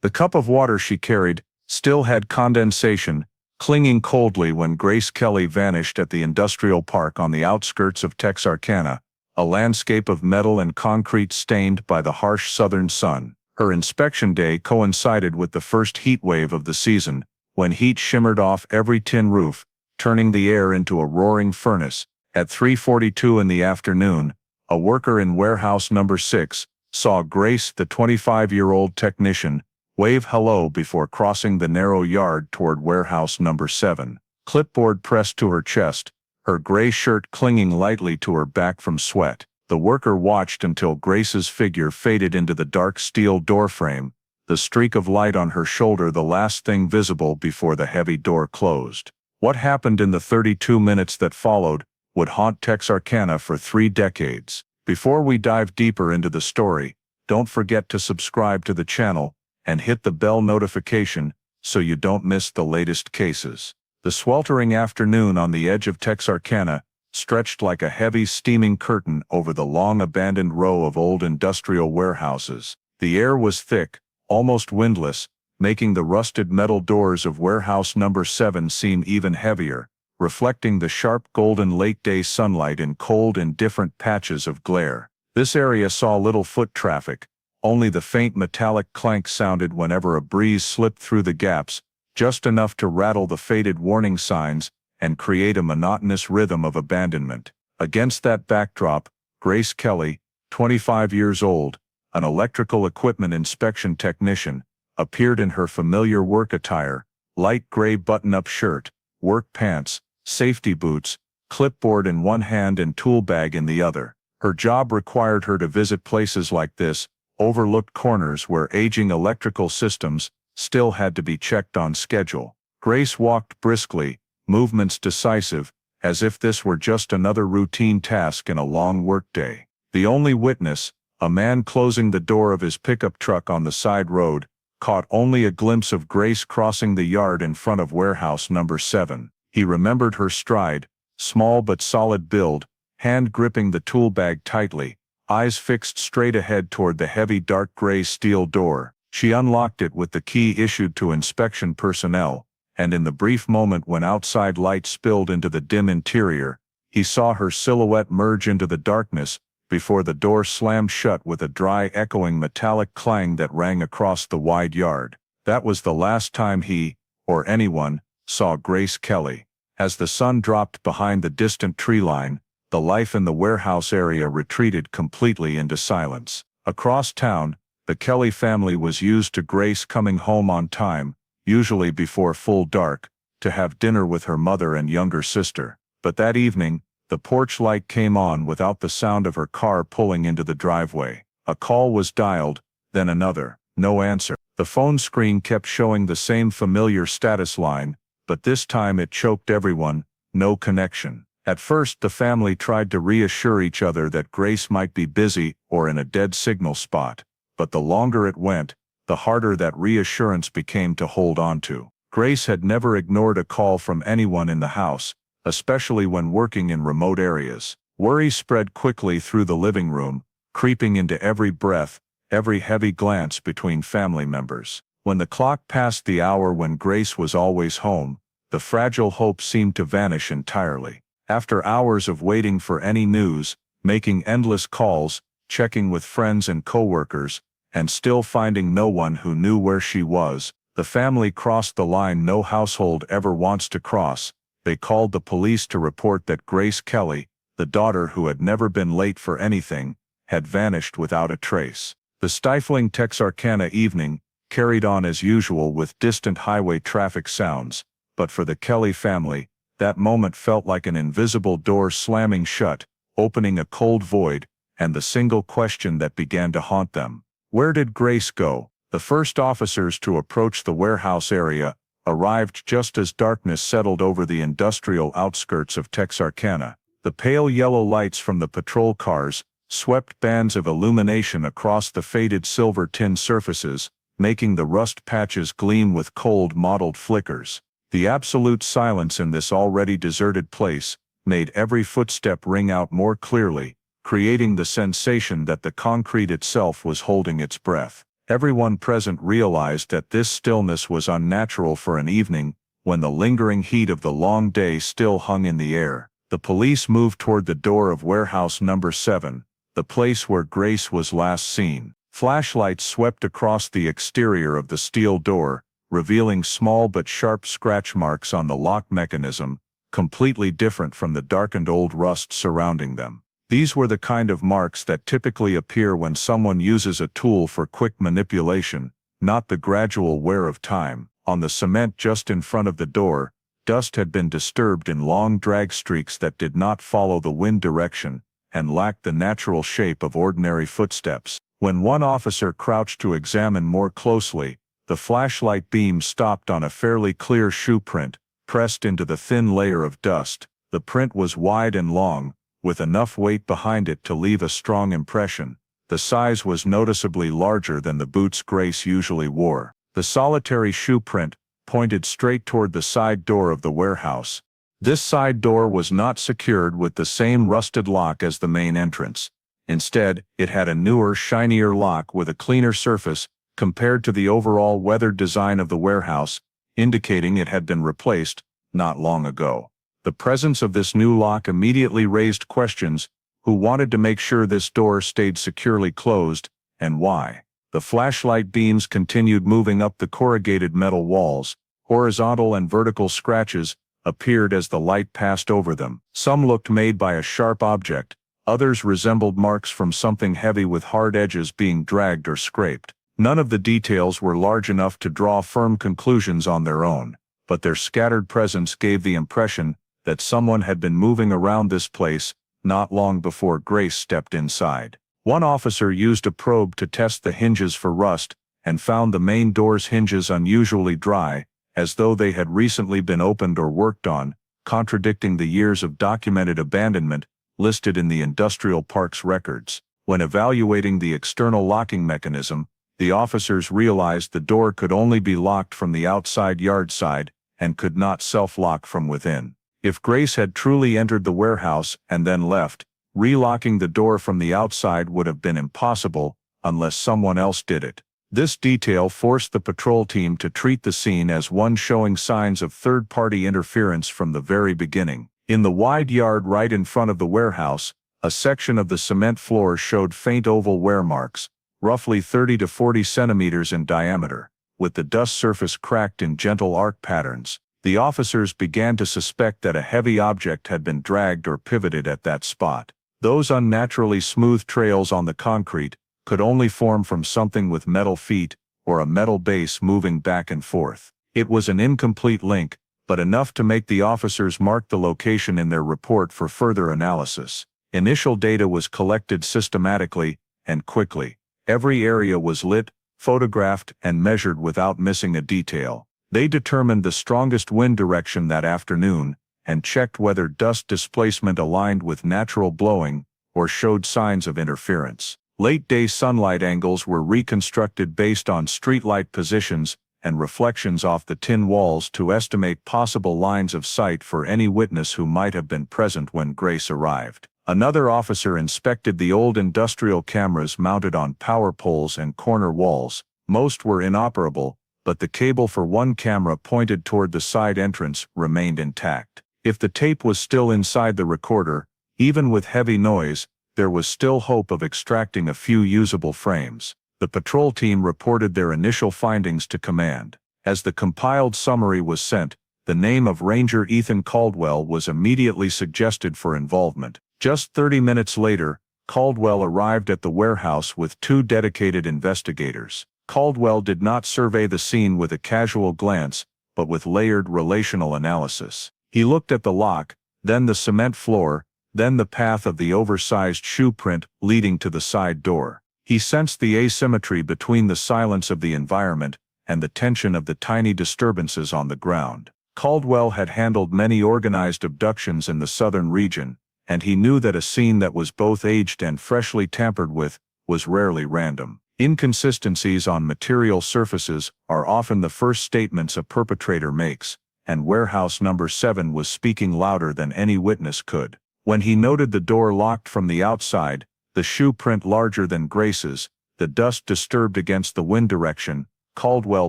The cup of water she carried still had condensation, clinging coldly when Grace Kelly vanished at the industrial park on the outskirts of Texarkana, a landscape of metal and concrete stained by the harsh southern sun. Her inspection day coincided with the first heat wave of the season, when heat shimmered off every tin roof, turning the air into a roaring furnace. At 3:42 in the afternoon, a worker in warehouse number 6 saw Grace, the 25-year-old technician, wave hello before crossing the narrow yard toward warehouse number 7. Clipboard pressed to her chest, her gray shirt clinging lightly to her back from sweat. The worker watched until Grace's figure faded into the dark steel doorframe, the streak of light on her shoulder the last thing visible before the heavy door closed. What happened in the 32 minutes that followed would haunt Texarkana for 3 decades. Before we dive deeper into the story, don't forget to subscribe to the channel and hit the bell notification so you don't miss the latest cases. The sweltering afternoon on the edge of Texarkana stretched like a heavy steaming curtain over the long abandoned row of old industrial warehouses. The air was thick, almost windless, making the rusted metal doors of warehouse number 7 seem even heavier, reflecting the sharp golden late-day sunlight in cold indifferent patches of glare. This area saw little foot traffic, only the faint metallic clank sounded whenever a breeze slipped through the gaps, just enough to rattle the faded warning signs and create a monotonous rhythm of abandonment. Against that backdrop, Grace Kelly, 25 years old, an electrical equipment inspection technician, appeared in her familiar work attire, light gray button-up shirt, work pants, safety boots, clipboard in one hand and tool bag in the other. Her job required her to visit places like this, overlooked corners where aging electrical systems still had to be checked on schedule. Grace walked briskly, movements decisive, as if this were just another routine task in a long workday. The only witness, a man closing the door of his pickup truck on the side road, caught only a glimpse of Grace crossing the yard in front of warehouse number 7. He remembered her stride, small but solid build, hand gripping the tool bag tightly, eyes fixed straight ahead toward the heavy dark gray steel door. She unlocked it with the key issued to inspection personnel, and in the brief moment when outside light spilled into the dim interior, he saw her silhouette merge into the darkness before the door slammed shut with a dry echoing metallic clang that rang across the wide yard. That was the last time he, or anyone, saw Grace Kelly. As the sun dropped behind the distant tree line, the life in the warehouse area retreated completely into silence. Across town, the Kelly family was used to Grace coming home on time, usually before full dark, to have dinner with her mother and younger sister. But that evening, the porch light came on without the sound of her car pulling into the driveway. A call was dialed, then another. No answer. The phone screen kept showing the same familiar status line, but this time it choked everyone, no connection. At first the family tried to reassure each other that Grace might be busy or in a dead signal spot, but the longer it went, the harder that reassurance became to hold on to. Grace had never ignored a call from anyone in the house, especially when working in remote areas. Worry spread quickly through the living room, creeping into every breath, every heavy glance between family members. When the clock passed the hour when Grace was always home, the fragile hope seemed to vanish entirely. After hours of waiting for any news, making endless calls, checking with friends and coworkers, and still finding no one who knew where she was, the family crossed the line no household ever wants to cross. They called the police to report that Grace Kelly, the daughter who had never been late for anything, had vanished without a trace. The stifling Texarkana evening carried on as usual with distant highway traffic sounds, but for the Kelly family, that moment felt like an invisible door slamming shut, opening a cold void, and the single question that began to haunt them. Where did Grace go? The first officers to approach the warehouse area arrived just as darkness settled over the industrial outskirts of Texarkana. The pale yellow lights from the patrol cars swept bands of illumination across the faded silver tin surfaces, making the rust patches gleam with cold mottled flickers. The absolute silence in this already deserted place made every footstep ring out more clearly, creating the sensation that the concrete itself was holding its breath. Everyone present realized that this stillness was unnatural for an evening when the lingering heat of the long day still hung in the air. The police moved toward the door of warehouse number 7, the place where Grace was last seen. Flashlights swept across the exterior of the steel door, revealing small but sharp scratch marks on the lock mechanism, completely different from the darkened old rust surrounding them. These were the kind of marks that typically appear when someone uses a tool for quick manipulation, not the gradual wear of time. On the cement just in front of the door, dust had been disturbed in long drag streaks that did not follow the wind direction and lacked the natural shape of ordinary footsteps. When one officer crouched to examine more closely, the flashlight beam stopped on a fairly clear shoe print, pressed into the thin layer of dust. The print was wide and long, with enough weight behind it to leave a strong impression. The size was noticeably larger than the boots Grace usually wore. The solitary shoe print pointed straight toward the side door of the warehouse. This side door was not secured with the same rusted lock as the main entrance. Instead, it had a newer, shinier lock with a cleaner surface compared to the overall weathered design of the warehouse, indicating it had been replaced not long ago. The presence of this new lock immediately raised questions: who wanted to make sure this door stayed securely closed, and why? The flashlight beams continued moving up the corrugated metal walls. Horizontal and vertical scratches appeared as the light passed over them. Some looked made by a sharp object, others resembled marks from something heavy with hard edges being dragged or scraped. None of the details were large enough to draw firm conclusions on their own, but their scattered presence gave the impression that someone had been moving around this place not long before Grace stepped inside. One officer used a probe to test the hinges for rust and found the main door's hinges unusually dry, as though they had recently been opened or worked on, contradicting the years of documented abandonment listed in the industrial park's records. When evaluating the external locking mechanism, the officers realized the door could only be locked from the outside yard side and could not self-lock from within. If Grace had truly entered the warehouse and then left, relocking the door from the outside would have been impossible unless someone else did it. This detail forced the patrol team to treat the scene as one showing signs of third-party interference from the very beginning. In the wide yard right in front of the warehouse, a section of the cement floor showed faint oval wear marks, roughly 30 to 40 centimeters in diameter, with the dust surface cracked in gentle arc patterns. The officers began to suspect that a heavy object had been dragged or pivoted at that spot. Those unnaturally smooth trails on the concrete could only form from something with metal feet or a metal base moving back and forth. It was an incomplete link, but enough to make the officers mark the location in their report for further analysis. Initial data was collected systematically and quickly. Every area was lit, photographed, and measured without missing a detail. They determined the strongest wind direction that afternoon and checked whether dust displacement aligned with natural blowing or showed signs of interference. Late-day sunlight angles were reconstructed based on streetlight positions and reflections off the tin walls to estimate possible lines of sight for any witness who might have been present when Grace arrived. Another officer inspected the old industrial cameras mounted on power poles and corner walls. Most were inoperable, but the cable for one camera pointed toward the side entrance remained intact. If the tape was still inside the recorder, even with heavy noise, there was still hope of extracting a few usable frames. The patrol team reported their initial findings to command. As the compiled summary was sent, the name of Ranger Ethan Caldwell was immediately suggested for involvement. Just 30 minutes later, Caldwell arrived at the warehouse with 2 dedicated investigators. Caldwell did not survey the scene with a casual glance, but with layered relational analysis. He looked at the lock, then the cement floor, then the path of the oversized shoe print leading to the side door. He sensed the asymmetry between the silence of the environment and the tension of the tiny disturbances on the ground. Caldwell had handled many organized abductions in the southern region, and he knew that a scene that was both aged and freshly tampered with was rarely random. Inconsistencies on material surfaces are often the first statements a perpetrator makes, and warehouse number 7 was speaking louder than any witness could. When he noted the door locked from the outside, the shoe print larger than Grace's, the dust disturbed against the wind direction. Caldwell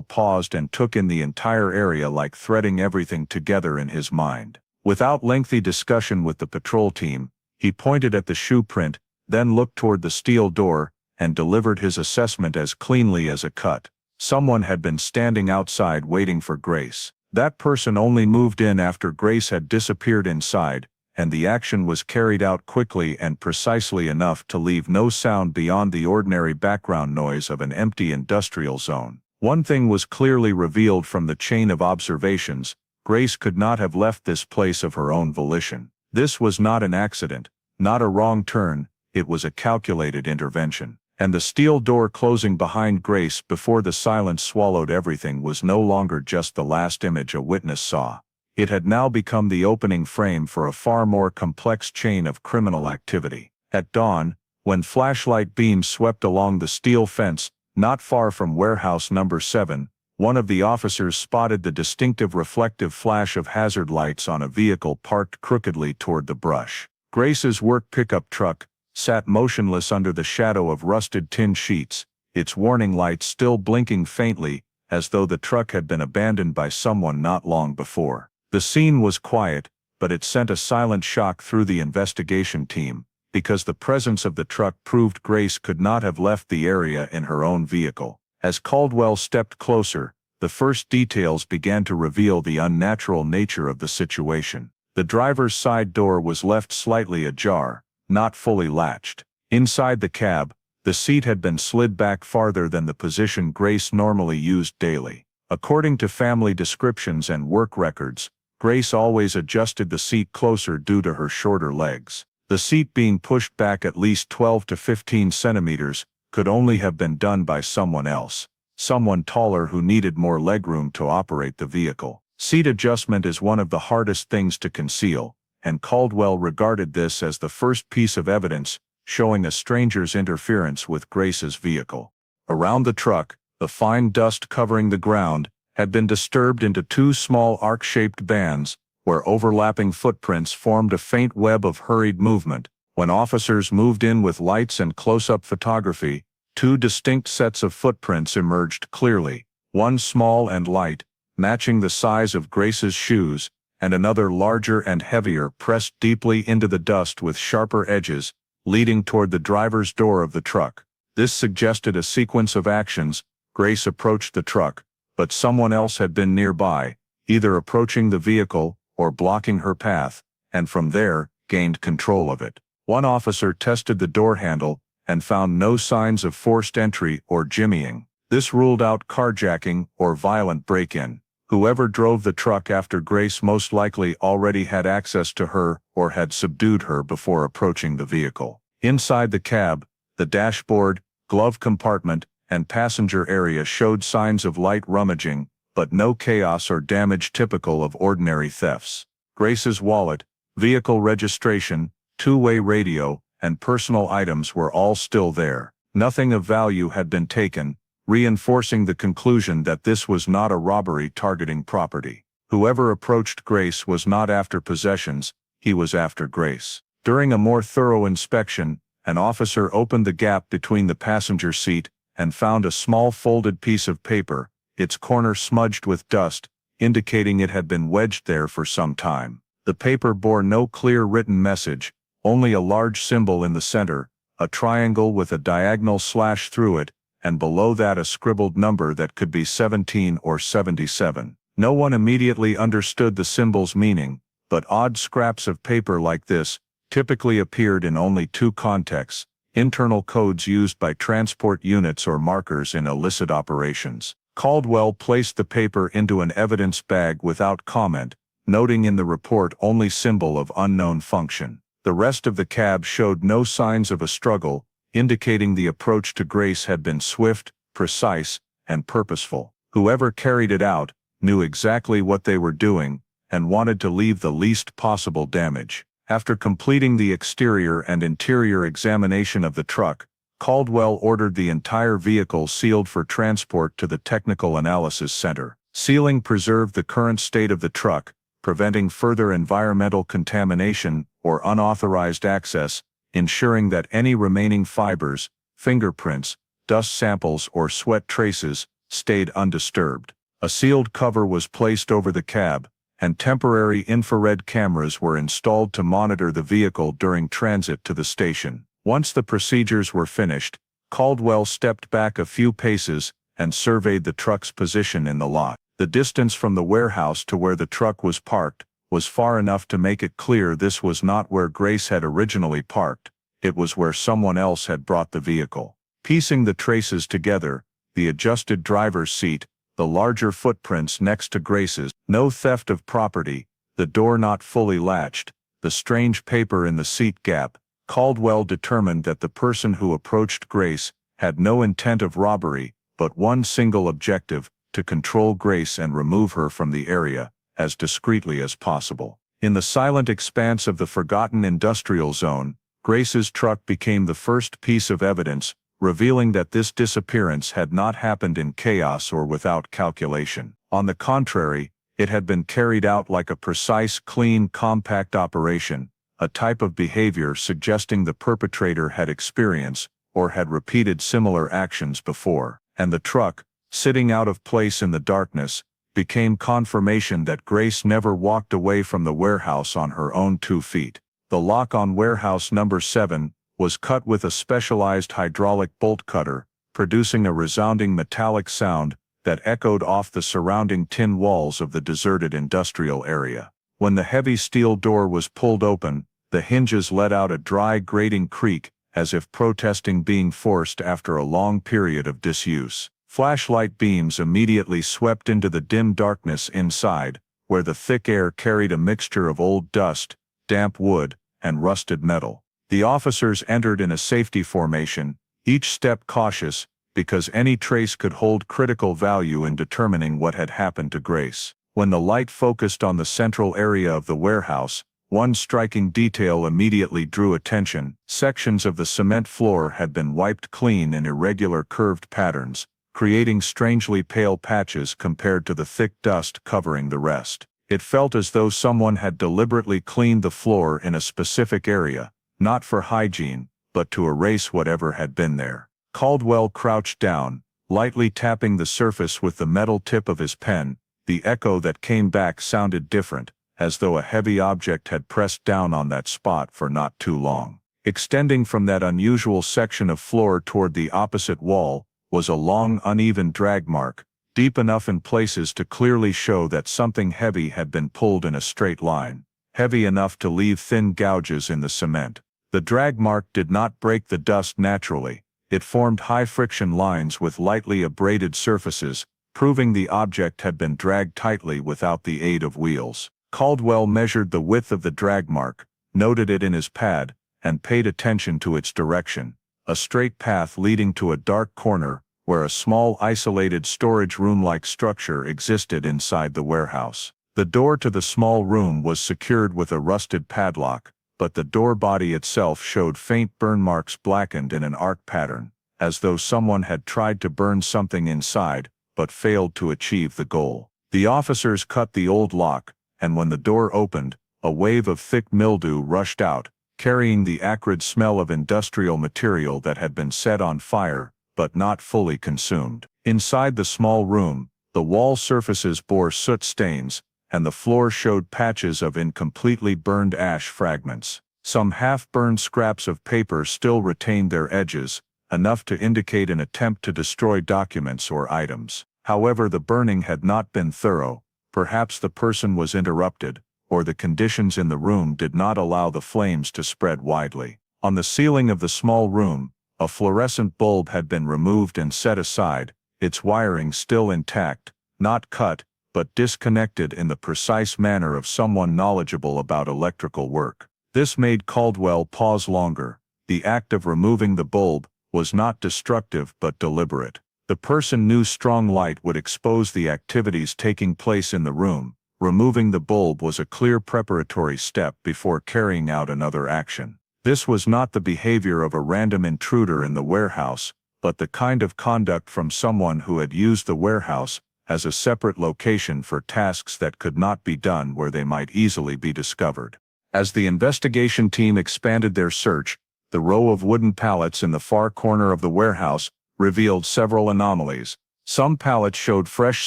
paused and took in the entire area, like threading everything together in his mind. Without lengthy discussion with the patrol team, he pointed at the shoe print, then looked toward the steel door, and delivered his assessment as cleanly as a cut. Someone had been standing outside waiting for Grace. That person only moved in after Grace had disappeared inside, and the action was carried out quickly and precisely enough to leave no sound beyond the ordinary background noise of an empty industrial zone. One thing was clearly revealed from the chain of observations: Grace could not have left this place of her own volition. This was not an accident, not a wrong turn, it was a calculated intervention. And the steel door closing behind Grace before the silence swallowed everything was no longer just the last image a witness saw. It had now become the opening frame for a far more complex chain of criminal activity. At dawn, when flashlight beams swept along the steel fence, not far from warehouse number 7, one of the officers spotted the distinctive reflective flash of hazard lights on a vehicle parked crookedly toward the brush. Grace's work pickup truck sat motionless under the shadow of rusted tin sheets, its warning lights still blinking faintly, as though the truck had been abandoned by someone not long before. The scene was quiet, but it sent a silent shock through the investigation team, because the presence of the truck proved Grace could not have left the area in her own vehicle. As Caldwell stepped closer, the first details began to reveal the unnatural nature of the situation. The driver's side door was left slightly ajar, not fully latched. Inside the cab, the seat had been slid back farther than the position Grace normally used daily. According to family descriptions and work records, Grace always adjusted the seat closer due to her shorter legs. The seat being pushed back at least 12 to 15 centimeters could only have been done by someone else, someone taller who needed more legroom to operate the vehicle. Seat adjustment is one of the hardest things to conceal, and Caldwell regarded this as the first piece of evidence showing a stranger's interference with Grace's vehicle. Around the truck, the fine dust covering the ground had been disturbed into two small arc-shaped bands, where overlapping footprints formed a faint web of hurried movement. When officers moved in with lights and close-up photography, two distinct sets of footprints emerged clearly, one small and light, matching the size of Grace's shoes, and another larger and heavier, pressed deeply into the dust with sharper edges, leading toward the driver's door of the truck. This suggested a sequence of actions. Grace approached the truck, but someone else had been nearby, either approaching the vehicle or blocking her path, and from there, gained control of it. One officer tested the door handle and found no signs of forced entry or jimmying. This ruled out carjacking or violent break-in. Whoever drove the truck after Grace most likely already had access to her or had subdued her before approaching the vehicle. Inside the cab, the dashboard, glove compartment, and passenger area showed signs of light rummaging, but no chaos or damage typical of ordinary thefts. Grace's wallet, vehicle registration, two-way radio, and personal items were all still there. Nothing of value had been taken, reinforcing the conclusion that this was not a robbery targeting property. Whoever approached Grace was not after possessions, he was after Grace. During a more thorough inspection, an officer opened the gap between the passenger seat and found a small folded piece of paper, its corner smudged with dust, indicating it had been wedged there for some time. The paper bore no clear written message, only a large symbol in the center, a triangle with a diagonal slash through it, and below that a scribbled number that could be 17 or 77. No one immediately understood the symbol's meaning, but odd scraps of paper like this typically appeared in only two contexts: internal codes used by transport units or markers in illicit operations. Caldwell placed the paper into an evidence bag without comment, noting in the report only symbol of unknown function. The rest of the cab showed no signs of a struggle, indicating the approach to Grace had been swift, precise, and purposeful. Whoever carried it out knew exactly what they were doing and wanted to leave the least possible damage. After completing the exterior and interior examination of the truck, Caldwell ordered the entire vehicle sealed for transport to the Technical Analysis Center. Sealing preserved the current state of the truck, preventing further environmental contamination or unauthorized access, ensuring that any remaining fibers, fingerprints, dust samples or sweat traces stayed undisturbed. A sealed cover was placed over the cab, and temporary infrared cameras were installed to monitor the vehicle during transit to the station. Once the procedures were finished, Caldwell stepped back a few paces and surveyed the truck's position in the lot. The distance from the warehouse to where the truck was parked was far enough to make it clear this was not where Grace had originally parked. It was where someone else had brought the vehicle. Piecing the traces together, the adjusted driver's seat, the larger footprints next to Grace's, no theft of property, the door not fully latched, the strange paper in the seat gap, Caldwell determined that the person who approached Grace had no intent of robbery, but one single objective: to control Grace and remove her from the area as discreetly as possible. In the silent expanse of the forgotten industrial zone, Grace's truck became the first piece of evidence, revealing that this disappearance had not happened in chaos or without calculation. On the contrary, it had been carried out like a precise, clean, compact operation, a type of behavior suggesting the perpetrator had experience or had repeated similar actions before. And the truck, sitting out of place in the darkness, became confirmation that Grace never walked away from the warehouse on her own 2 feet. The lock on warehouse number 7 was cut with a specialized hydraulic bolt cutter, producing a resounding metallic sound that echoed off the surrounding tin walls of the deserted industrial area. When the heavy steel door was pulled open, the hinges let out a dry, grating creak, as if protesting being forced after a long period of disuse. Flashlight beams immediately swept into the dim darkness inside, where the thick air carried a mixture of old dust, damp wood, and rusted metal. The officers entered in a safety formation, each step cautious, because any trace could hold critical value in determining what had happened to Grace. When the light focused on the central area of the warehouse, one striking detail immediately drew attention. Sections of the cement floor had been wiped clean in irregular curved patterns, creating strangely pale patches compared to the thick dust covering the rest. It felt as though someone had deliberately cleaned the floor in a specific area, not for hygiene, but to erase whatever had been there. Caldwell crouched down, lightly tapping the surface with the metal tip of his pen. The echo that came back sounded different, as though a heavy object had pressed down on that spot for not too long. Extending from that unusual section of floor toward the opposite wall was a long, uneven drag mark, deep enough in places to clearly show that something heavy had been pulled in a straight line, heavy enough to leave thin gouges in the cement. The drag mark did not break the dust naturally. It formed high-friction lines with lightly abraded surfaces, proving the object had been dragged tightly without the aid of wheels. Caldwell measured the width of the drag mark, noted it in his pad, and paid attention to its direction: a straight path leading to a dark corner, where a small isolated storage room-like structure existed inside the warehouse. The door to the small room was secured with a rusted padlock, but the door body itself showed faint burn marks blackened in an arc pattern, as though someone had tried to burn something inside, but failed to achieve the goal. The officers cut the old lock, and when the door opened, a wave of thick mildew rushed out, carrying the acrid smell of industrial material that had been set on fire, but not fully consumed. Inside the small room, the wall surfaces bore soot stains, and the floor showed patches of incompletely burned ash fragments. Some half-burned scraps of paper still retained their edges, enough to indicate an attempt to destroy documents or items. However, the burning had not been thorough. Perhaps the person was interrupted, or the conditions in the room did not allow the flames to spread widely. On the ceiling of the small room, a fluorescent bulb had been removed and set aside, its wiring still intact, not cut, but disconnected in the precise manner of someone knowledgeable about electrical work. This made Caldwell pause longer. The act of removing the bulb was not destructive but deliberate. The person knew strong light would expose the activities taking place in the room. Removing the bulb was a clear preparatory step before carrying out another action. This was not the behavior of a random intruder in the warehouse, but the kind of conduct from someone who had used the warehouse as a separate location for tasks that could not be done where they might easily be discovered. As the investigation team expanded their search, the row of wooden pallets in the far corner of the warehouse revealed several anomalies. Some pallets showed fresh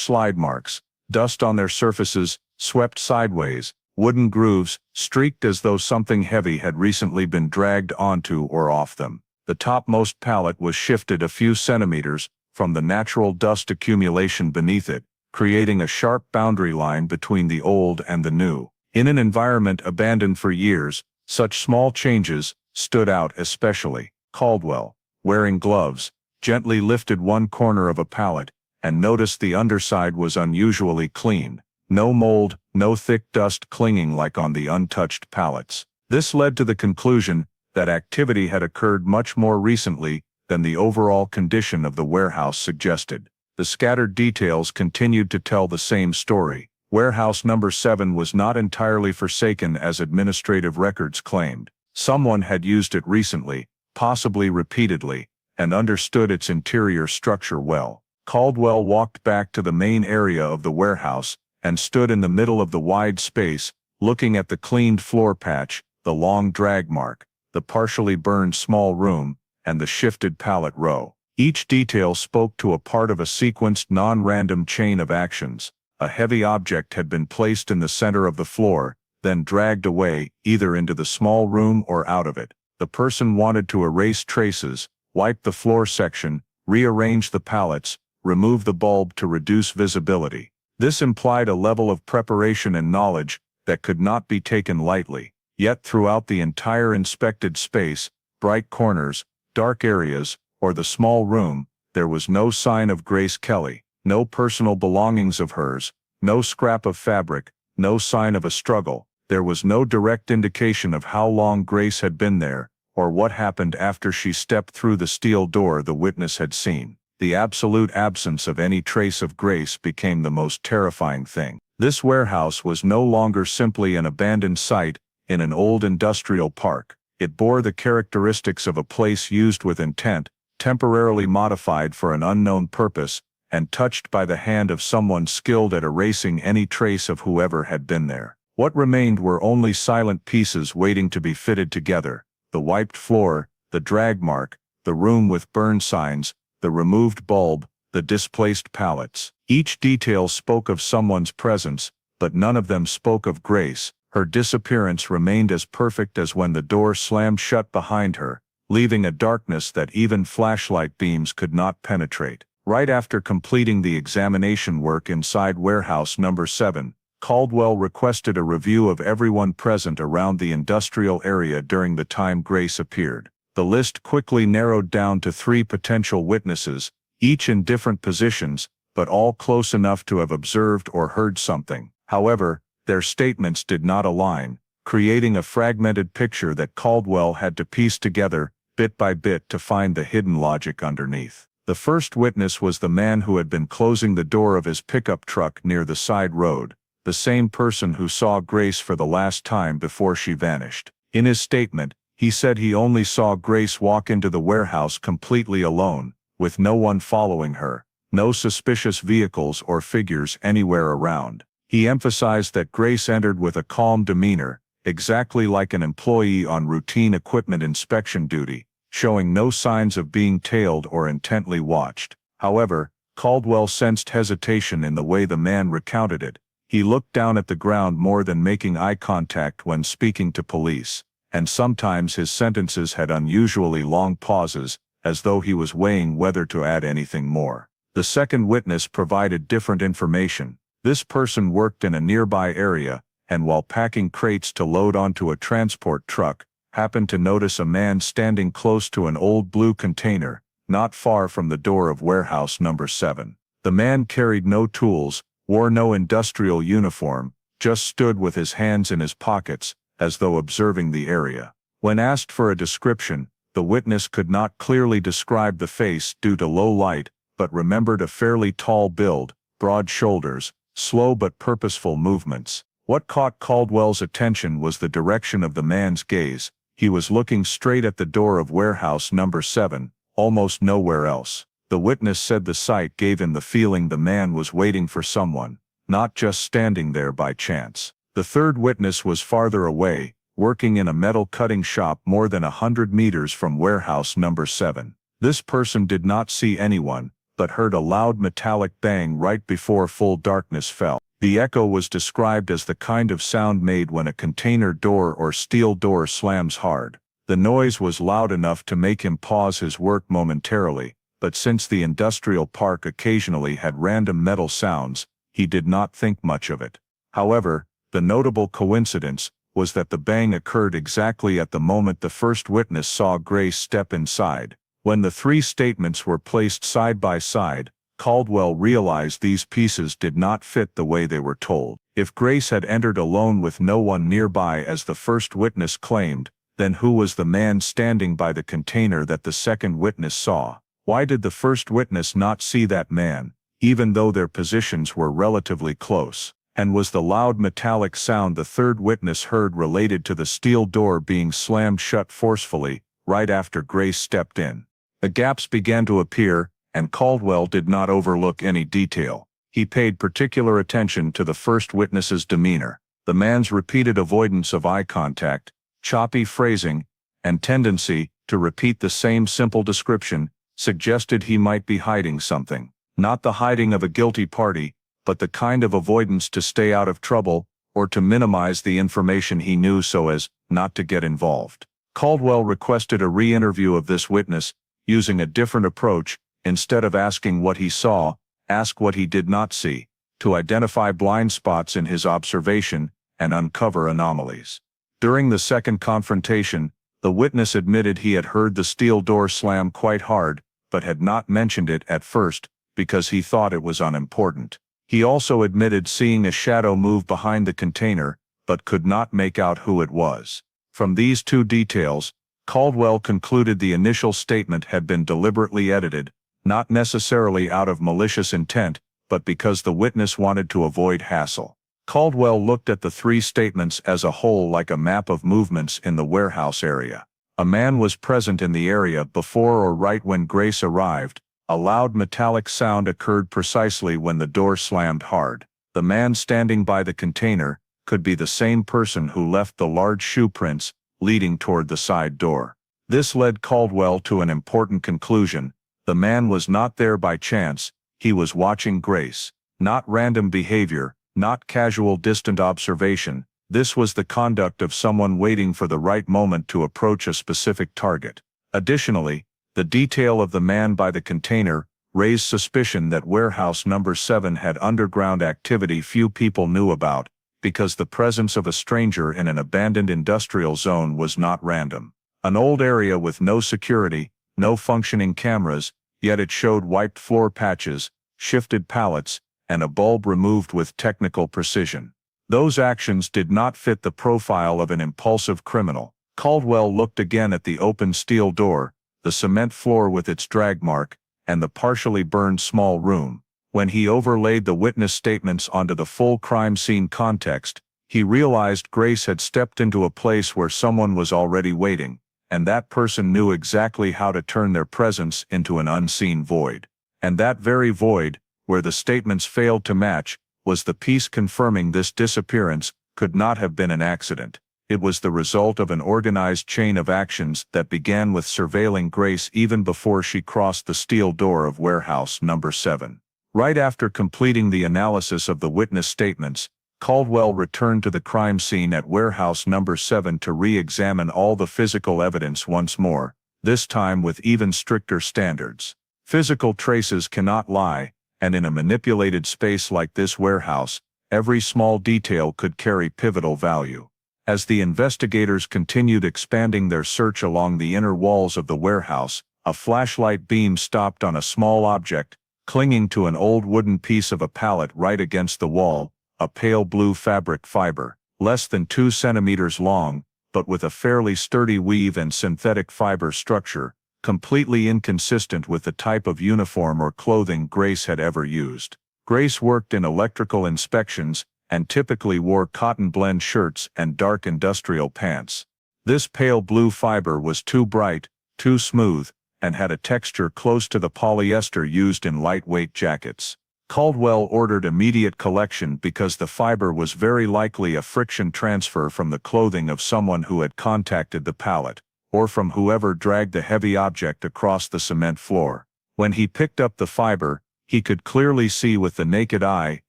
slide marks, dust on their surfaces, swept sideways, wooden grooves, streaked as though something heavy had recently been dragged onto or off them. The topmost pallet was shifted a few centimeters from the natural dust accumulation beneath it, creating a sharp boundary line between the old and the new. In an environment abandoned for years, such small changes stood out especially. Caldwell, wearing gloves, gently lifted one corner of a pallet and noticed the underside was unusually clean. No mold, no thick dust clinging like on the untouched pallets. This led to the conclusion that activity had occurred much more recently than the overall condition of the warehouse suggested. The scattered details continued to tell the same story. Warehouse number 7 was not entirely forsaken as administrative records claimed. Someone had used it recently, possibly repeatedly, and understood its interior structure well. Caldwell walked back to the main area of the warehouse and stood in the middle of the wide space, looking at the cleaned floor patch, the long drag mark, the partially burned small room, and the shifted pallet row. Each detail spoke to a part of a sequenced non-random chain of actions. A heavy object had been placed in the center of the floor, then dragged away, either into the small room or out of it. The person wanted to erase traces, wipe the floor section, rearrange the pallets, remove the bulb to reduce visibility. This implied a level of preparation and knowledge that could not be taken lightly. Yet throughout the entire inspected space, bright corners, dark areas, or the small room, there was no sign of Grace Kelly, no personal belongings of hers, no scrap of fabric, no sign of a struggle. There was no direct indication of how long Grace had been there, or what happened after she stepped through the steel door the witness had seen. The absolute absence of any trace of Grace became the most terrifying thing. This warehouse was no longer simply an abandoned site in an old industrial park. It bore the characteristics of a place used with intent, temporarily modified for an unknown purpose, and touched by the hand of someone skilled at erasing any trace of whoever had been there. What remained were only silent pieces waiting to be fitted together: the wiped floor, the drag mark, the room with burn signs, the removed bulb, the displaced pallets. Each detail spoke of someone's presence, but none of them spoke of Grace. Her disappearance remained as perfect as when the door slammed shut behind her, leaving a darkness that even flashlight beams could not penetrate. Right after completing the examination work inside warehouse number 7, Caldwell requested a review of everyone present around the industrial area during the time Grace appeared. The list quickly narrowed down to 3 potential witnesses, each in different positions, but all close enough to have observed or heard something. However, their statements did not align, creating a fragmented picture that Caldwell had to piece together, bit by bit, to find the hidden logic underneath. The first witness was the man who had been closing the door of his pickup truck near the side road, the same person who saw Grace for the last time before she vanished. In his statement, he said he only saw Grace walk into the warehouse completely alone, with no one following her, no suspicious vehicles or figures anywhere around. He emphasized that Grace entered with a calm demeanor, exactly like an employee on routine equipment inspection duty, showing no signs of being tailed or intently watched. However, Caldwell sensed hesitation in the way the man recounted it. He looked down at the ground more than making eye contact when speaking to police, and sometimes his sentences had unusually long pauses, as though he was weighing whether to add anything more. The second witness provided different information. This person worked in a nearby area, and while packing crates to load onto a transport truck, happened to notice a man standing close to an old blue container, not far from the door of warehouse number 7. The man carried no tools, wore no industrial uniform, just stood with his hands in his pockets, as though observing the area. When asked for a description, the witness could not clearly describe the face due to low light, but remembered a fairly tall build, broad shoulders, slow but purposeful movements. What caught Caldwell's attention was the direction of the man's gaze. He was looking straight at the door of warehouse number 7, almost nowhere else. The witness said the sight gave him the feeling the man was waiting for someone, not just standing there by chance. The third witness was farther away, working in a metal cutting shop more than 100 meters from warehouse number 7. This person did not see anyone, but heard a loud metallic bang right before full darkness fell. The echo was described as the kind of sound made when a container door or steel door slams hard. The noise was loud enough to make him pause his work momentarily, but since the industrial park occasionally had random metal sounds, he did not think much of it. However, the notable coincidence was that the bang occurred exactly at the moment the first witness saw Grace step inside. When the three statements were placed side by side, Caldwell realized these pieces did not fit the way they were told. If Grace had entered alone with no one nearby as the first witness claimed, then who was the man standing by the container that the second witness saw? Why did the first witness not see that man, even though their positions were relatively close? And was the loud metallic sound the third witness heard related to the steel door being slammed shut forcefully, right after Grace stepped in? The gaps began to appear, and Caldwell did not overlook any detail. He paid particular attention to the first witness's demeanor. The man's repeated avoidance of eye contact, choppy phrasing, and tendency to repeat the same simple description suggested he might be hiding something. Not the hiding of a guilty party, but the kind of avoidance to stay out of trouble, or to minimize the information he knew so as not to get involved. Caldwell requested a re-interview of this witness, using a different approach. Instead of asking what he saw, ask what he did not see, to identify blind spots in his observation and uncover anomalies. During the second confrontation, the witness admitted he had heard the steel door slam quite hard, but had not mentioned it at first because he thought it was unimportant. He also admitted seeing a shadow move behind the container, but could not make out who it was. From these two details, Caldwell concluded the initial statement had been deliberately edited, not necessarily out of malicious intent, but because the witness wanted to avoid hassle. Caldwell looked at the three statements as a whole like a map of movements in the warehouse area. A man was present in the area before or right when Grace arrived. A loud metallic sound occurred precisely when the door slammed hard. The man standing by the container could be the same person who left the large shoe prints leading toward the side door. This led Caldwell to an important conclusion. The man was not there by chance, he was watching Grace. Not random behavior, not casual distant observation. This was the conduct of someone waiting for the right moment to approach a specific target. Additionally, the detail of the man by the container raised suspicion that warehouse number 7 had underground activity few people knew about, because the presence of a stranger in an abandoned industrial zone was not random. An old area with no security, no functioning cameras, yet it showed wiped floor patches, shifted pallets, and a bulb removed with technical precision. Those actions did not fit the profile of an impulsive criminal. Caldwell looked again at the open steel door, the cement floor with its drag mark, and the partially burned small room. When he overlaid the witness statements onto the full crime scene context, he realized Grace had stepped into a place where someone was already waiting, and that person knew exactly how to turn their presence into an unseen void. And that very void, where the statements failed to match, was the piece confirming this disappearance could not have been an accident. It was the result of an organized chain of actions that began with surveilling Grace even before she crossed the steel door of warehouse number 7. Right after completing the analysis of the witness statements, Caldwell returned to the crime scene at warehouse number 7 to re-examine all the physical evidence once more, this time with even stricter standards. Physical traces cannot lie, and in a manipulated space like this warehouse, every small detail could carry pivotal value. As the investigators continued expanding their search along the inner walls of the warehouse, a flashlight beam stopped on a small object, clinging to an old wooden piece of a pallet right against the wall, a pale blue fabric fiber, less than 2 centimeters long, but with a fairly sturdy weave and synthetic fiber structure, completely inconsistent with the type of uniform or clothing Grace had ever used. Grace worked in electrical inspections, and typically wore cotton blend shirts and dark industrial pants. This pale blue fiber was too bright, too smooth, and had a texture close to the polyester used in lightweight jackets. Caldwell ordered immediate collection because the fiber was very likely a friction transfer from the clothing of someone who had contacted the pallet, or from whoever dragged the heavy object across the cement floor. When he picked up the fiber, he could clearly see with the naked eye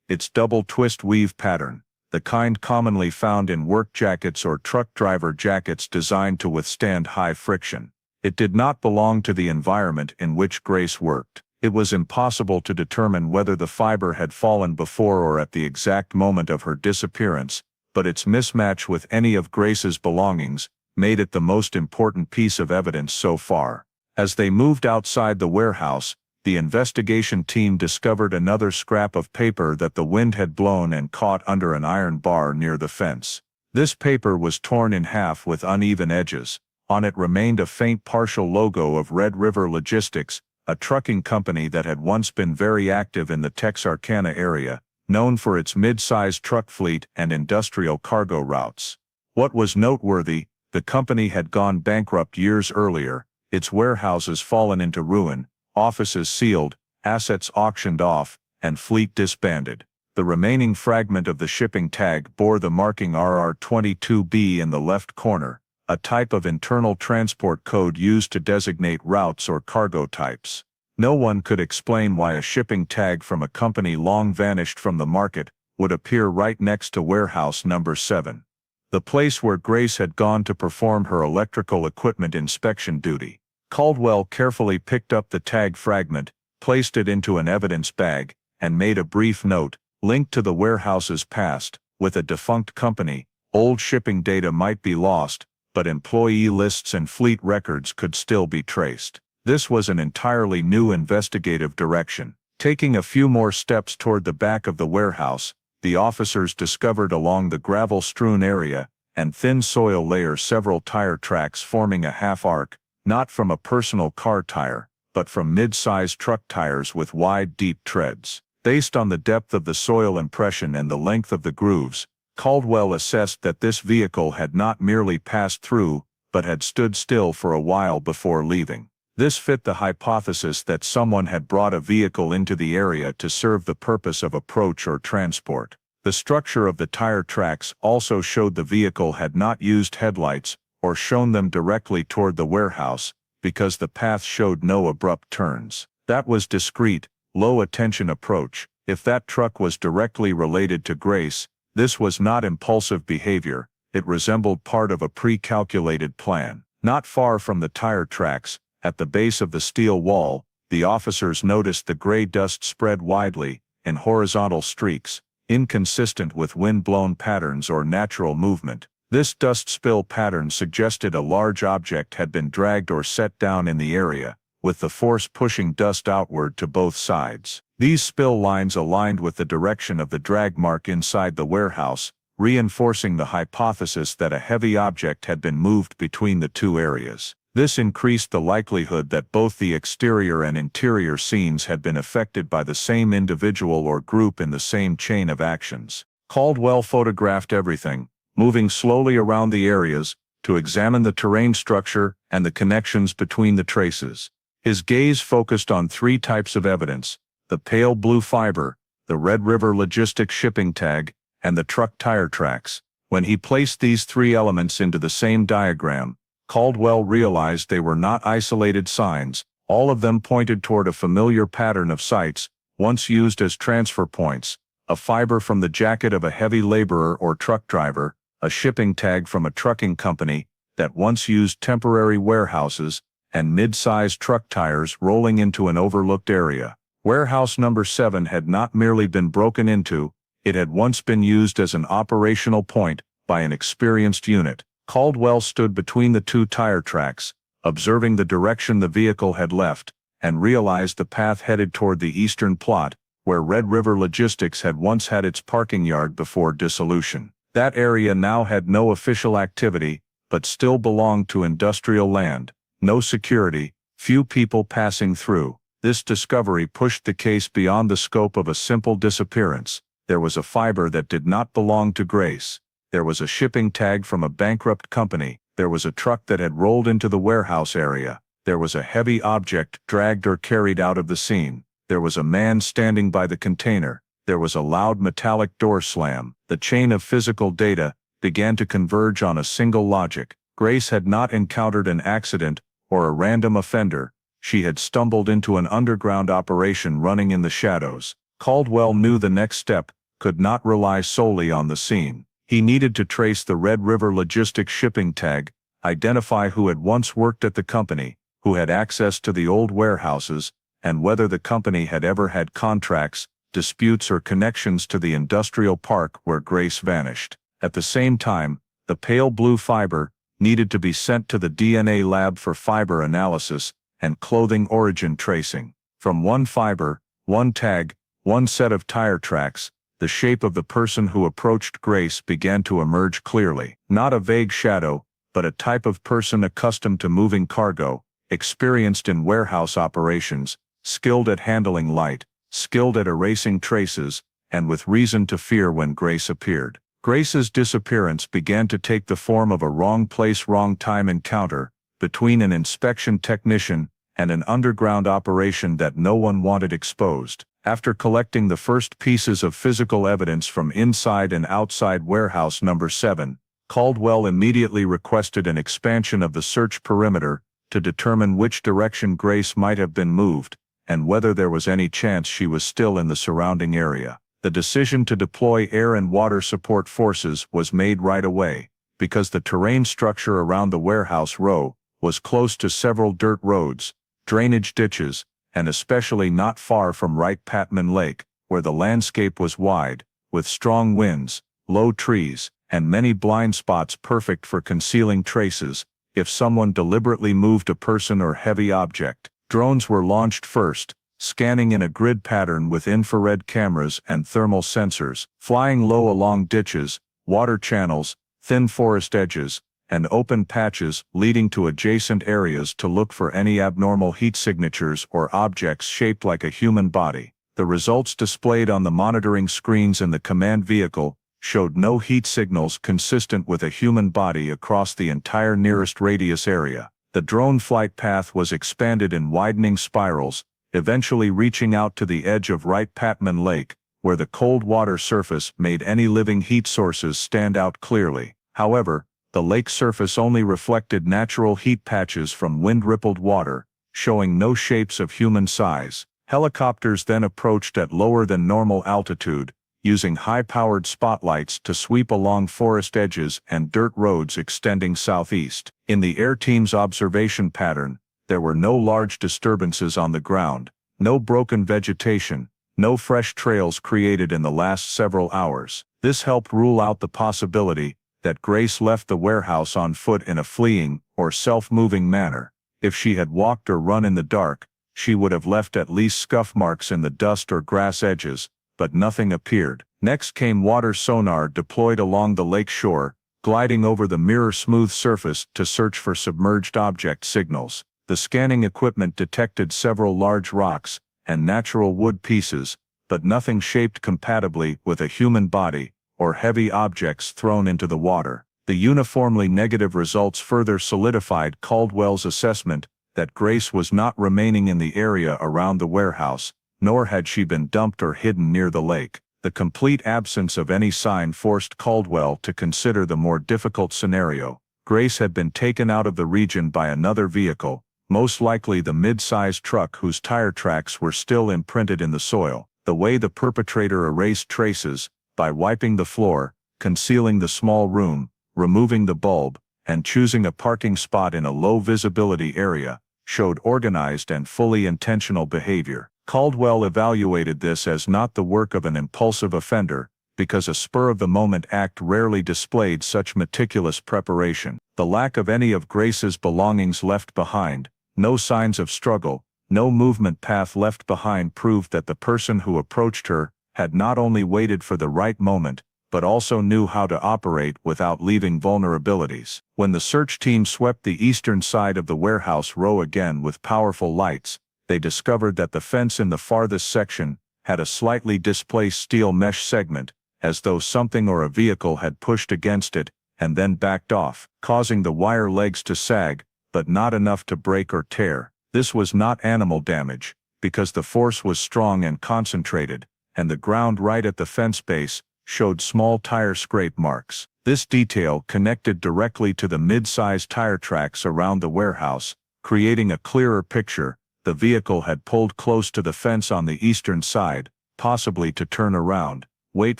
its double twist weave pattern, the kind commonly found in work jackets or truck driver jackets designed to withstand high friction. It did not belong to the environment in which Grace worked. It was impossible to determine whether the fiber had fallen before or at the exact moment of her disappearance, but its mismatch with any of Grace's belongings made it the most important piece of evidence so far. As they moved outside the warehouse, the investigation team discovered another scrap of paper that the wind had blown and caught under an iron bar near the fence. This paper was torn in half with uneven edges. On it remained a faint partial logo of Red River Logistics, a trucking company that had once been very active in the Texarkana area, known for its mid-sized truck fleet and industrial cargo routes. What was noteworthy, the company had gone bankrupt years earlier, its warehouses fallen into ruin, offices sealed, assets auctioned off, and fleet disbanded. The remaining fragment of the shipping tag bore the marking RR22B in the left corner, a type of internal transport code used to designate routes or cargo types. No one could explain why a shipping tag from a company long vanished from the market would appear right next to warehouse number 7, the place where Grace had gone to perform her electrical equipment inspection duty. Caldwell carefully picked up the tag fragment, placed it into an evidence bag, and made a brief note, linked to the warehouse's past. With a defunct company, old shipping data might be lost, but employee lists and fleet records could still be traced. This was an entirely new investigative direction. Taking a few more steps toward the back of the warehouse, the officers discovered along the gravel-strewn area and thin soil layer several tire tracks forming a half-arc, not from a personal car tire, but from mid-sized truck tires with wide, deep treads. Based on the depth of the soil impression and the length of the grooves, Caldwell assessed that this vehicle had not merely passed through, but had stood still for a while before leaving. This fit the hypothesis that someone had brought a vehicle into the area to serve the purpose of approach or transport. The structure of the tire tracks also showed the vehicle had not used headlights or shown them directly toward the warehouse, because the path showed no abrupt turns. That was discreet, low-attention approach. If that truck was directly related to Grace, this was not impulsive behavior, it resembled part of a pre-calculated plan. Not far from the tire tracks, at the base of the steel wall, the officers noticed the gray dust spread widely, in horizontal streaks, inconsistent with wind-blown patterns or natural movement. This dust spill pattern suggested a large object had been dragged or set down in the area, with the force pushing dust outward to both sides. These spill lines aligned with the direction of the drag mark inside the warehouse, reinforcing the hypothesis that a heavy object had been moved between the two areas. This increased the likelihood that both the exterior and interior scenes had been affected by the same individual or group in the same chain of actions. Caldwell photographed everything, moving slowly around the areas, to examine the terrain structure and the connections between the traces. His gaze focused on 3 types of evidence: the pale blue fiber, the Red River Logistics shipping tag, and the truck tire tracks. When he placed these 3 elements into the same diagram, Caldwell realized they were not isolated signs. All of them pointed toward a familiar pattern of sites, once used as transfer points: a fiber from the jacket of a heavy laborer or truck driver, a shipping tag from a trucking company that once used temporary warehouses, and mid-sized truck tires rolling into an overlooked area. Warehouse number 7 had not merely been broken into, it had once been used as an operational point by an experienced unit. Caldwell stood between the 2 tire tracks, observing the direction the vehicle had left, and realized the path headed toward the eastern plot, where Red River Logistics had once had its parking yard before dissolution. That area now had no official activity, but still belonged to industrial land. No security, few people passing through. This discovery pushed the case beyond the scope of a simple disappearance. There was a fiber that did not belong to Grace. There was a shipping tag from a bankrupt company. There was a truck that had rolled into the warehouse area. There was a heavy object dragged or carried out of the scene. There was a man standing by the container. There was a loud metallic door slam. The chain of physical data began to converge on a single logic. Grace had not encountered an accident or a random offender. She had stumbled into an underground operation running in the shadows. Caldwell knew the next step could not rely solely on the scene. He needed to trace the Red River Logistics shipping tag, identify who had once worked at the company, who had access to the old warehouses, and whether the company had ever had contracts, disputes or connections to the industrial park where Grace vanished. At the same time, the pale blue fiber needed to be sent to the DNA lab for fiber analysis and clothing origin tracing. From one fiber, one tag, one set of tire tracks, the shape of the person who approached Grace began to emerge clearly. Not a vague shadow, but a type of person accustomed to moving cargo, experienced in warehouse operations, skilled at handling light, skilled at erasing traces, and with reason to fear when Grace appeared. Grace's disappearance began to take the form of a wrong place wrong time encounter between an inspection technician and an underground operation that no one wanted exposed. After collecting the first pieces of physical evidence from inside and outside warehouse number 7, Caldwell immediately requested an expansion of the search perimeter to determine which direction Grace might have been moved and whether there was any chance she was still in the surrounding area. The decision to deploy air and water support forces was made right away, because the terrain structure around the warehouse row was close to several dirt roads, drainage ditches, and especially not far from Wright-Patman Lake, where the landscape was wide, with strong winds, low trees, and many blind spots perfect for concealing traces if someone deliberately moved a person or heavy object. Drones were launched first, scanning in a grid pattern with infrared cameras and thermal sensors, flying low along ditches, water channels, thin forest edges, and open patches leading to adjacent areas to look for any abnormal heat signatures or objects shaped like a human body. The results displayed on the monitoring screens in the command vehicle showed no heat signals consistent with a human body across the entire nearest radius area. The drone flight path was expanded in widening spirals, eventually reaching out to the edge of Wright-Patman Lake, where the cold water surface made any living heat sources stand out clearly. However, the lake surface only reflected natural heat patches from wind-rippled water, showing no shapes of human size. Helicopters then approached at lower than normal altitude, using high-powered spotlights to sweep along forest edges and dirt roads extending southeast. In the air team's observation pattern, there were no large disturbances on the ground, no broken vegetation, no fresh trails created in the last several hours. This helped rule out the possibility that Grace left the warehouse on foot in a fleeing or self-moving manner. If she had walked or run in the dark, she would have left at least scuff marks in the dust or grass edges, but nothing appeared. Next came water sonar deployed along the lake shore, gliding over the mirror-smooth surface to search for submerged object signals. The scanning equipment detected several large rocks and natural wood pieces, but nothing shaped compatibly with a human body or heavy objects thrown into the water. The uniformly negative results further solidified Caldwell's assessment that Grace was not remaining in the area around the warehouse, nor had she been dumped or hidden near the lake. The complete absence of any sign forced Caldwell to consider the more difficult scenario. Grace had been taken out of the region by another vehicle, most likely the mid-sized truck whose tire tracks were still imprinted in the soil. The way the perpetrator erased traces, by wiping the floor, concealing the small room, removing the bulb, and choosing a parking spot in a low-visibility area, showed organized and fully intentional behavior. Caldwell evaluated this as not the work of an impulsive offender, because a spur-of-the-moment act rarely displayed such meticulous preparation. The lack of any of Grace's belongings left behind, no signs of struggle, no movement path left behind proved that the person who approached her had not only waited for the right moment, but also knew how to operate without leaving vulnerabilities. When the search team swept the eastern side of the warehouse row again with powerful lights, they discovered that the fence in the farthest section had a slightly displaced steel mesh segment, as though something or a vehicle had pushed against it and then backed off, causing the wire legs to sag, but not enough to break or tear. This was not animal damage, because the force was strong and concentrated, and the ground right at the fence base showed small tire scrape marks. This detail connected directly to the mid-sized tire tracks around the warehouse, creating a clearer picture. The vehicle had pulled close to the fence on the eastern side, possibly to turn around, wait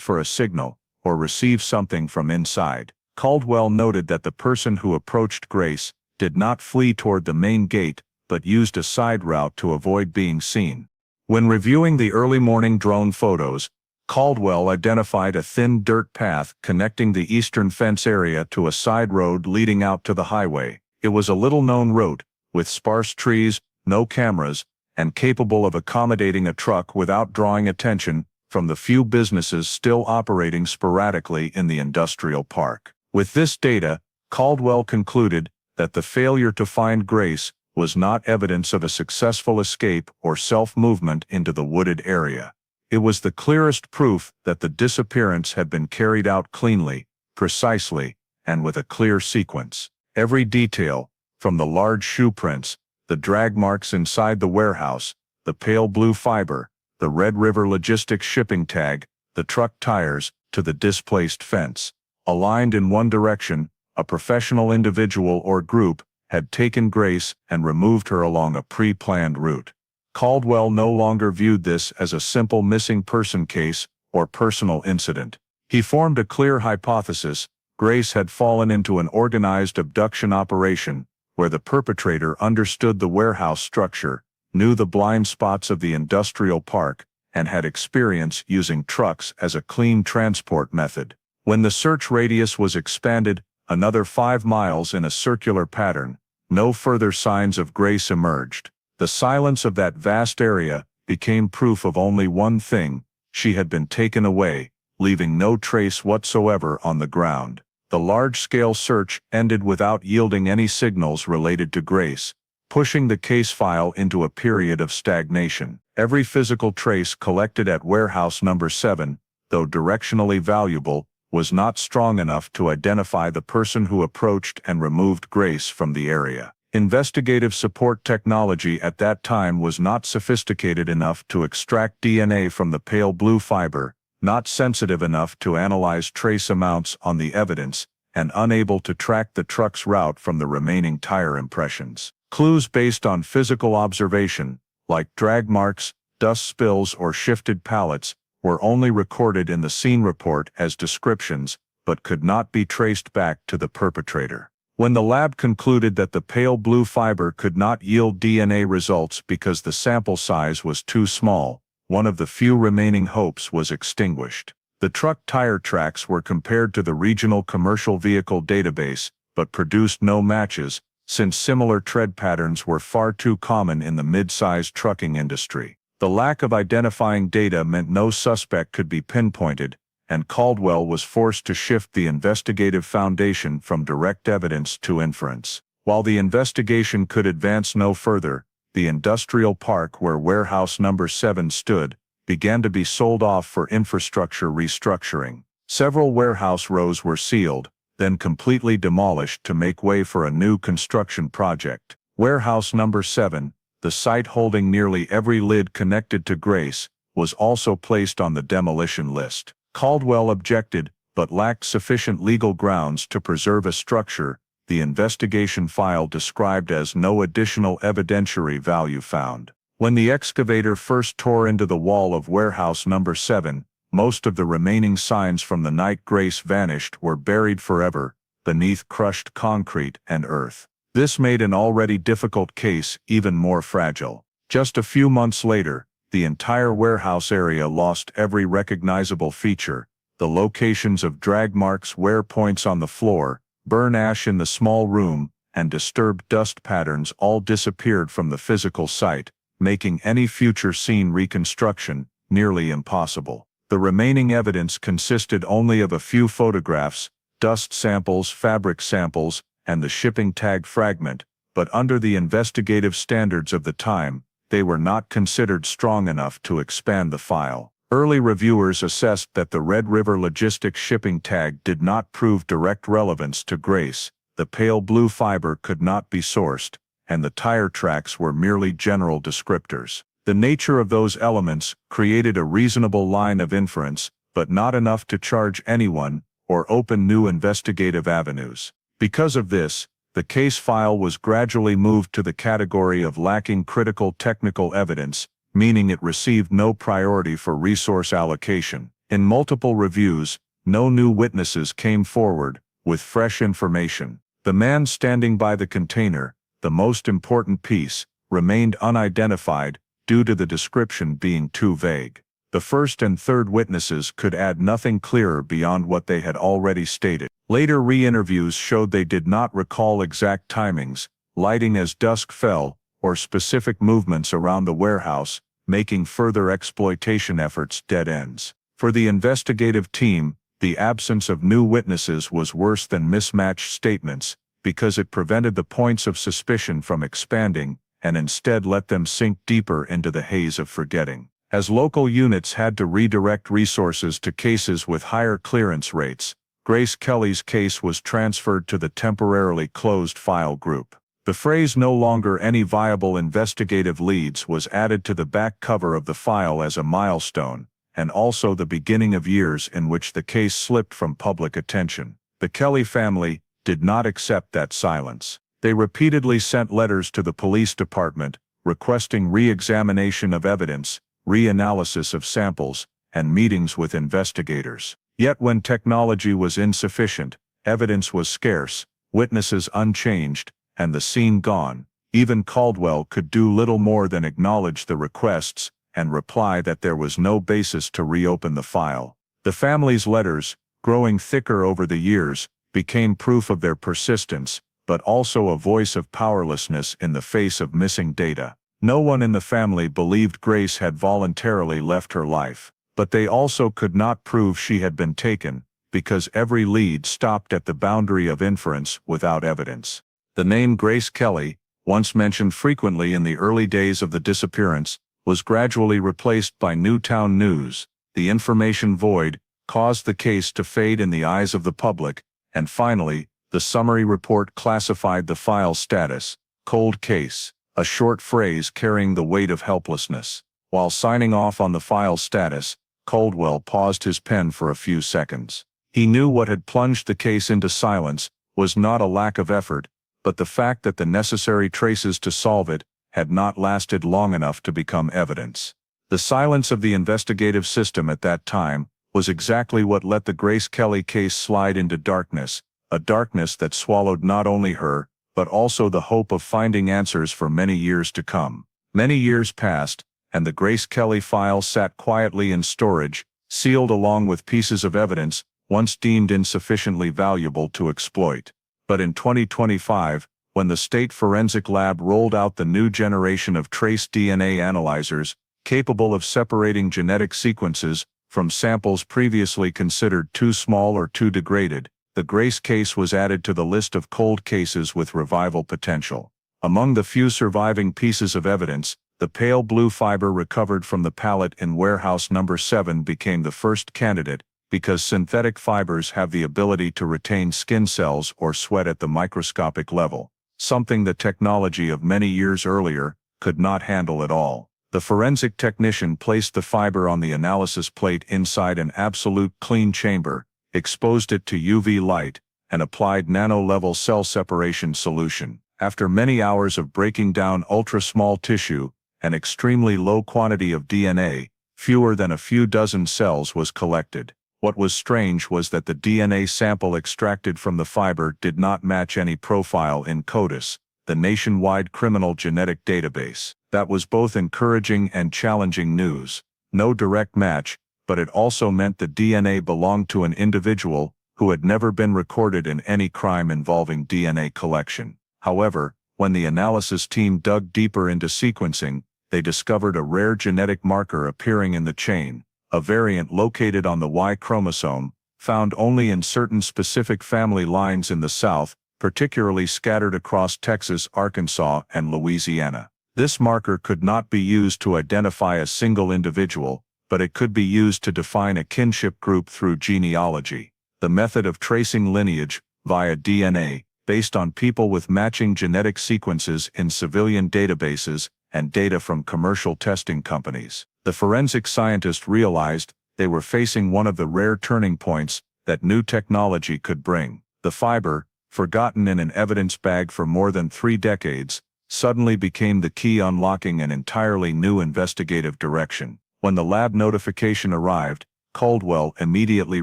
for a signal, or receive something from inside. Caldwell noted that the person who approached Grace did not flee toward the main gate, but used a side route to avoid being seen. When reviewing the early morning drone photos, Caldwell identified a thin dirt path connecting the eastern fence area to a side road leading out to the highway. It was a little-known route, with sparse trees, no cameras, and capable of accommodating a truck without drawing attention from the few businesses still operating sporadically in the industrial park. With this data, Caldwell concluded that the failure to find Grace was not evidence of a successful escape or self-movement into the wooded area. It was the clearest proof that the disappearance had been carried out cleanly, precisely, and with a clear sequence. Every detail, from the large shoe prints, the drag marks inside the warehouse, the pale blue fiber, the Red River Logistics shipping tag, the truck tires, to the displaced fence, aligned in one direction. A professional individual or group had taken Grace and removed her along a pre-planned route. Caldwell no longer viewed this as a simple missing person case or personal incident. He formed a clear hypothesis: Grace had fallen into an organized abduction operation, where the perpetrator understood the warehouse structure, knew the blind spots of the industrial park, and had experience using trucks as a clean transport method. When the search radius was expanded another 5 miles in a circular pattern, no further signs of Grace emerged. The silence of that vast area became proof of only one thing: she had been taken away, leaving no trace whatsoever on the ground. The large-scale search ended without yielding any signals related to Grace, pushing the case file into a period of stagnation. Every physical trace collected at warehouse number 7, though directionally valuable, was not strong enough to identify the person who approached and removed Grace from the area. Investigative support technology at that time was not sophisticated enough to extract DNA from the pale blue fiber, not sensitive enough to analyze trace amounts on the evidence, and unable to track the truck's route from the remaining tire impressions. Clues based on physical observation, like drag marks, dust spills, or shifted pallets, were only recorded in the scene report as descriptions, but could not be traced back to the perpetrator. When the lab concluded that the pale blue fiber could not yield DNA results because the sample size was too small, one of the few remaining hopes was extinguished. The truck tire tracks were compared to the regional commercial vehicle database, but produced no matches, since similar tread patterns were far too common in the mid-sized trucking industry. The lack of identifying data meant no suspect could be pinpointed, and Caldwell was forced to shift the investigative foundation from direct evidence to inference. While the investigation could advance no further, the industrial park where warehouse number 7 stood began to be sold off for infrastructure restructuring. Several warehouse rows were sealed, then completely demolished to make way for a new construction project. Warehouse number 7, the site holding nearly every lid connected to Grace, was also placed on the demolition list. Caldwell objected, but lacked sufficient legal grounds to preserve a structure the investigation file described as no additional evidentiary value found. When the excavator first tore into the wall of warehouse number 7, most of the remaining signs from the night Grace vanished were buried forever beneath crushed concrete and earth. This made an already difficult case even more fragile. Just a few months later, the entire warehouse area lost every recognizable feature: the locations of drag marks, wear points on the floor, burn ash in the small room, and disturbed dust patterns all disappeared from the physical site, making any future scene reconstruction nearly impossible. The remaining evidence consisted only of a few photographs, dust samples, fabric samples, and the shipping tag fragment, but under the investigative standards of the time, they were not considered strong enough to expand the file. Early reviewers assessed that the Red River Logistics shipping tag did not prove direct relevance to Grace, the pale blue fiber could not be sourced, and the tire tracks were merely general descriptors. The nature of those elements created a reasonable line of inference, but not enough to charge anyone or open new investigative avenues. Because of this, the case file was gradually moved to the category of lacking critical technical evidence, meaning it received no priority for resource allocation. In multiple reviews, no new witnesses came forward with fresh information. The man standing by the container, the most important piece, remained unidentified due to the description being too vague. The first and third witnesses could add nothing clearer beyond what they had already stated. Later re-interviews showed they did not recall exact timings, lighting as dusk fell, or specific movements around the warehouse, making further exploitation efforts dead ends. For the investigative team, the absence of new witnesses was worse than mismatched statements, because it prevented the points of suspicion from expanding, and instead let them sink deeper into the haze of forgetting. As local units had to redirect resources to cases with higher clearance rates, Grace Kelly's case was transferred to the temporarily closed file group. The phrase "no longer any viable investigative leads" was added to the back cover of the file as a milestone, and also the beginning of years in which the case slipped from public attention. The Kelly family did not accept that silence. They repeatedly sent letters to the police department, requesting re-examination of evidence, reanalysis of samples, and meetings with investigators. Yet when technology was insufficient, evidence was scarce, witnesses unchanged, and the scene gone, even Caldwell could do little more than acknowledge the requests and reply that there was no basis to reopen the file. The family's letters, growing thicker over the years, became proof of their persistence, but also a voice of powerlessness in the face of missing data. No one in the family believed Grace had voluntarily left her life, but they also could not prove she had been taken, because every lead stopped at the boundary of inference without evidence. The name Grace Kelly, once mentioned frequently in the early days of the disappearance, was gradually replaced by Newtown News. The information void caused the case to fade in the eyes of the public, and finally, the summary report classified the file status, cold case, a short phrase carrying the weight of helplessness. While signing off on the file status, Caldwell paused his pen for a few seconds. He knew what had plunged the case into silence was not a lack of effort, but the fact that the necessary traces to solve it had not lasted long enough to become evidence. The silence of the investigative system at that time was exactly what let the Grace Kelly case slide into darkness, a darkness that swallowed not only her, but also the hope of finding answers for many years to come. Many years passed, and the Grace Kelly file sat quietly in storage, sealed along with pieces of evidence once deemed insufficiently valuable to exploit. But in 2025, when the state forensic lab rolled out the new generation of trace DNA analyzers, capable of separating genetic sequences from samples previously considered too small or too degraded, the Grace case was added to the list of cold cases with revival potential. Among the few surviving pieces of evidence, the pale blue fiber recovered from the pallet in warehouse number 7 became the first candidate, because synthetic fibers have the ability to retain skin cells or sweat at the microscopic level, something the technology of many years earlier could not handle at all. The forensic technician placed the fiber on the analysis plate inside an absolute clean chamber, exposed it to UV light, and applied nano-level cell separation solution. After many hours of breaking down ultra-small tissue, an extremely low quantity of DNA, fewer than a few dozen cells, was collected. What was strange was that the DNA sample extracted from the fiber did not match any profile in CODIS, the nationwide criminal genetic database. That was both encouraging and challenging news. No direct match, but it also meant the DNA belonged to an individual who had never been recorded in any crime involving DNA collection. However, when the analysis team dug deeper into sequencing, they discovered a rare genetic marker appearing in the chain, a variant located on the Y chromosome, found only in certain specific family lines in the South, particularly scattered across Texas, Arkansas, and Louisiana. This marker could not be used to identify a single individual, but it could be used to define a kinship group through genealogy. The method of tracing lineage via DNA, based on people with matching genetic sequences in civilian databases and data from commercial testing companies. The forensic scientist realized They were facing one of the rare turning points that new technology could bring. The fiber, forgotten in an evidence bag for more than 3 decades, suddenly became the key unlocking an entirely new investigative direction. When the lab notification arrived, Caldwell immediately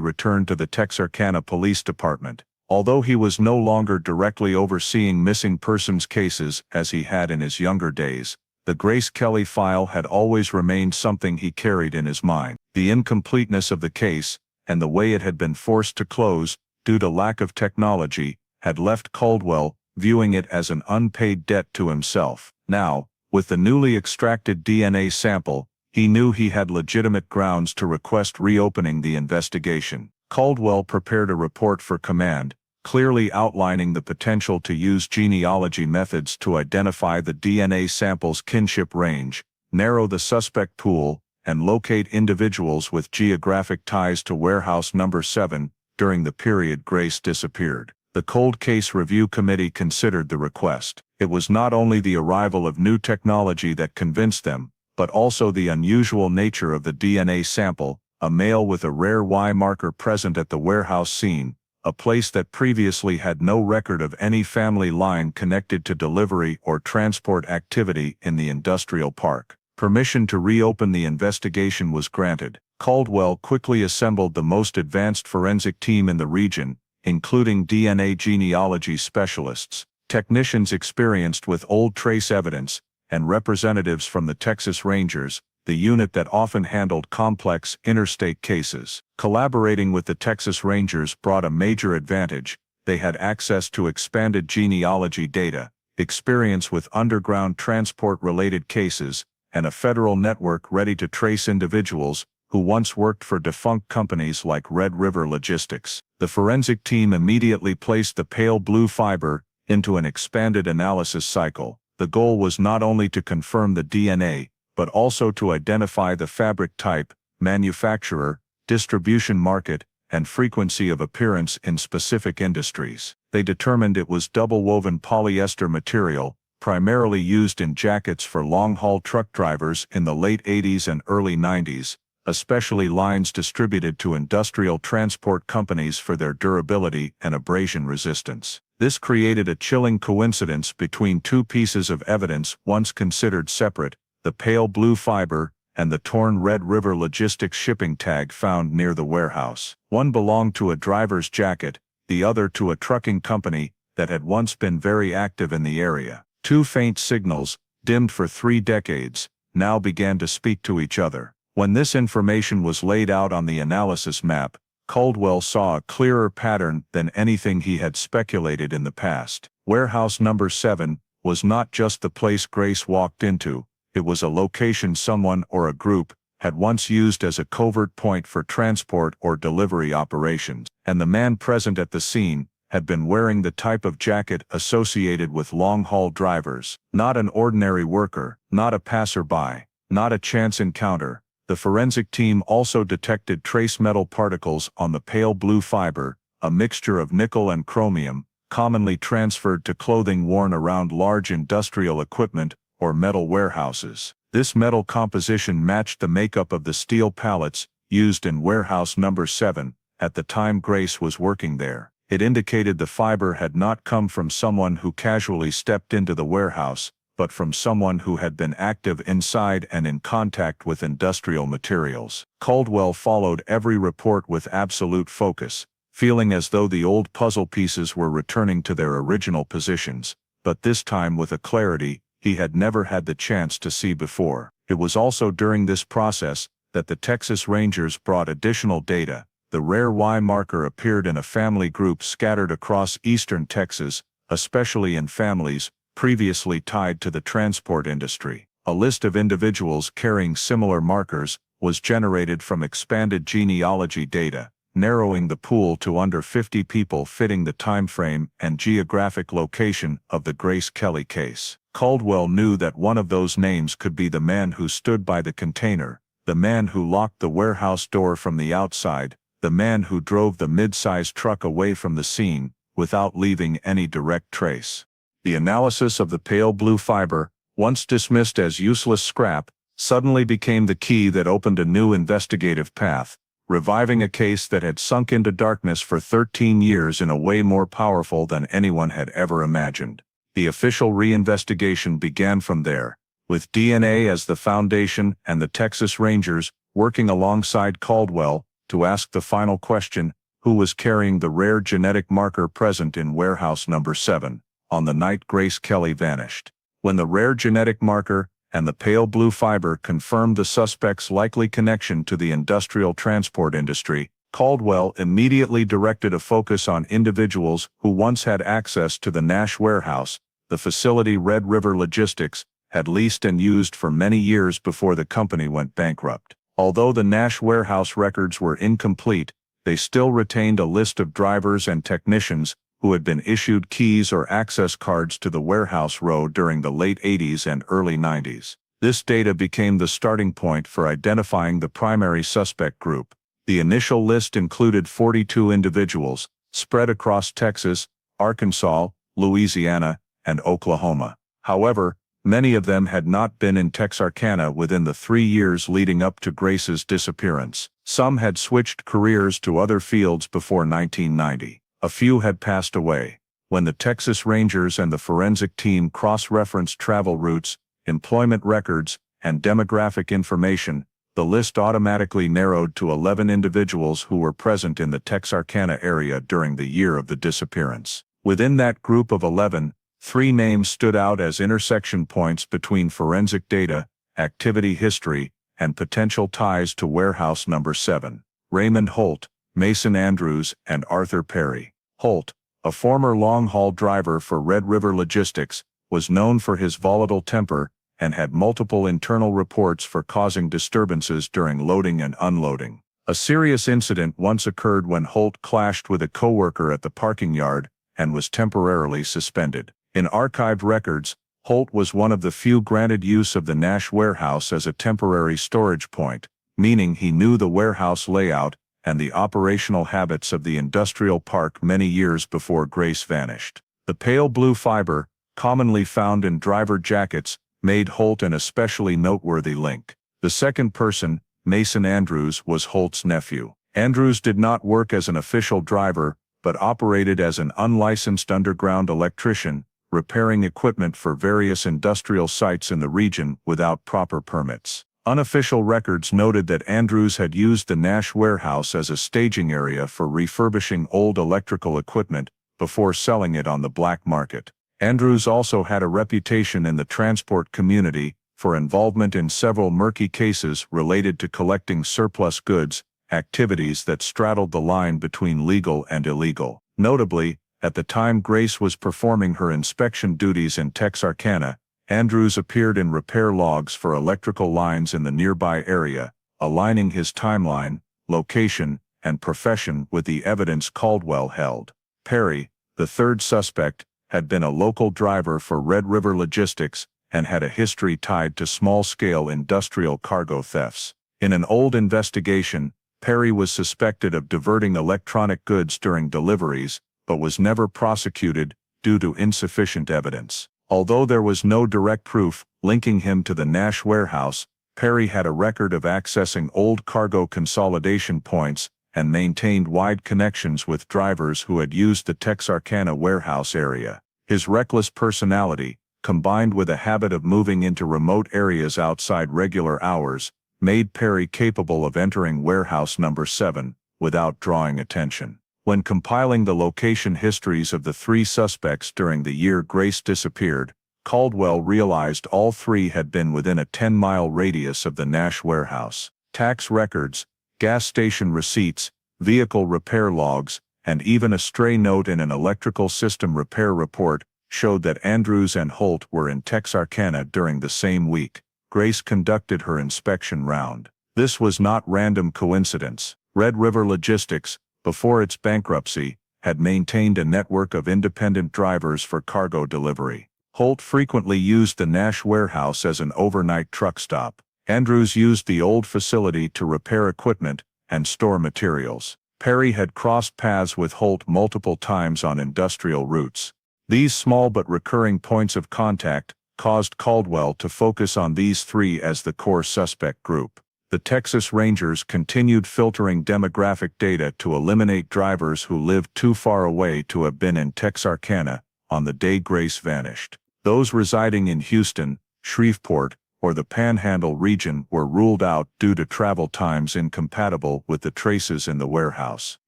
returned to the Texarkana Police Department. Although he was no longer directly overseeing missing persons cases as he had in his younger days, the Grace Kelly file had always remained something he carried in his mind. The incompleteness of the case, and the way it had been forced to close, due to lack of technology, had left Caldwell viewing it as an unpaid debt to himself. Now, with the newly extracted DNA sample, he knew he had legitimate grounds to request reopening the investigation. Caldwell prepared a report for command, clearly outlining the potential to use genealogy methods to identify the DNA sample's kinship range, narrow the suspect pool, and locate individuals with geographic ties to warehouse number 7 during the period Grace disappeared. The Cold Case Review Committee considered the request. It was not only the arrival of new technology that convinced them, but also the unusual nature of the DNA sample, a male with a rare Y marker present at the warehouse scene, a place that previously had no record of any family line connected to delivery or transport activity in the industrial park. Permission to reopen the investigation was granted. Caldwell quickly assembled the most advanced forensic team in the region, including DNA genealogy specialists, technicians experienced with old trace evidence, and representatives from the Texas Rangers, the unit that often handled complex interstate cases. Collaborating with the Texas Rangers brought a major advantage. They had access to expanded genealogy data, experience with underground transport-related cases, and a federal network ready to trace individuals who once worked for defunct companies like Red River Logistics. The forensic team immediately placed the pale blue fiber into an expanded analysis cycle. The goal was not only to confirm the DNA, but also to identify the fabric type, manufacturer, distribution market, and frequency of appearance in specific industries. They determined it was double-woven polyester material, primarily used in jackets for long-haul truck drivers in the late 80s and early 90s, especially lines distributed to industrial transport companies for their durability and abrasion resistance. This created a chilling coincidence between two pieces of evidence once considered separate, the pale blue fiber and the torn Red River Logistics shipping tag found near the warehouse. One belonged to a driver's jacket, the other to a trucking company that had once been very active in the area. Two faint signals, dimmed for 3 decades, now began to speak to each other. When this information was laid out on the analysis map, Caldwell saw a clearer pattern than anything he had speculated in the past. Warehouse number 7 was not just the place Grace walked into, it was a location someone or a group had once used as a covert point for transport or delivery operations, and the man present at the scene had been wearing the type of jacket associated with long-haul drivers. Not an ordinary worker, not a passerby, not a chance encounter. The forensic team also detected trace metal particles on the pale blue fiber, a mixture of nickel and chromium, commonly transferred to clothing worn around large industrial equipment or metal warehouses. This metal composition matched the makeup of the steel pallets used in warehouse number 7 at the time Grace was working there. It indicated the fiber had not come from someone who casually stepped into the warehouse, but from someone who had been active inside and in contact with industrial materials. Caldwell followed every report with absolute focus, feeling as though the old puzzle pieces were returning to their original positions, but this time with a clarity he had never had the chance to see before. It was also during this process that the Texas Rangers brought additional data. The rare Y marker appeared in a family group scattered across eastern Texas, especially in families previously tied to the transport industry. A list of individuals carrying similar markers was generated from expanded genealogy data, narrowing the pool to under 50 people fitting the timeframe and geographic location of the Grace Kelly case. Caldwell knew that one of those names could be the man who stood by the container, the man who locked the warehouse door from the outside, the man who drove the mid-sized truck away from the scene, without leaving any direct trace. The analysis of the pale blue fiber, once dismissed as useless scrap, suddenly became the key that opened a new investigative path. reviving a case that had sunk into darkness for 13 years in a way more powerful than anyone had ever imagined. The official reinvestigation began from there, with DNA as the foundation and the Texas Rangers working alongside Caldwell to ask the final question: who was carrying the rare genetic marker present in warehouse number 7 on the night Grace Kelly vanished? When the rare genetic marker and the pale blue fiber confirmed the suspect's likely connection to the industrial transport industry, Caldwell immediately directed a focus on individuals who once had access to the Nash warehouse, the facility Red River Logistics had leased and used for many years before the company went bankrupt. Although the Nash warehouse records were incomplete, they still retained a list of drivers and technicians who had been issued keys or access cards to the warehouse row during the late 80s and early 90s. This data became the starting point for identifying the primary suspect group. The initial list included 42 individuals, spread across Texas, Arkansas, Louisiana, and Oklahoma. However, many of them had not been in Texarkana within the 3 years leading up to Grace's disappearance. Some had switched careers to other fields before 1990. A few had passed away. When the Texas Rangers and the forensic team cross-referenced travel routes, employment records, and demographic information, the list automatically narrowed to 11 individuals who were present in the Texarkana area during the year of the disappearance. Within that group of 11, 3 names stood out as intersection points between forensic data, activity history, and potential ties to warehouse number 7: Raymond Holt, Mason Andrews, and Arthur Perry. Holt, a former long-haul driver for Red River Logistics, was known for his volatile temper and had multiple internal reports for causing disturbances during loading and unloading. A serious incident once occurred when Holt clashed with a coworker at the parking yard and was temporarily suspended. In archived records, Holt was one of the few granted use of the Nash warehouse as a temporary storage point, meaning he knew the warehouse layout and the operational habits of the industrial park many years before Grace vanished. The pale blue fiber, commonly found in driver jackets, made Holt an especially noteworthy link. The second person, Mason Andrews, was Holt's nephew. Andrews did not work as an official driver, but operated as an unlicensed underground electrician, repairing equipment for various industrial sites in the region without proper permits. Unofficial records noted that Andrews had used the Nash warehouse as a staging area for refurbishing old electrical equipment before selling it on the black market. Andrews also had a reputation in the transport community for involvement in several murky cases related to collecting surplus goods, activities that straddled the line between legal and illegal. Notably, at the time Grace was performing her inspection duties in Texarkana, Andrews appeared in repair logs for electrical lines in the nearby area, aligning his timeline, location, and profession with the evidence Caldwell held. Perry, the third suspect, had been a local driver for Red River Logistics and had a history tied to small-scale industrial cargo thefts. In an old investigation, Perry was suspected of diverting electronic goods during deliveries, but was never prosecuted due to insufficient evidence. Although there was no direct proof linking him to the Nash warehouse, Perry had a record of accessing old cargo consolidation points and maintained wide connections with drivers who had used the Texarkana warehouse area. His reckless personality, combined with a habit of moving into remote areas outside regular hours, made Perry capable of entering warehouse number 7 without drawing attention. When compiling the location histories of the 3 suspects during the year Grace disappeared, Caldwell realized all 3 had been within a 10-mile radius of the Nash warehouse. Tax records, gas station receipts, vehicle repair logs, and even a stray note in an electrical system repair report showed that Andrews and Holt were in Texarkana during the same week. Grace conducted her inspection round. This was not random coincidence. Red River Logistics, before its bankruptcy, had maintained a network of independent drivers for cargo delivery. Holt frequently used the Nash warehouse as an overnight truck stop. Andrews used the old facility to repair equipment and store materials. Perry had crossed paths with Holt multiple times on industrial routes. These small but recurring points of contact caused Caldwell to focus on these 3 as the core suspect group. The Texas Rangers continued filtering demographic data to eliminate drivers who lived too far away to have been in Texarkana on the day Grace vanished. Those residing in Houston, Shreveport, or the Panhandle region were ruled out due to travel times incompatible with the traces in the warehouse.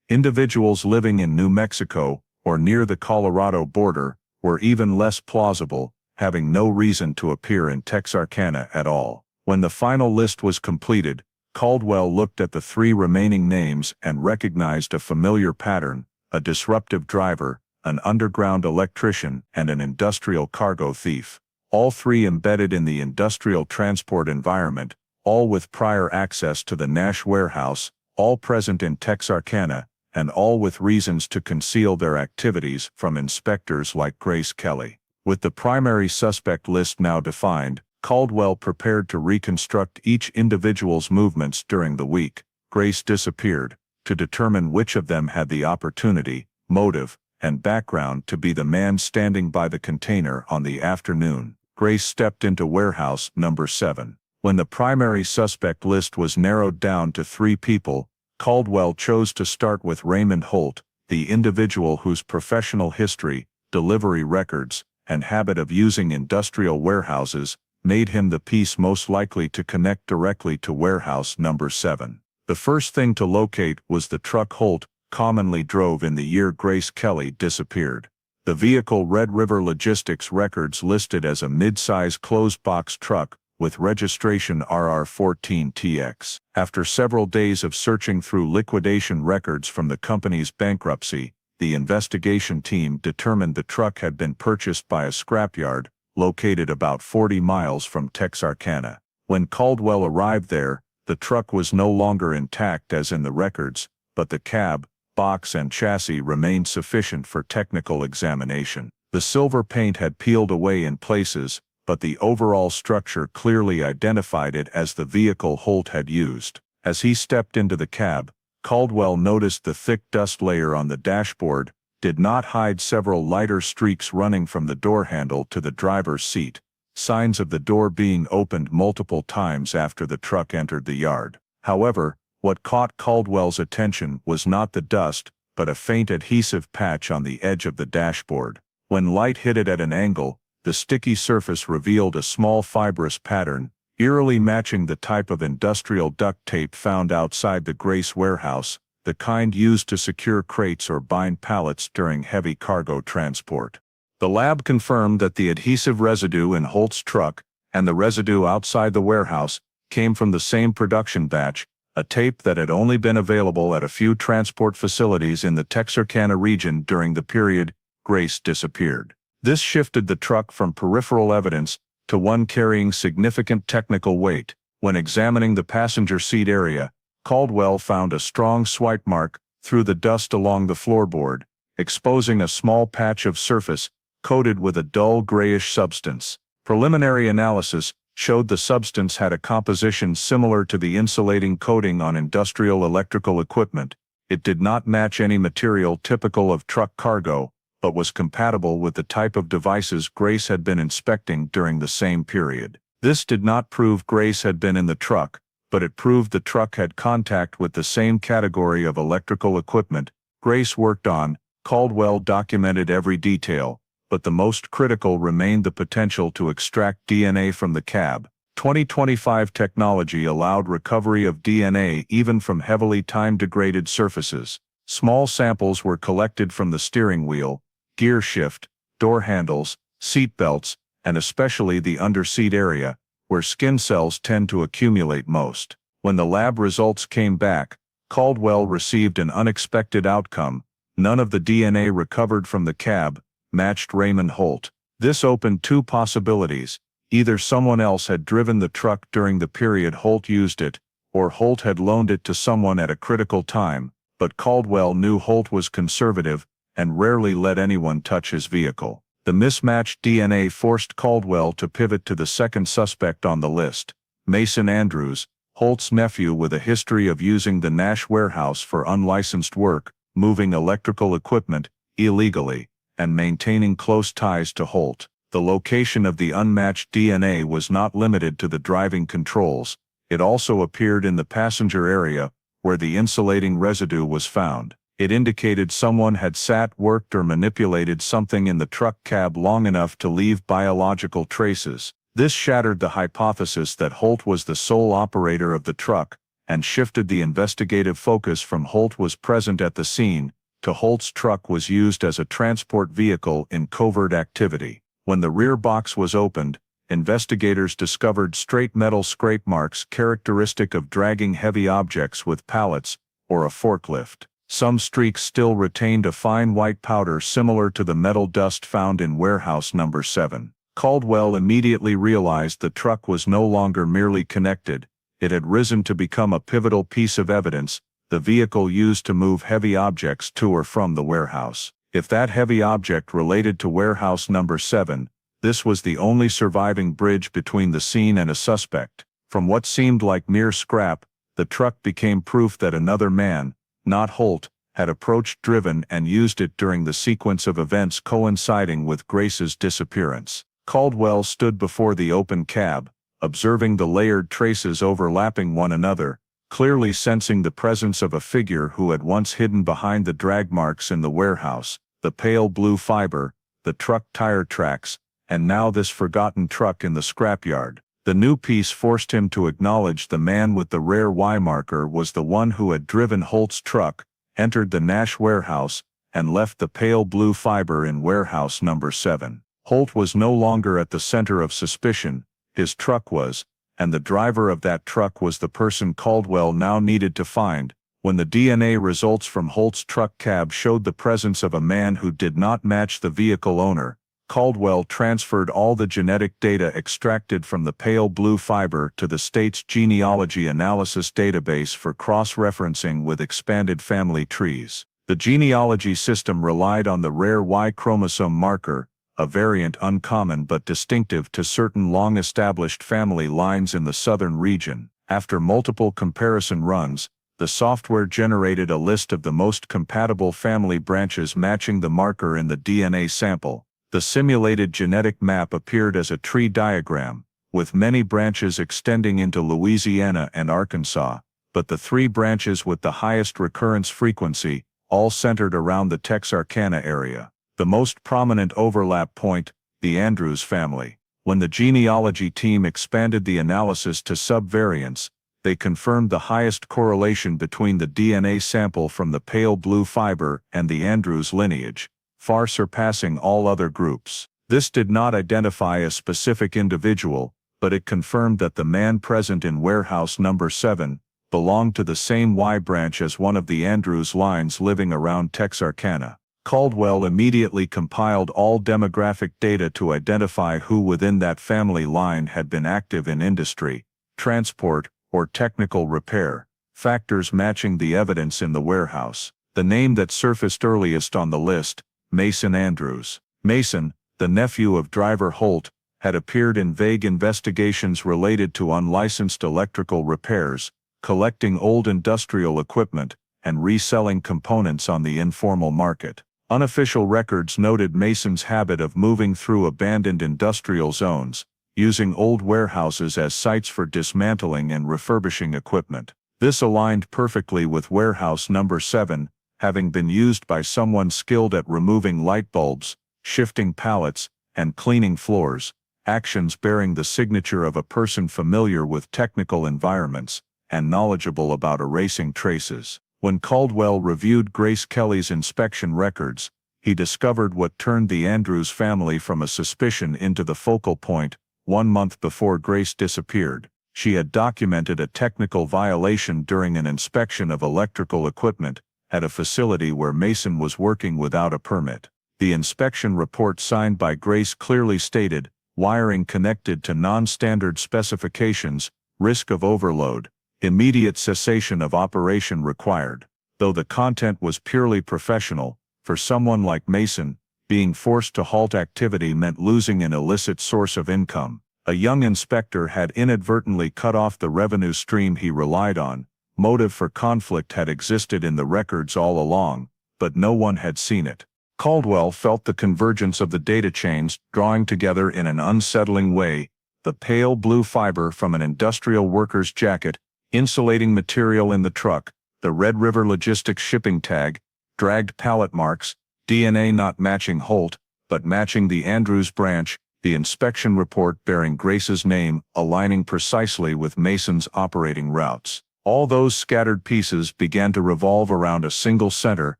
Individuals living in New Mexico or near the Colorado border were even less plausible, having no reason to appear in Texarkana at all. When the final list was completed, Caldwell looked at the 3 remaining names and recognized a familiar pattern: a disruptive driver, an underground electrician, and an industrial cargo thief. All 3 embedded in the industrial transport environment, all with prior access to the Nash warehouse, all present in Texarkana, and all with reasons to conceal their activities from inspectors like Grace Kelly. With the primary suspect list now defined, Caldwell prepared to reconstruct each individual's movements during the week Grace disappeared, to determine which of them had the opportunity, motive, and background to be the man standing by the container on the afternoon Grace stepped into warehouse number 7. When the primary suspect list was narrowed down to 3 people, Caldwell chose to start with Raymond Holt, the individual whose professional history, delivery records, and habit of using industrial warehouses made him the piece most likely to connect directly to warehouse number 7. The first thing to locate was the truck Holt commonly drove in the year Grace Kelly disappeared. The vehicle Red River Logistics records listed as a mid-size closed-box truck with registration RR14TX. After several days of searching through liquidation records from the company's bankruptcy, the investigation team determined the truck had been purchased by a scrapyard located about 40 miles from Texarkana. When Caldwell arrived there, the truck was no longer intact as in the records, but the cab, box and chassis remained sufficient for technical examination. The silver paint had peeled away in places, but the overall structure clearly identified it as the vehicle Holt had used. As he stepped into the cab, Caldwell noticed the thick dust layer on the dashboard did not hide several lighter streaks running from the door handle to the driver's seat, signs of the door being opened multiple times after the truck entered the yard. However, what caught Caldwell's attention was not the dust, but a faint adhesive patch on the edge of the dashboard. When light hit it at an angle, the sticky surface revealed a small fibrous pattern, eerily matching the type of industrial duct tape found outside the Grace warehouse, the kind used to secure crates or bind pallets during heavy cargo transport. The lab confirmed that the adhesive residue in Holt's truck and the residue outside the warehouse came from the same production batch, a tape that had only been available at a few transport facilities in the Texarkana region during the period Grace disappeared. This shifted the truck from peripheral evidence to one carrying significant technical weight. When examining the passenger seat area, Caldwell found a strong swipe mark through the dust along the floorboard, exposing a small patch of surface coated with a dull grayish substance. Preliminary analysis showed the substance had a composition similar to the insulating coating on industrial electrical equipment. It did not match any material typical of truck cargo, but was compatible with the type of devices Grace had been inspecting during the same period. This did not prove Grace had been in the truck, but it proved the truck had contact with the same category of electrical equipment Grace worked on. Caldwell documented every detail, but the most critical remained the potential to extract DNA from the cab. 2025 technology allowed recovery of DNA even from heavily time-degraded surfaces. Small samples were collected from the steering wheel, gear shift, door handles, seat belts, and especially the underseat area, where skin cells tend to accumulate most. When the lab results came back, Caldwell received an unexpected outcome. None of the DNA recovered from the cab matched Raymond Holt. This opened 2 possibilities: either someone else had driven the truck during the period Holt used it, or Holt had loaned it to someone at a critical time, but Caldwell knew Holt was conservative and rarely let anyone touch his vehicle. The mismatched DNA forced Caldwell to pivot to the second suspect on the list, Mason Andrews, Holt's nephew with a history of using the Nash warehouse for unlicensed work, moving electrical equipment illegally, and maintaining close ties to Holt. The location of the unmatched DNA was not limited to the driving controls. It also appeared in the passenger area, where the insulating residue was found. It indicated someone had sat, worked, or manipulated something in the truck cab long enough to leave biological traces. This shattered the hypothesis that Holt was the sole operator of the truck, and shifted the investigative focus from Holt was present at the scene to Holt's truck was used as a transport vehicle in covert activity. When the rear box was opened, investigators discovered straight metal scrape marks characteristic of dragging heavy objects with pallets or a forklift. Some streaks still retained a fine white powder similar to the metal dust found in warehouse number 7. Caldwell immediately realized the truck was no longer merely connected. It had risen to become a pivotal piece of evidence, the vehicle used to move heavy objects to or from the warehouse. If that heavy object related to warehouse number 7, this was the only surviving bridge between the scene and a suspect. From what seemed like mere scrap, the truck became proof that another man, not Holt, had approached, driven, and used it during the sequence of events coinciding with Grace's disappearance. Caldwell stood before the open cab, observing the layered traces overlapping one another, clearly sensing the presence of a figure who had once hidden behind the drag marks in the warehouse, the pale blue fiber, the truck tire tracks, and now this forgotten truck in the scrapyard. The new piece forced him to acknowledge the man with the rare Y marker was the one who had driven Holt's truck, entered the Nash warehouse, and left the pale blue fiber in warehouse number 7. Holt was no longer at the center of suspicion, his truck was, and the driver of that truck was the person Caldwell now needed to find. When the DNA results from Holt's truck cab showed the presence of a man who did not match the vehicle owner, Caldwell transferred all the genetic data extracted from the pale blue fiber to the state's genealogy analysis database for cross-referencing with expanded family trees. The genealogy system relied on the rare Y chromosome marker, a variant uncommon but distinctive to certain long-established family lines in the southern region. After multiple comparison runs, the software generated a list of the most compatible family branches matching the marker in the DNA sample. The simulated genetic map appeared as a tree diagram, with many branches extending into Louisiana and Arkansas, but the 3 branches with the highest recurrence frequency, all centered around the Texarkana area. The most prominent overlap point, the Andrews family. When the genealogy team expanded the analysis to subvariants, they confirmed the highest correlation between the DNA sample from the pale blue fiber and the Andrews lineage, far surpassing all other groups. This did not identify a specific individual, but it confirmed that the man present in warehouse number 7 belonged to the same Y branch as one of the Andrews lines living around Texarkana. Caldwell immediately compiled all demographic data to identify who within that family line had been active in industry, transport, or technical repair, factors matching the evidence in the warehouse. The name that surfaced earliest on the list, Mason Andrews. Mason, the nephew of driver Holt, had appeared in vague investigations related to unlicensed electrical repairs, collecting old industrial equipment, and reselling components on the informal market. Unofficial records noted Mason's habit of moving through abandoned industrial zones, using old warehouses as sites for dismantling and refurbishing equipment. This aligned perfectly with warehouse number 7, having been used by someone skilled at removing light bulbs, shifting pallets, and cleaning floors, actions bearing the signature of a person familiar with technical environments and knowledgeable about erasing traces. When Caldwell reviewed Grace Kelly's inspection records, he discovered what turned the Andrews family from a suspicion into the focal point. 1 month before Grace disappeared, she had documented a technical violation during an inspection of electrical equipment at a facility where Mason was working without a permit. The inspection report signed by Grace clearly stated, wiring connected to non-standard specifications, risk of overload, immediate cessation of operation required. Though the content was purely professional, for someone like Mason, being forced to halt activity meant losing an illicit source of income. A young inspector had inadvertently cut off the revenue stream he relied on. Motive for conflict had existed in the records all along, but no one had seen it. Caldwell felt the convergence of the data chains drawing together in an unsettling way, The pale blue fiber from an industrial worker's jacket, insulating material in the truck, the Red River Logistics shipping tag, dragged pallet marks, DNA not matching Holt, but matching the Andrews branch, the inspection report bearing Grace's name, aligning precisely with Mason's operating routes. All those scattered pieces began to revolve around a single center,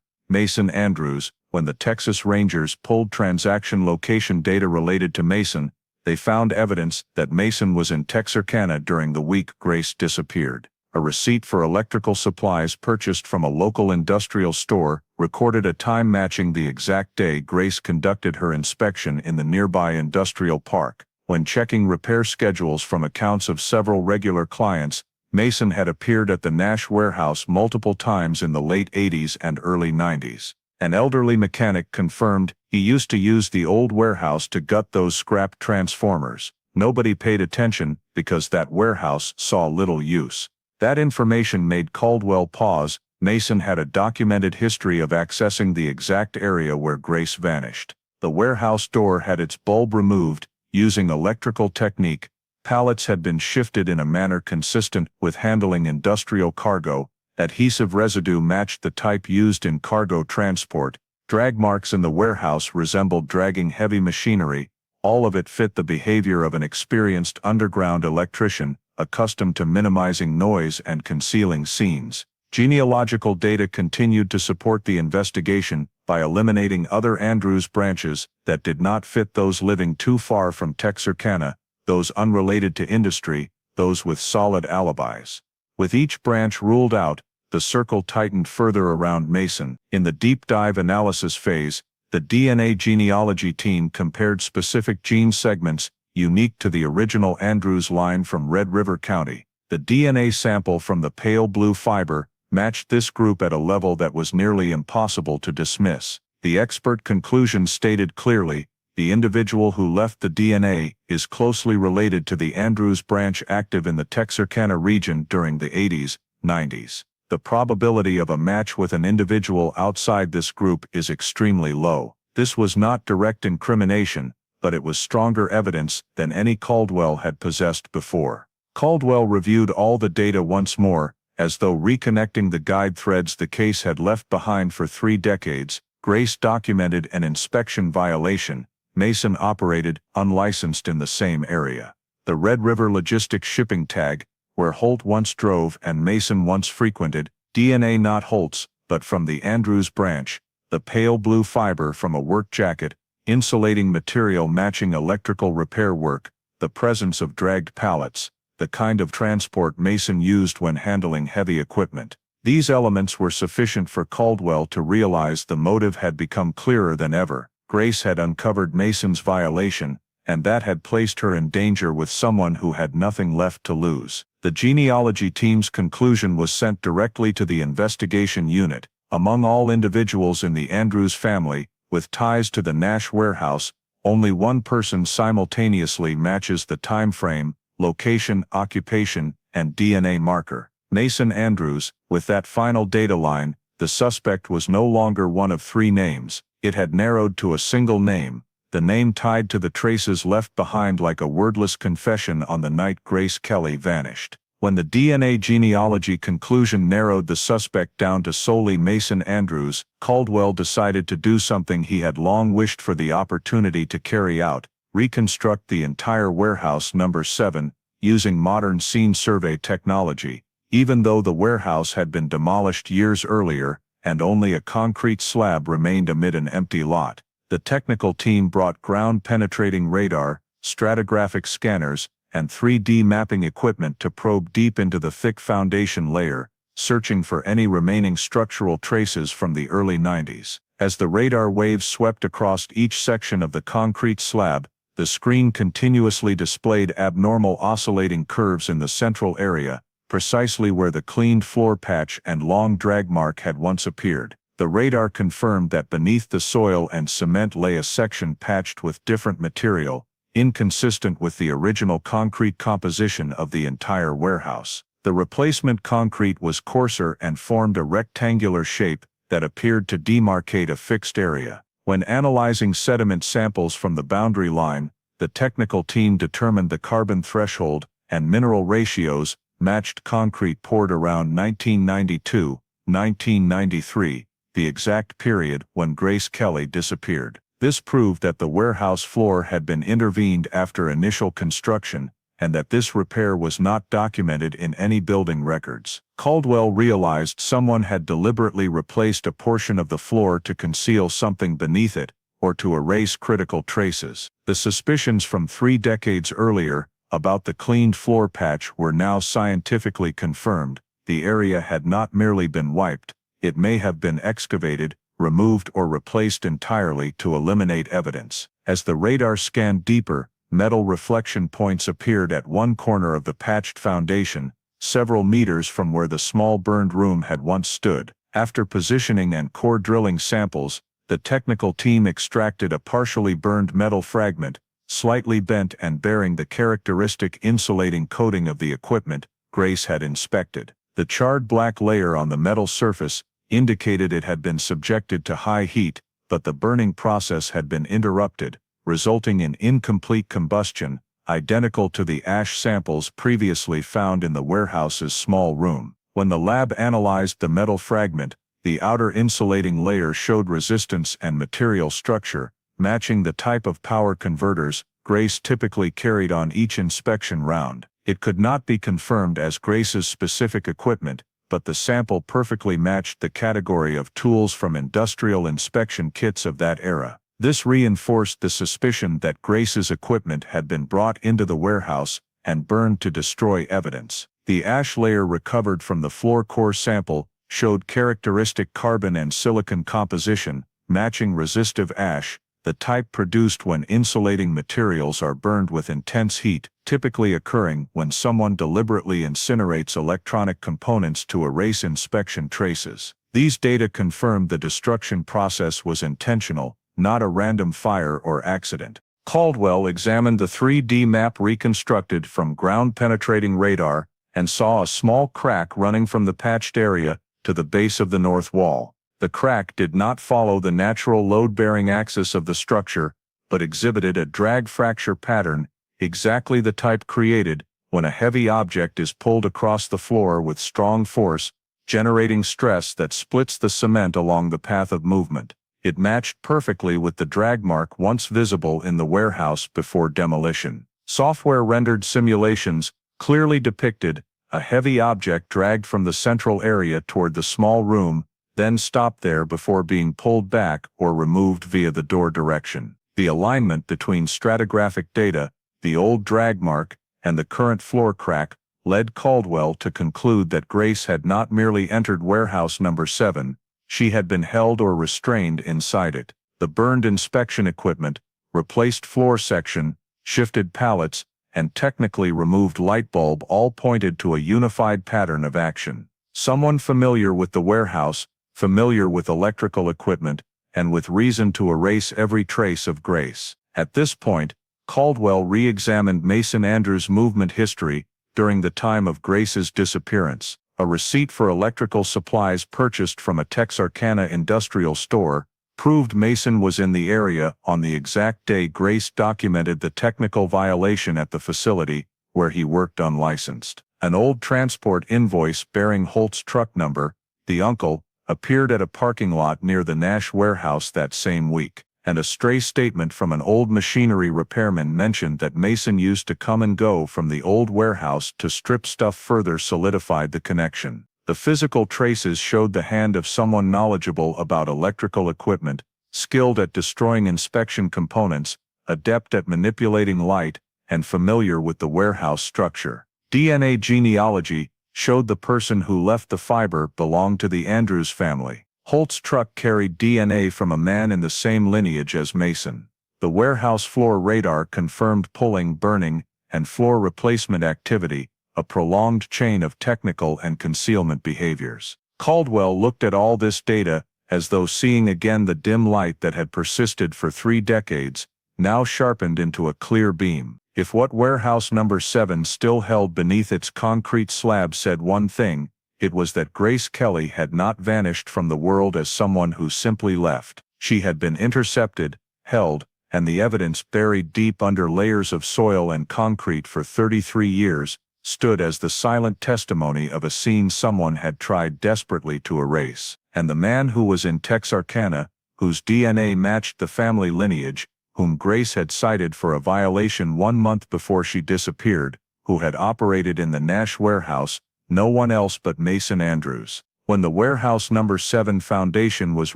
Mason Andrews. When the Texas Rangers pulled transaction location data related to Mason, they found evidence that Mason was in Texarkana during the week Grace disappeared. A receipt for electrical supplies purchased from a local industrial store recorded a time matching the exact day Grace conducted her inspection in the nearby industrial park. When checking repair schedules from accounts of several regular clients, Mason had appeared at the Nash warehouse multiple times in the late 80s and early 90s. An elderly mechanic confirmed he used to use the old warehouse to gut those scrap transformers. Nobody paid attention because that warehouse saw little use. That information made Caldwell pause. Mason had a documented history of accessing the exact area where Grace vanished. The warehouse door had its bulb removed, using electrical technique. Pallets had been shifted in a manner consistent with handling industrial cargo. Adhesive residue matched the type used in cargo transport. Drag marks in the warehouse resembled dragging heavy machinery. All of it fit the behavior of an experienced underground electrician, accustomed to minimizing noise and concealing seams. Genealogical data continued to support the investigation by eliminating other Andrews branches that did not fit, those living too far from Texarkana, those unrelated to industry, those with solid alibis. With each branch ruled out, the circle tightened further around Mason. In the deep dive analysis phase, the DNA genealogy team compared specific gene segments unique to the original Andrews line from Red River County. The DNA sample from the pale blue fiber matched this group at a level that was nearly impossible to dismiss. The expert conclusion stated clearly, the individual who left the DNA is closely related to the Andrews branch active in the Texarkana region during the 80s, 90s. The probability of a match with an individual outside this group is extremely low. This was not direct incrimination, but it was stronger evidence than any Caldwell had possessed before. Caldwell reviewed all the data once more, as though reconnecting the guide threads the case had left behind for 3 decades. Grace documented an inspection violation. Mason operated unlicensed in the same area. The Red River Logistics shipping tag, where Holt once drove and Mason once frequented, DNA not Holt's, but from the Andrews branch. The pale blue fiber from a work jacket, insulating material matching electrical repair work, the presence of dragged pallets, the kind of transport Mason used when handling heavy equipment. These elements were sufficient for Caldwell to realize the motive had become clearer than ever. Grace had uncovered Mason's violation, and that had placed her in danger with someone who had nothing left to lose. The genealogy team's conclusion was sent directly to the investigation unit. Among all individuals in the Andrews family, with ties to the Nash warehouse, only one person simultaneously matches the time frame, location, occupation, and DNA marker. Mason Andrews. With that final data line, the suspect was no longer one of 3 names. It had narrowed to a single name, the name tied to the traces left behind like a wordless confession on the night Grace Kelly vanished. When the DNA genealogy conclusion narrowed the suspect down to solely Mason Andrews, Caldwell decided to do something he had long wished for the opportunity to carry out: reconstruct the entire warehouse number 7, using modern scene survey technology. Even though the warehouse had been demolished years earlier, and only a concrete slab remained amid an empty lot, the technical team brought ground-penetrating radar, stratigraphic scanners, and 3D mapping equipment to probe deep into the thick foundation layer, searching for any remaining structural traces from the early 90s. As the radar waves swept across each section of the concrete slab, the screen continuously displayed abnormal oscillating curves in the central area, precisely where the cleaned floor patch and long drag mark had once appeared. The radar confirmed that beneath the soil and cement lay a section patched with different material, inconsistent with the original concrete composition of the entire warehouse. The replacement concrete was coarser and formed a rectangular shape that appeared to demarcate a fixed area. When analyzing sediment samples from the boundary line, the technical team determined the carbon threshold and mineral ratios matched concrete poured around 1992-1993, the exact period when Grace Kelly disappeared. This proved that the warehouse floor had been intervened after initial construction, and that this repair was not documented in any building records. Caldwell realized someone had deliberately replaced a portion of the floor to conceal something beneath it, or to erase critical traces. The suspicions from 3 decades earlier about the cleaned floor patch were now scientifically confirmed. The area had not merely been wiped, it may have been excavated, removed or replaced entirely to eliminate evidence. As the radar scanned deeper, metal reflection points appeared at one corner of the patched foundation, several meters from where the small burned room had once stood. After positioning and core drilling samples, the technical team extracted a partially burned metal fragment, slightly bent and bearing the characteristic insulating coating of the equipment Grace had inspected. The charred black layer on the metal surface indicated it had been subjected to high heat, but the burning process had been interrupted, resulting in incomplete combustion, identical to the ash samples previously found in the warehouse's small room. When the lab analyzed the metal fragment, the outer insulating layer showed resistance and material structure, matching the type of power converters Grace typically carried on each inspection round. It could not be confirmed as Grace's specific equipment, but the sample perfectly matched the category of tools from industrial inspection kits of that era. This reinforced the suspicion that Grace's equipment had been brought into the warehouse and burned to destroy evidence. The ash layer recovered from the floor core sample showed characteristic carbon and silicon composition, matching resistive ash, the type produced when insulating materials are burned with intense heat, typically occurring when someone deliberately incinerates electronic components to erase inspection traces. These data confirmed the destruction process was intentional, not a random fire or accident. Caldwell examined the 3D map reconstructed from ground-penetrating radar and saw a small crack running from the patched area to the base of the north wall. The crack did not follow the natural load-bearing axis of the structure, but exhibited a drag fracture pattern, exactly the type created when a heavy object is pulled across the floor with strong force, generating stress that splits the cement along the path of movement. It matched perfectly with the drag mark once visible in the warehouse before demolition. Software-rendered simulations clearly depicted a heavy object dragged from the central area toward the small room, then stopped there before being pulled back or removed via the door direction. The alignment between stratigraphic data, the old drag mark, and the current floor crack led Caldwell to conclude that Grace had not merely entered warehouse number 7, she had been held or restrained inside it. The burned inspection equipment, replaced floor section, shifted pallets, and technically removed light bulb all pointed to a unified pattern of action. Someone familiar with the warehouse, familiar with electrical equipment, and with reason to erase every trace of Grace. At this point, Caldwell re-examined Mason Andrews' movement history during the time of Grace's disappearance. A receipt for electrical supplies purchased from a Texarkana industrial store proved Mason was in the area on the exact day Grace documented the technical violation at the facility, where he worked unlicensed. An old transport invoice bearing Holt's truck number, the uncle, appeared at a parking lot near the Nash warehouse that same week, and a stray statement from an old machinery repairman mentioned that Mason used to come and go from the old warehouse to strip stuff further solidified the connection. The physical traces showed the hand of someone knowledgeable about electrical equipment, skilled at destroying inspection components, adept at manipulating light, and familiar with the warehouse structure. DNA genealogy showed the person who left the fiber belonged to the Andrews family. Holt's truck carried DNA from a man in the same lineage as Mason. The warehouse floor radar confirmed pulling, burning, and floor replacement activity, a prolonged chain of technical and concealment behaviors. Caldwell looked at all this data as though seeing again the dim light that had persisted for 3 decades, now sharpened into a clear beam. If what warehouse number 7 still held beneath its concrete slab said one thing, it was that Grace Kelly had not vanished from the world as someone who simply left. She had been intercepted, held, and the evidence buried deep under layers of soil and concrete for 33 years, stood as the silent testimony of a scene someone had tried desperately to erase. And the man who was in Texarkana, whose DNA matched the family lineage, whom Grace had cited for a violation 1 month before she disappeared, who had operated in the Nash warehouse, no one else but Mason Andrews. When the warehouse number 7 foundation was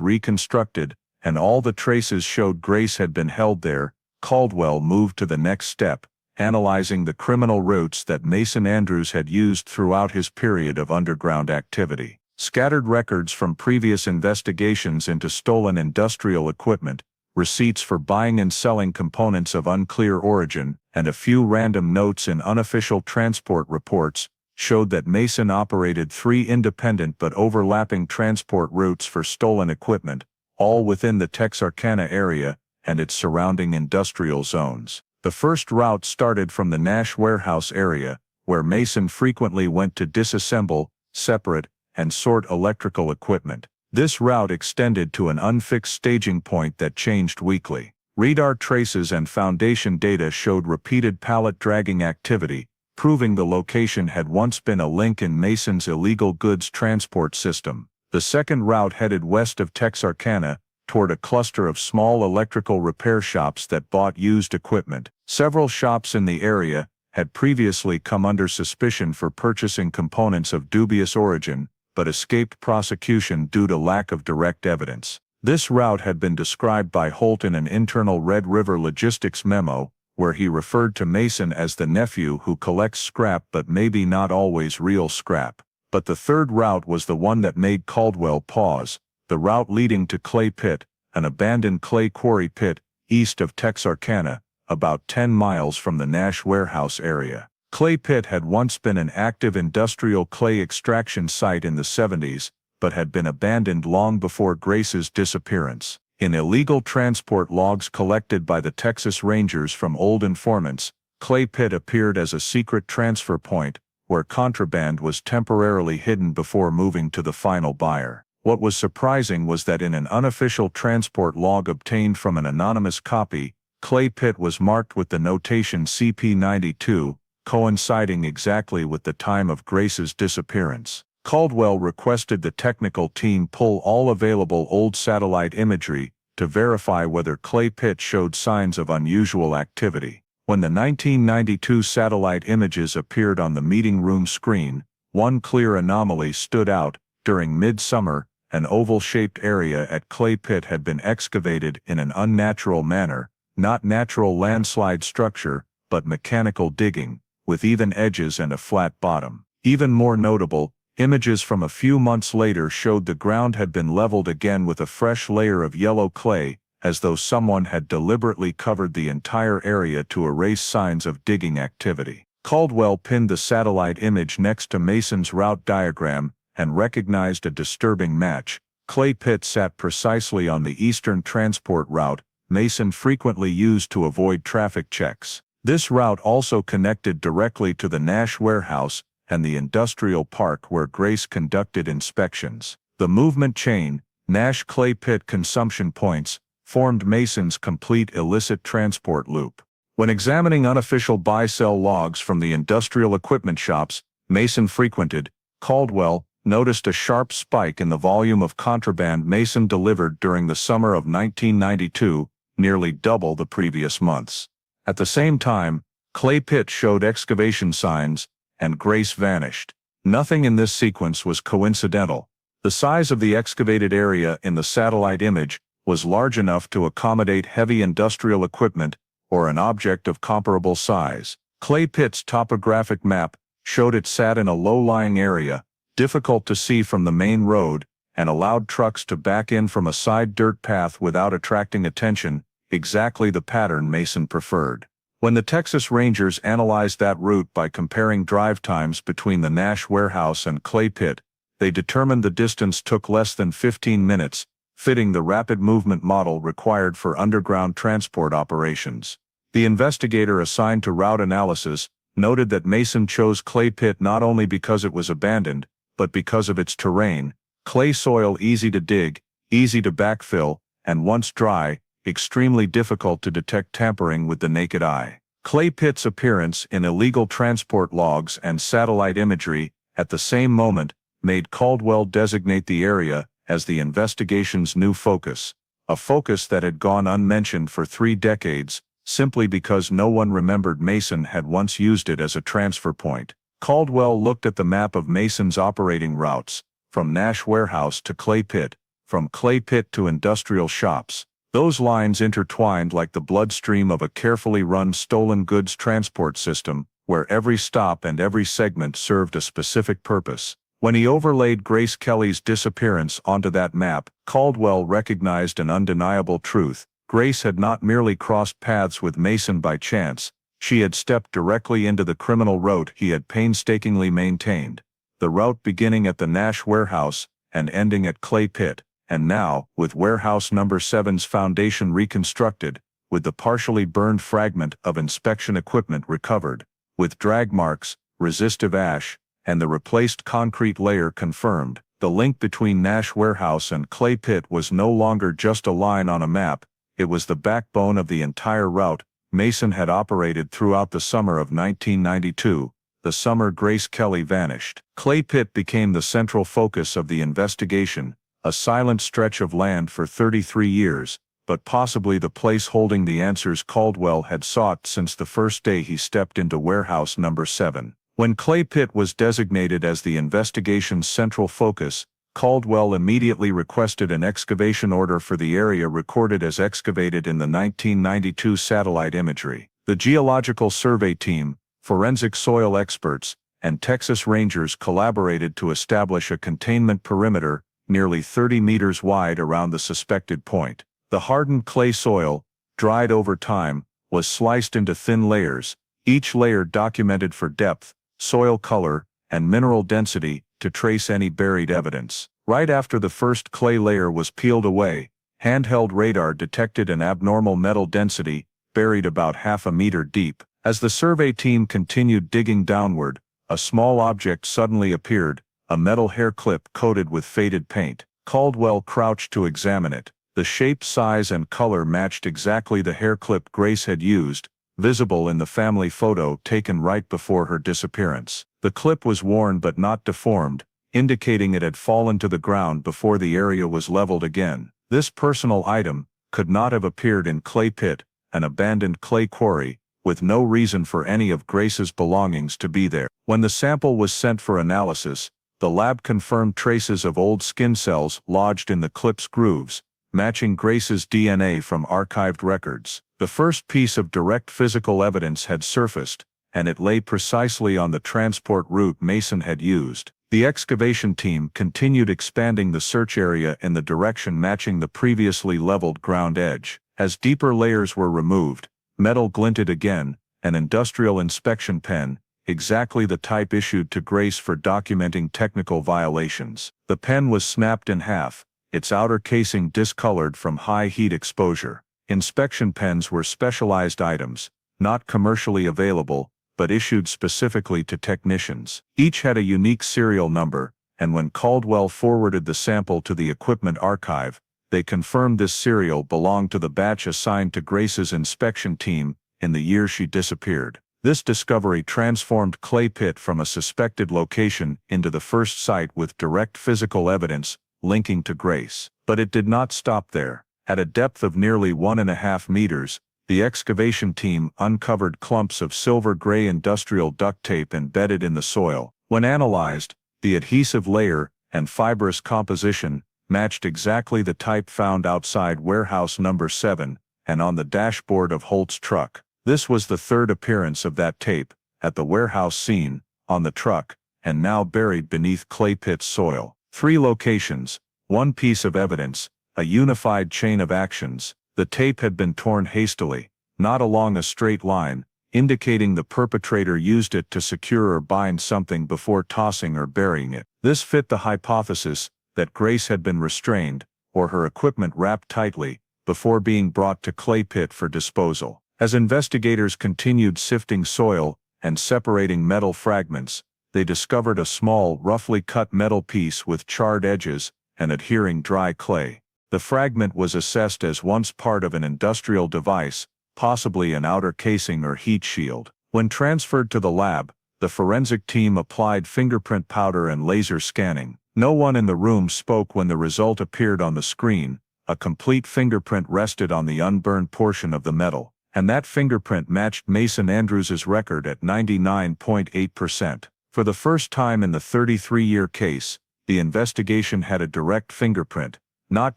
reconstructed, and all the traces showed Grace had been held there, Caldwell moved to the next step, analyzing the criminal routes that Mason Andrews had used throughout his period of underground activity. Scattered records from previous investigations into stolen industrial equipment, receipts for buying and selling components of unclear origin, and a few random notes in unofficial transport reports, showed that Mason operated 3 independent but overlapping transport routes for stolen equipment, all within the Texarkana area and its surrounding industrial zones. The first route started from the Nash warehouse area, where Mason frequently went to disassemble, separate, and sort electrical equipment. This route extended to an unfixed staging point that changed weekly. Radar traces and foundation data showed repeated pallet dragging activity, proving the location had once been a link in Mason's illegal goods transport system. The second route headed west of Texarkana, toward a cluster of small electrical repair shops that bought used equipment. Several shops in the area had previously come under suspicion for purchasing components of dubious origin, but escaped prosecution due to lack of direct evidence. This route had been described by Holt in an internal Red River logistics memo, where he referred to Mason as the nephew who collects scrap but maybe not always real scrap. But the third route was the one that made Caldwell pause, the route leading to Clay Pit, an abandoned clay quarry pit, east of Texarkana, about 10 miles from the Nash warehouse area. Clay Pit had once been an active industrial clay extraction site in the 70s, but had been abandoned long before Grace's disappearance. In illegal transport logs collected by the Texas Rangers from old informants, Clay Pit appeared as a secret transfer point, where contraband was temporarily hidden before moving to the final buyer. What was surprising was that in an unofficial transport log obtained from an anonymous copy, Clay Pit was marked with the notation CP92, coinciding exactly with the time of Grace's disappearance. Caldwell requested the technical team pull all available old satellite imagery to verify whether Clay Pit showed signs of unusual activity. When the 1992 satellite images appeared on the meeting room screen, one clear anomaly stood out. During midsummer, an oval-shaped area at Clay Pit had been excavated in an unnatural manner, not natural landslide structure, but mechanical digging, with even edges and a flat bottom. Even more notable, images from a few months later showed the ground had been leveled again with a fresh layer of yellow clay, as though someone had deliberately covered the entire area to erase signs of digging activity. Caldwell pinned the satellite image next to Mason's route diagram and recognized a disturbing match. Clay Pit sat precisely on the eastern transport route Mason frequently used to avoid traffic checks. This route also connected directly to the Nash warehouse and the industrial park where Grace conducted inspections. The movement chain, Nash Clay Pit consumption points, formed Mason's complete illicit transport loop. When examining unofficial buy-sell logs from the industrial equipment shops Mason frequented, Caldwell noticed a sharp spike in the volume of contraband Mason delivered during the summer of 1992, nearly double the previous months. At the same time, Clay Pit showed excavation signs, and Grace vanished. Nothing in this sequence was coincidental. The size of the excavated area in the satellite image was large enough to accommodate heavy industrial equipment or an object of comparable size. Clay Pit's topographic map showed it sat in a low-lying area, difficult to see from the main road, and allowed trucks to back in from a side dirt path without attracting attention, exactly the pattern Mason preferred. When the Texas Rangers analyzed that route by comparing drive times between the Nash warehouse and Clay Pit, they determined the distance took less than 15 minutes, fitting the rapid movement model required for underground transport operations. The investigator assigned to route analysis noted that Mason chose Clay Pit not only because it was abandoned, but because of its terrain, clay soil easy to dig, easy to backfill, and once dry, extremely difficult to detect tampering with the naked eye. Clay pit's appearance in illegal transport logs and satellite imagery at the same moment made Caldwell designate the area as the investigation's new focus, a focus that had gone unmentioned for 3 decades, simply because no one remembered Mason had once used it as a transfer point. Caldwell looked at the map of Mason's operating routes, from Nash Warehouse to Clay Pit, from Clay Pit to industrial shops. Those lines intertwined like the bloodstream of a carefully run stolen goods transport system, where every stop and every segment served a specific purpose. When he overlaid Grace Kelly's disappearance onto that map, Caldwell recognized an undeniable truth. Grace had not merely crossed paths with Mason by chance, she had stepped directly into the criminal route he had painstakingly maintained. The route beginning at the Nash Warehouse and ending at Clay Pit. And now, with Warehouse Number 7's foundation reconstructed, with the partially burned fragment of inspection equipment recovered, with drag marks, resistive ash, and the replaced concrete layer confirmed, the link between Nash Warehouse and Clay Pit was no longer just a line on a map, it was the backbone of the entire route Mason had operated throughout the summer of 1992, the summer Grace Kelly vanished. Clay Pit became the central focus of the investigation, a silent stretch of land for 33 years, but possibly the place holding the answers Caldwell had sought since the first day he stepped into Warehouse Number 7. When Clay Pit was designated as the investigation's central focus, Caldwell immediately requested an excavation order for the area recorded as excavated in the 1992 satellite imagery. The Geological Survey Team, forensic soil experts, and Texas Rangers collaborated to establish a containment perimeter nearly 30 meters wide around the suspected point. The hardened clay soil, dried over time, was sliced into thin layers, each layer documented for depth, soil color, and mineral density to trace any buried evidence. Right after the first clay layer was peeled away, handheld radar detected an abnormal metal density, buried about half a meter deep. As the survey team continued digging downward, a small object suddenly appeared, a metal hair clip coated with faded paint. Caldwell crouched to examine it. The shape, size, and color matched exactly the hair clip Grace had used, visible in the family photo taken right before her disappearance. The clip was worn but not deformed, indicating it had fallen to the ground before the area was leveled again. This personal item could not have appeared in Clay Pit, an abandoned clay quarry, with no reason for any of Grace's belongings to be there. When the sample was sent for analysis, the lab confirmed traces of old skin cells lodged in the clip's grooves, matching Grace's DNA from archived records. The first piece of direct physical evidence had surfaced, and it lay precisely on the transport route Mason had used. The excavation team continued expanding the search area in the direction matching the previously leveled ground edge. As deeper layers were removed, metal glinted again, an industrial inspection pen, exactly the type issued to Grace for documenting technical violations. The pen was snapped in half, its outer casing discolored from high heat exposure. Inspection pens were specialized items, not commercially available, but issued specifically to technicians. Each had a unique serial number, and when Caldwell forwarded the sample to the equipment archive, they confirmed this serial belonged to the batch assigned to Grace's inspection team in the year she disappeared. This discovery transformed Clay Pit from a suspected location into the first site with direct physical evidence linking to Grace. But it did not stop there. At a depth of nearly 1.5 meters, the excavation team uncovered clumps of silver-gray industrial duct tape embedded in the soil. When analyzed, the adhesive layer and fibrous composition matched exactly the type found outside Warehouse Number 7 and on the dashboard of Holt's truck. This was the third appearance of that tape, at the warehouse scene, on the truck, and now buried beneath Clay Pit's soil. 3 locations, 1 piece of evidence, a unified chain of actions. The tape had been torn hastily, not along a straight line, indicating the perpetrator used it to secure or bind something before tossing or burying it. This fit the hypothesis that Grace had been restrained, or her equipment wrapped tightly, before being brought to Clay Pit for disposal. As investigators continued sifting soil and separating metal fragments, they discovered a small, roughly cut metal piece with charred edges and adhering dry clay. The fragment was assessed as once part of an industrial device, possibly an outer casing or heat shield. When transferred to the lab, the forensic team applied fingerprint powder and laser scanning. No one in the room spoke when the result appeared on the screen. A complete fingerprint rested on the unburned portion of the metal, and that fingerprint matched Mason Andrews's record at 99.8%. For the first time in the 33-year case, the investigation had a direct fingerprint, not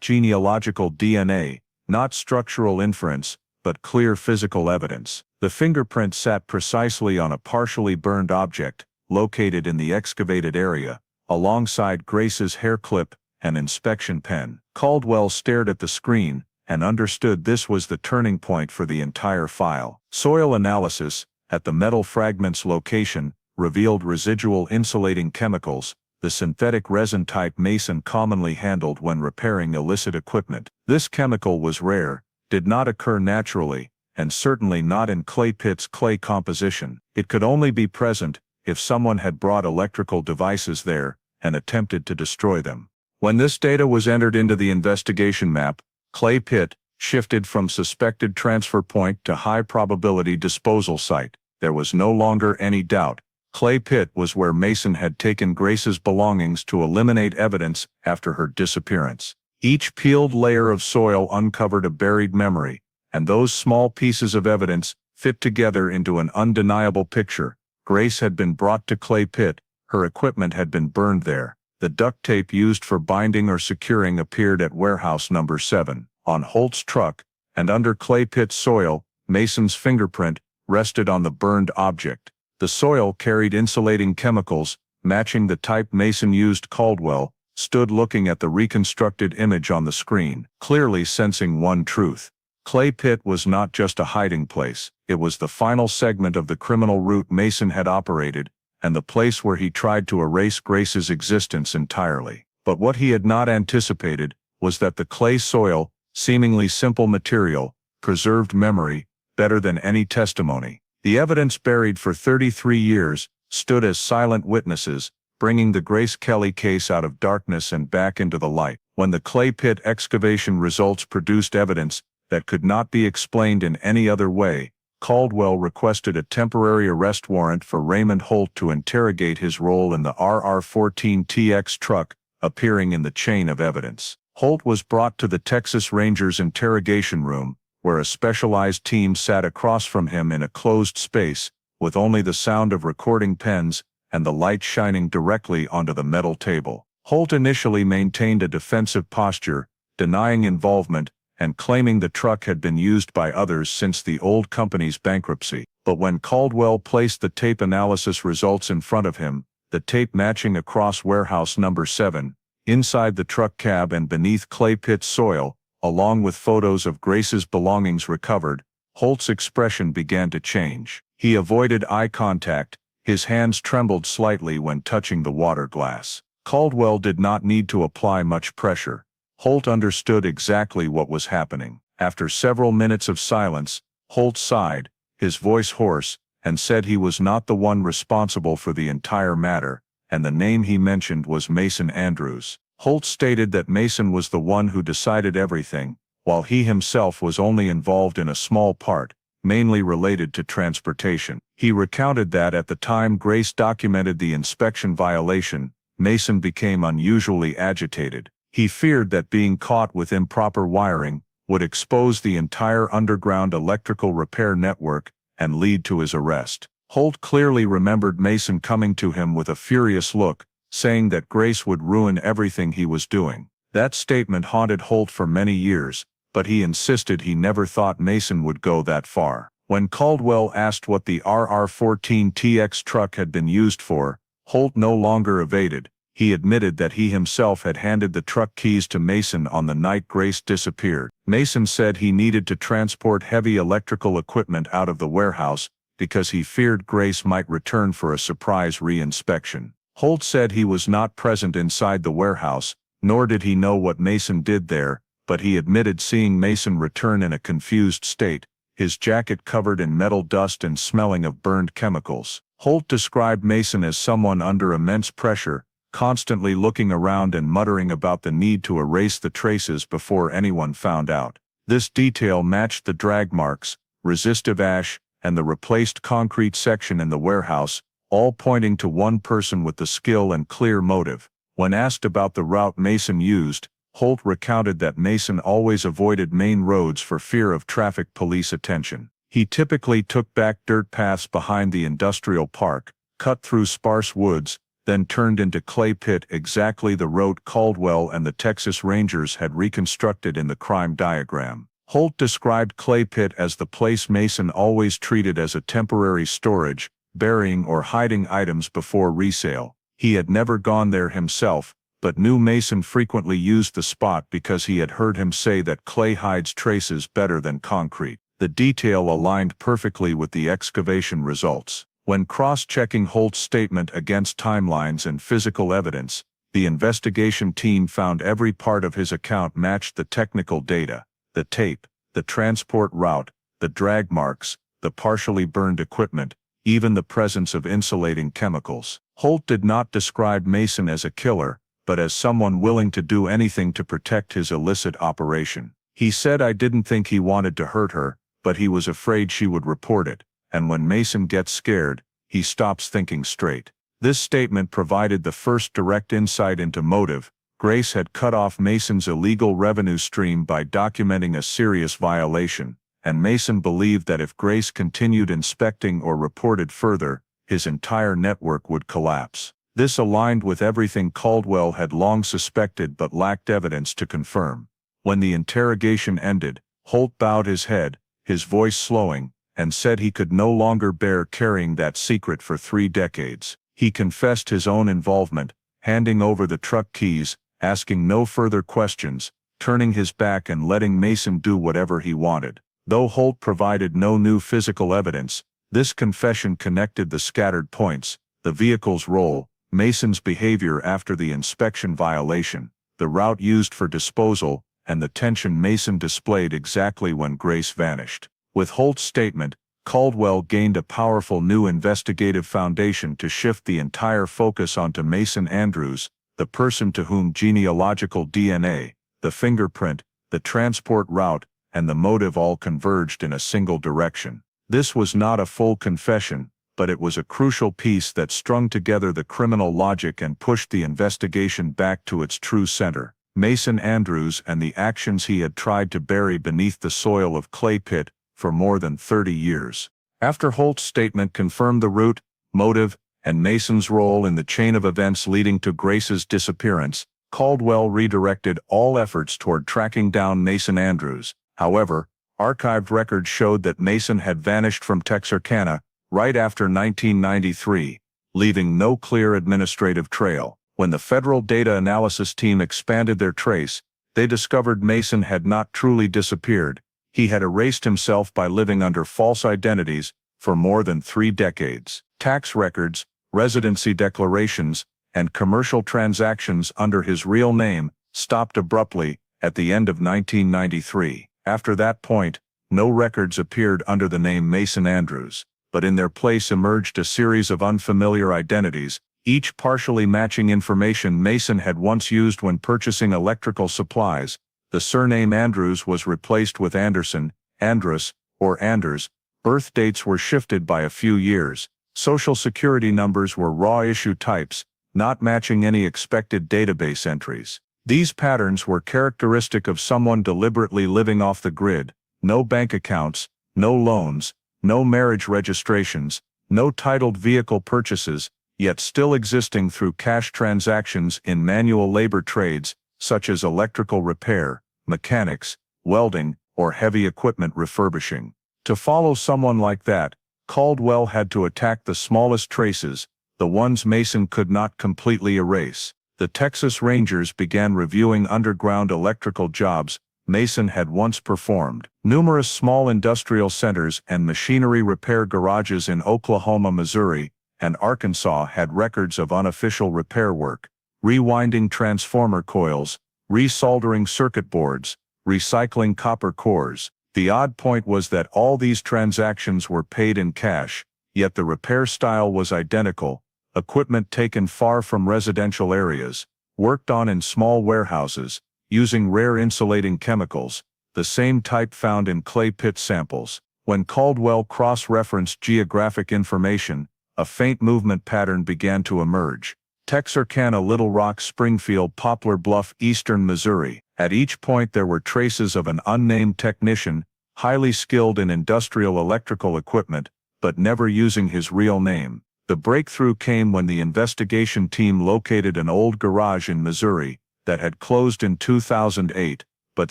genealogical DNA, not structural inference, but clear physical evidence. The fingerprint sat precisely on a partially burned object, located in the excavated area, alongside Grace's hair clip and inspection pen. Caldwell stared at the screen and understood this was the turning point for the entire file. Soil analysis, at the metal fragment's location, revealed residual insulating chemicals, the synthetic resin type Mason commonly handled when repairing illicit equipment. This chemical was rare, did not occur naturally, and certainly not in clay pit's clay composition. It could only be present if someone had brought electrical devices there and attempted to destroy them. When this data was entered into the investigation map, Clay Pit shifted from suspected transfer point to high probability disposal site. There was no longer any doubt. Clay Pit was where Mason had taken Grace's belongings to eliminate evidence after her disappearance. Each peeled layer of soil uncovered a buried memory, and those small pieces of evidence fit together into an undeniable picture. Grace had been brought to Clay Pit, her equipment had been burned there. The duct tape used for binding or securing appeared at warehouse number 7. On Holt's truck, and under Clay Pit's soil, Mason's fingerprint rested on the burned object. The soil carried insulating chemicals, matching the type Mason used. Caldwell stood looking at the reconstructed image on the screen, clearly sensing one truth. Clay Pit was not just a hiding place, it was the final segment of the criminal route Mason had operated, and the place where he tried to erase Grace's existence entirely. But what he had not anticipated was that the clay soil, seemingly simple material, preserved memory better than any testimony. The evidence buried for 33 years stood as silent witnesses, bringing the Grace Kelly case out of darkness and back into the light. When the Clay Pit excavation results produced evidence that could not be explained in any other way, Caldwell requested a temporary arrest warrant for Raymond Holt to interrogate his role in the RR-14TX truck appearing in the chain of evidence. Holt was brought to the Texas Rangers interrogation room, where a specialized team sat across from him in a closed space, with only the sound of recording pens and the light shining directly onto the metal table. Holt initially maintained a defensive posture, denying involvement and claiming the truck had been used by others since the old company's bankruptcy. But when Caldwell placed the tape analysis results in front of him, the tape matching across warehouse number 7, inside the truck cab and beneath Clay Pit's soil, along with photos of Grace's belongings recovered, Holt's expression began to change. He avoided eye contact, his hands trembled slightly when touching the water glass. Caldwell did not need to apply much pressure. Holt understood exactly what was happening. After several minutes of silence, Holt sighed, his voice hoarse, and said he was not the one responsible for the entire matter, and the name he mentioned was Mason Andrews. Holt stated that Mason was the one who decided everything, while he himself was only involved in a small part, mainly related to transportation. He recounted that at the time Grace documented the inspection violation, Mason became unusually agitated. He feared that being caught with improper wiring would expose the entire underground electrical repair network and lead to his arrest. Holt clearly remembered Mason coming to him with a furious look, saying that Grace would ruin everything he was doing. That statement haunted Holt for many years, but he insisted he never thought Mason would go that far. When Caldwell asked what the RR-14TX truck had been used for, Holt no longer evaded. He admitted that he himself had handed the truck keys to Mason on the night Grace disappeared. Mason said he needed to transport heavy electrical equipment out of the warehouse because he feared Grace might return for a surprise re-inspection. Holt said he was not present inside the warehouse, nor did he know what Mason did there, but he admitted seeing Mason return in a confused state, his jacket covered in metal dust and smelling of burned chemicals. Holt described Mason as someone under immense pressure, constantly looking around and muttering about the need to erase the traces before anyone found out. This detail matched the drag marks, resistive ash, and the replaced concrete section in the warehouse, all pointing to one person with the skill and clear motive. When asked about the route Mason used, Holt recounted that Mason always avoided main roads for fear of traffic police attention. He typically took back dirt paths behind the industrial park, cut through sparse woods, then turned into clay pit, exactly the route Caldwell and the Texas Rangers had reconstructed in the crime diagram. Holt described clay pit as the place Mason always treated as a temporary storage, burying or hiding items before resale. He had never gone there himself, but knew Mason frequently used the spot because he had heard him say that clay hides traces better than concrete. The detail aligned perfectly with the excavation results. When cross-checking Holt's statement against timelines and physical evidence, the investigation team found every part of his account matched the technical data: the tape, the transport route, the drag marks, the partially burned equipment, even the presence of insulating chemicals. Holt did not describe Mason as a killer, but as someone willing to do anything to protect his illicit operation. He said, "I didn't think he wanted to hurt her, but he was afraid she would report it, and when Mason gets scared, he stops thinking straight." This statement provided the first direct insight into motive. Grace had cut off Mason's illegal revenue stream by documenting a serious violation, and Mason believed that if Grace continued inspecting or reported further, his entire network would collapse. This aligned with everything Caldwell had long suspected but lacked evidence to confirm. When the interrogation ended, Holt bowed his head, his voice slowing, and said he could no longer bear carrying that secret for 3 decades. He confessed his own involvement, handing over the truck keys, asking no further questions, turning his back and letting Mason do whatever he wanted. Though Holt provided no new physical evidence, this confession connected the scattered points: the vehicle's role, Mason's behavior after the inspection violation, the route used for disposal, and the tension Mason displayed exactly when Grace vanished. With Holt's statement, Caldwell gained a powerful new investigative foundation to shift the entire focus onto Mason Andrews, the person to whom genealogical DNA, the fingerprint, the transport route, and the motive all converged in a single direction. This was not a full confession, but it was a crucial piece that strung together the criminal logic and pushed the investigation back to its true center: Mason Andrews and the actions he had tried to bury beneath the soil of Clay Pit for more than 30 years. After Holt's statement confirmed the route, motive, and Mason's role in the chain of events leading to Grace's disappearance, Caldwell redirected all efforts toward tracking down Mason Andrews. However, archived records showed that Mason had vanished from Texarkana right after 1993, leaving no clear administrative trail. When the federal data analysis team expanded their trace, they discovered Mason had not truly disappeared. He had erased himself by living under false identities for more than 3 decades. Tax records, residency declarations, and commercial transactions under his real name stopped abruptly at the end of 1993. After that point, no records appeared under the name Mason Andrews, but in their place emerged a series of unfamiliar identities, each partially matching information Mason had once used when purchasing electrical supplies. The surname Andrews was replaced with Anderson, Andrus, or Anders. Birth dates were shifted by a few years. Social security numbers were raw issue types, not matching any expected database entries. These patterns were characteristic of someone deliberately living off the grid: no bank accounts, no loans, no marriage registrations, no titled vehicle purchases, yet still existing through cash transactions in manual labor trades, such as electrical repair, mechanics, welding, or heavy equipment refurbishing. To follow someone like that, Caldwell had to attack the smallest traces, the ones Mason could not completely erase. The Texas Rangers began reviewing underground electrical jobs Mason had once performed. Numerous small industrial centers and machinery repair garages in Oklahoma, Missouri, and Arkansas had records of unofficial repair work: rewinding transformer coils, resoldering circuit boards, recycling copper cores. The odd point was that all these transactions were paid in cash, yet the repair style was identical: equipment taken far from residential areas, worked on in small warehouses, using rare insulating chemicals, the same type found in clay pit samples. When Caldwell cross-referenced geographic information, a faint movement pattern began to emerge. Texarkana, Little Rock, Springfield, Poplar Bluff, eastern Missouri. At each point there were traces of an unnamed technician, highly skilled in industrial electrical equipment, but never using his real name. The breakthrough came when the investigation team located an old garage in Missouri that had closed in 2008, but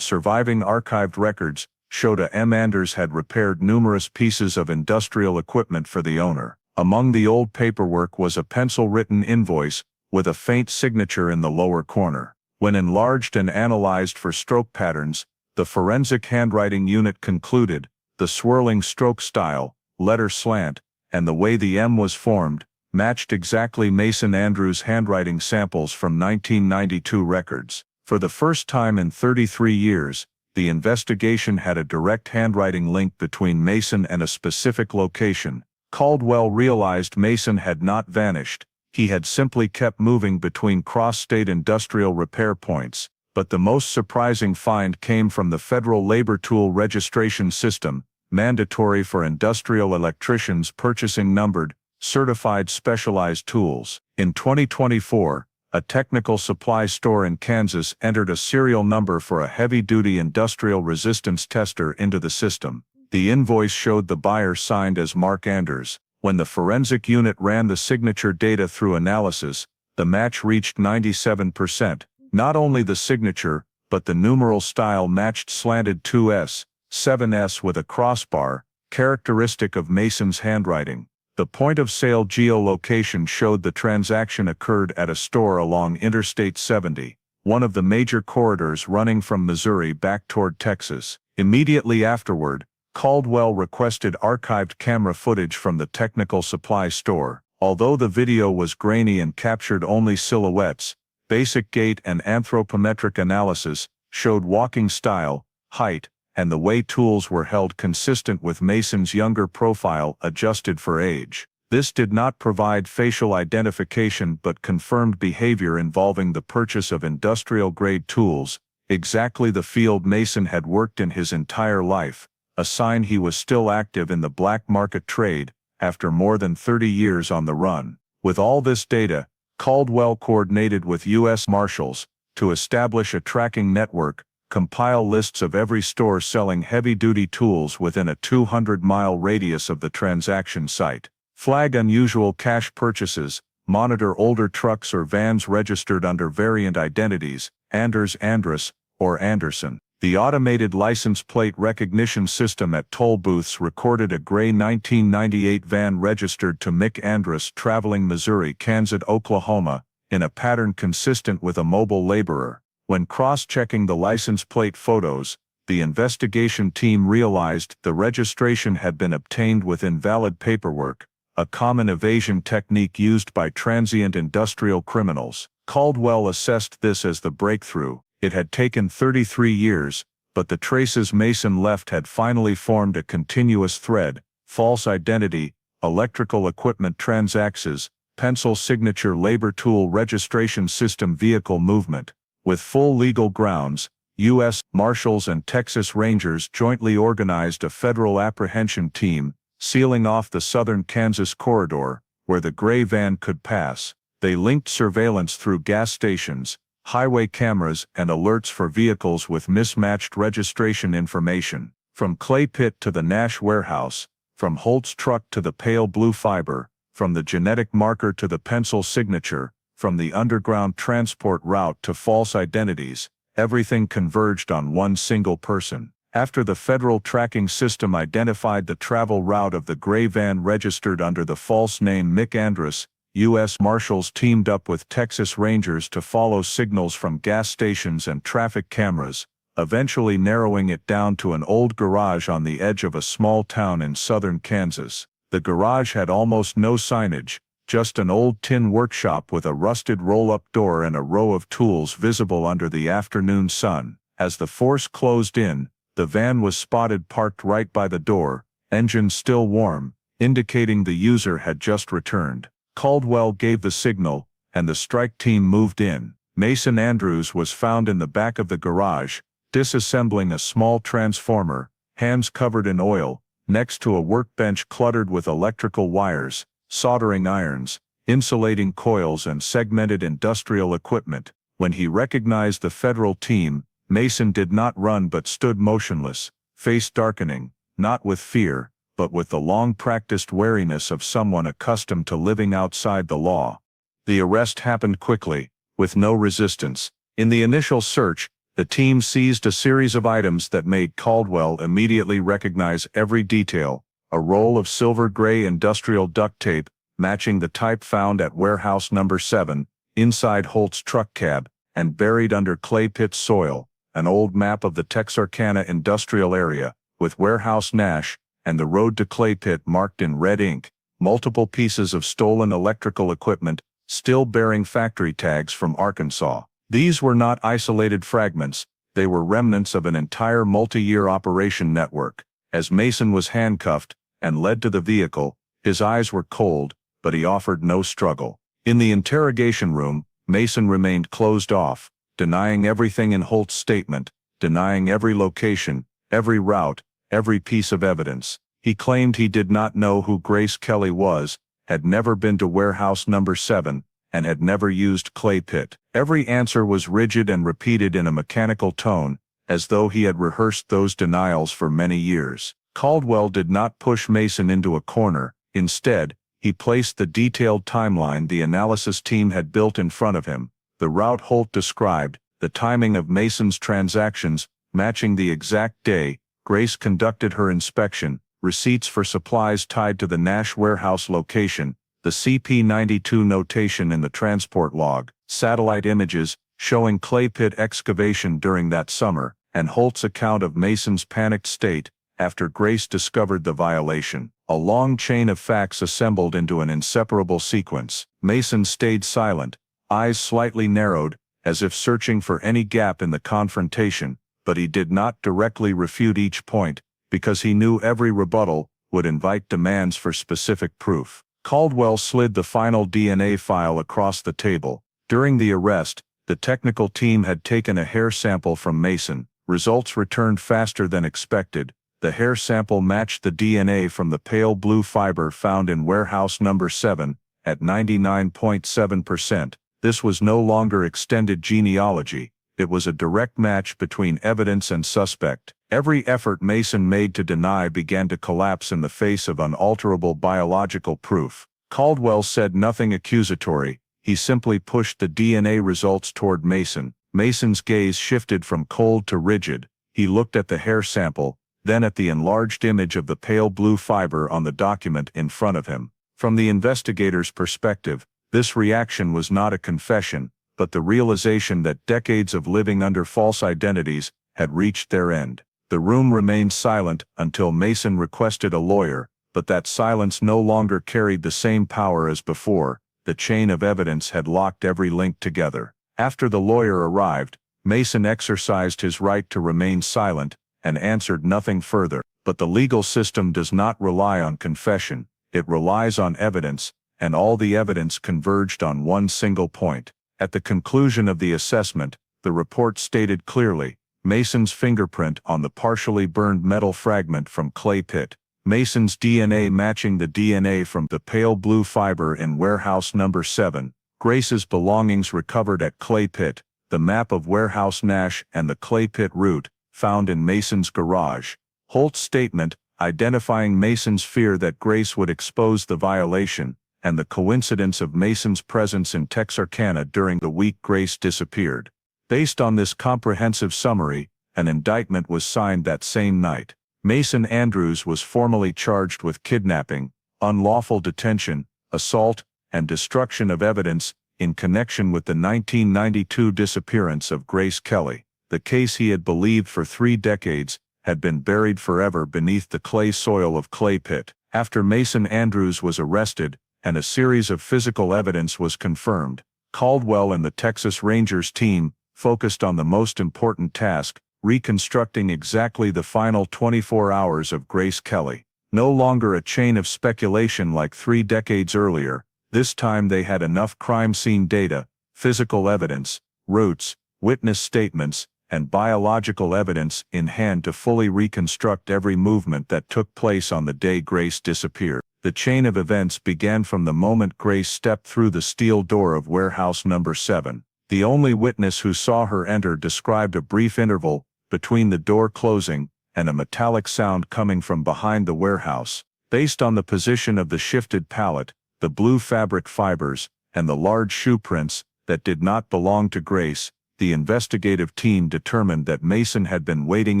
surviving archived records showed a M. Anders had repaired numerous pieces of industrial equipment for the owner. Among the old paperwork was a pencil-written invoice with a faint signature in the lower corner. When enlarged and analyzed for stroke patterns, the forensic handwriting unit concluded the swirling stroke style, letter slant, and the way the M was formed matched exactly Mason Andrews' handwriting samples from 1992 records. For the first time in 33 years, the investigation had a direct handwriting link between Mason and a specific location. Caldwell realized Mason had not vanished. He had simply kept moving between cross-state industrial repair points. But the most surprising find came from the Federal Labor Tool Registration System, mandatory for industrial electricians purchasing numbered, certified specialized tools. In 2024, a technical supply store in Kansas entered a serial number for a heavy-duty industrial resistance tester into the system. The invoice showed the buyer signed as Mark Anders. When the forensic unit ran the signature data through analysis, the match reached 97%. Not only the signature, but the numeral style matched slanted 2S, 7S with a crossbar, characteristic of Mason's handwriting. The point-of-sale geolocation showed the transaction occurred at a store along Interstate 70, one of the major corridors running from Missouri back toward Texas. Immediately afterward, Caldwell requested archived camera footage from the technical supply store. Although the video was grainy and captured only silhouettes, basic gait and anthropometric analysis showed walking style, height, and the way tools were held consistent with Mason's younger profile adjusted for age. This did not provide facial identification but confirmed behavior involving the purchase of industrial-grade tools, exactly the field Mason had worked in his entire life, a sign he was still active in the black market trade after more than 30 years on the run. With all this data, Caldwell coordinated with U.S. Marshals to establish a tracking network, compile lists of every store selling heavy-duty tools within a 200-mile radius of the transaction site, flag unusual cash purchases, monitor older trucks or vans registered under variant identities, Anders, Andrus, or Anderson. The automated license plate recognition system at toll booths recorded a gray 1998 van registered to Mick Andrus traveling Missouri, Kansas, Oklahoma, in a pattern consistent with a mobile laborer. When cross-checking the license plate photos, the investigation team realized the registration had been obtained with invalid paperwork, a common evasion technique used by transient industrial criminals. Caldwell assessed this as the breakthrough. It had taken 33 years, but the traces Mason left had finally formed a continuous thread: false identity, electrical equipment transactions, pencil signature, labor tool registration system, vehicle movement. With full legal grounds, U.S. Marshals and Texas Rangers jointly organized a federal apprehension team, sealing off the southern Kansas corridor, where the gray van could pass. They linked surveillance through gas stations, highway cameras, and alerts for vehicles with mismatched registration information. From Clay Pit to the Nash warehouse, from Holt's truck to the pale blue fiber, from the genetic marker to the pencil signature, from the underground transport route to false identities, everything converged on one single person. After the federal tracking system identified the travel route of the gray van registered under the false name Mick Andrus, U.S. Marshals teamed up with Texas Rangers to follow signals from gas stations and traffic cameras, eventually narrowing it down to an old garage on the edge of a small town in southern Kansas. The garage had almost no signage, just an old tin workshop with a rusted roll-up door and a row of tools visible under the afternoon sun. As the force closed in, the van was spotted parked right by the door, engine still warm, indicating the user had just returned. Caldwell gave the signal, and the strike team moved in. Mason Andrews was found in the back of the garage, disassembling a small transformer, hands covered in oil, next to a workbench cluttered with electrical wires, soldering irons, insulating coils and segmented industrial equipment. When he recognized the federal team, Mason did not run but stood motionless, face darkening, not with fear, but with the long-practiced wariness of someone accustomed to living outside the law. The arrest happened quickly, with no resistance. In the initial search, the team seized a series of items that made Caldwell immediately recognize every detail: a roll of silver-gray industrial duct tape, matching the type found at warehouse number 7, inside Holt's truck cab, and buried under clay pit soil, an old map of the Texarkana industrial area, with warehouse Nash, and the road to clay pit marked in red ink, multiple pieces of stolen electrical equipment, still bearing factory tags from Arkansas. These were not isolated fragments, they were remnants of an entire multi-year operation network. As Mason was handcuffed and led to the vehicle, his eyes were cold, but he offered no struggle. In the interrogation room, Mason remained closed off, denying everything in Holt's statement, denying every location, every route, every piece of evidence. He claimed he did not know who Grace Kelly was, had never been to warehouse number 7, and had never used clay pit. Every answer was rigid and repeated in a mechanical tone, as though he had rehearsed those denials for many years. Caldwell did not push Mason into a corner. Instead, he placed the detailed timeline the analysis team had built in front of him, the route Holt described, the timing of Mason's transactions, matching the exact day Grace conducted her inspection, receipts for supplies tied to the Nash warehouse location, the CP92 notation in the transport log, satellite images showing clay pit excavation during that summer, and Holt's account of Mason's panicked state after Grace discovered the violation. A long chain of facts assembled into an inseparable sequence. Mason stayed silent, eyes slightly narrowed, as if searching for any gap in the confrontation, but he did not directly refute each point, because he knew every rebuttal would invite demands for specific proof. Caldwell slid the final DNA file across the table. During the arrest, the technical team had taken a hair sample from Mason. Results returned faster than expected. The hair sample matched the DNA from the pale blue fiber found in warehouse number 7, at 99.7%. This was no longer extended genealogy. It was a direct match between evidence and suspect. Every effort Mason made to deny began to collapse in the face of unalterable biological proof. Caldwell said nothing accusatory, he simply pushed the DNA results toward Mason. Mason's gaze shifted from cold to rigid. He looked at the hair sample, then at the enlarged image of the pale blue fiber on the document in front of him. From the investigator's perspective, this reaction was not a confession, but the realization that decades of living under false identities had reached their end. The room remained silent until Mason requested a lawyer, but that silence no longer carried the same power as before. The chain of evidence had locked every link together. After the lawyer arrived, Mason exercised his right to remain silent and answered nothing further. But the legal system does not rely on confession, it relies on evidence, and all the evidence converged on one single point. At the conclusion of the assessment, the report stated clearly, Mason's fingerprint on the partially burned metal fragment from clay pit, Mason's DNA matching the DNA from the pale blue fiber in warehouse number 7, Grace's belongings recovered at clay pit, the map of warehouse Nash and the clay pit route, found in Mason's garage. Holt's statement, identifying Mason's fear that Grace would expose the violation, and the coincidence of Mason's presence in Texarkana during the week Grace disappeared. Based on this comprehensive summary, an indictment was signed that same night. Mason Andrews was formally charged with kidnapping, unlawful detention, assault, and destruction of evidence in connection with the 1992 disappearance of Grace Kelly. The case he had believed for 3 decades had been buried forever beneath the clay soil of clay pit. After Mason Andrews was arrested, and a series of physical evidence was confirmed, Caldwell and the Texas Rangers team focused on the most important task, reconstructing exactly the final 24 hours of Grace Kelly. No longer a chain of speculation like 3 decades earlier, This time they had enough crime scene data, physical evidence, roots, witness statements, and biological evidence in hand to fully reconstruct every movement that took place on the day Grace disappeared. The chain of events began from the moment Grace stepped through the steel door of warehouse number 7. The only witness who saw her enter described a brief interval between the door closing and a metallic sound coming from behind the warehouse. Based on the position of the shifted pallet, the blue fabric fibers, and the large shoe prints that did not belong to Grace, the investigative team determined that Mason had been waiting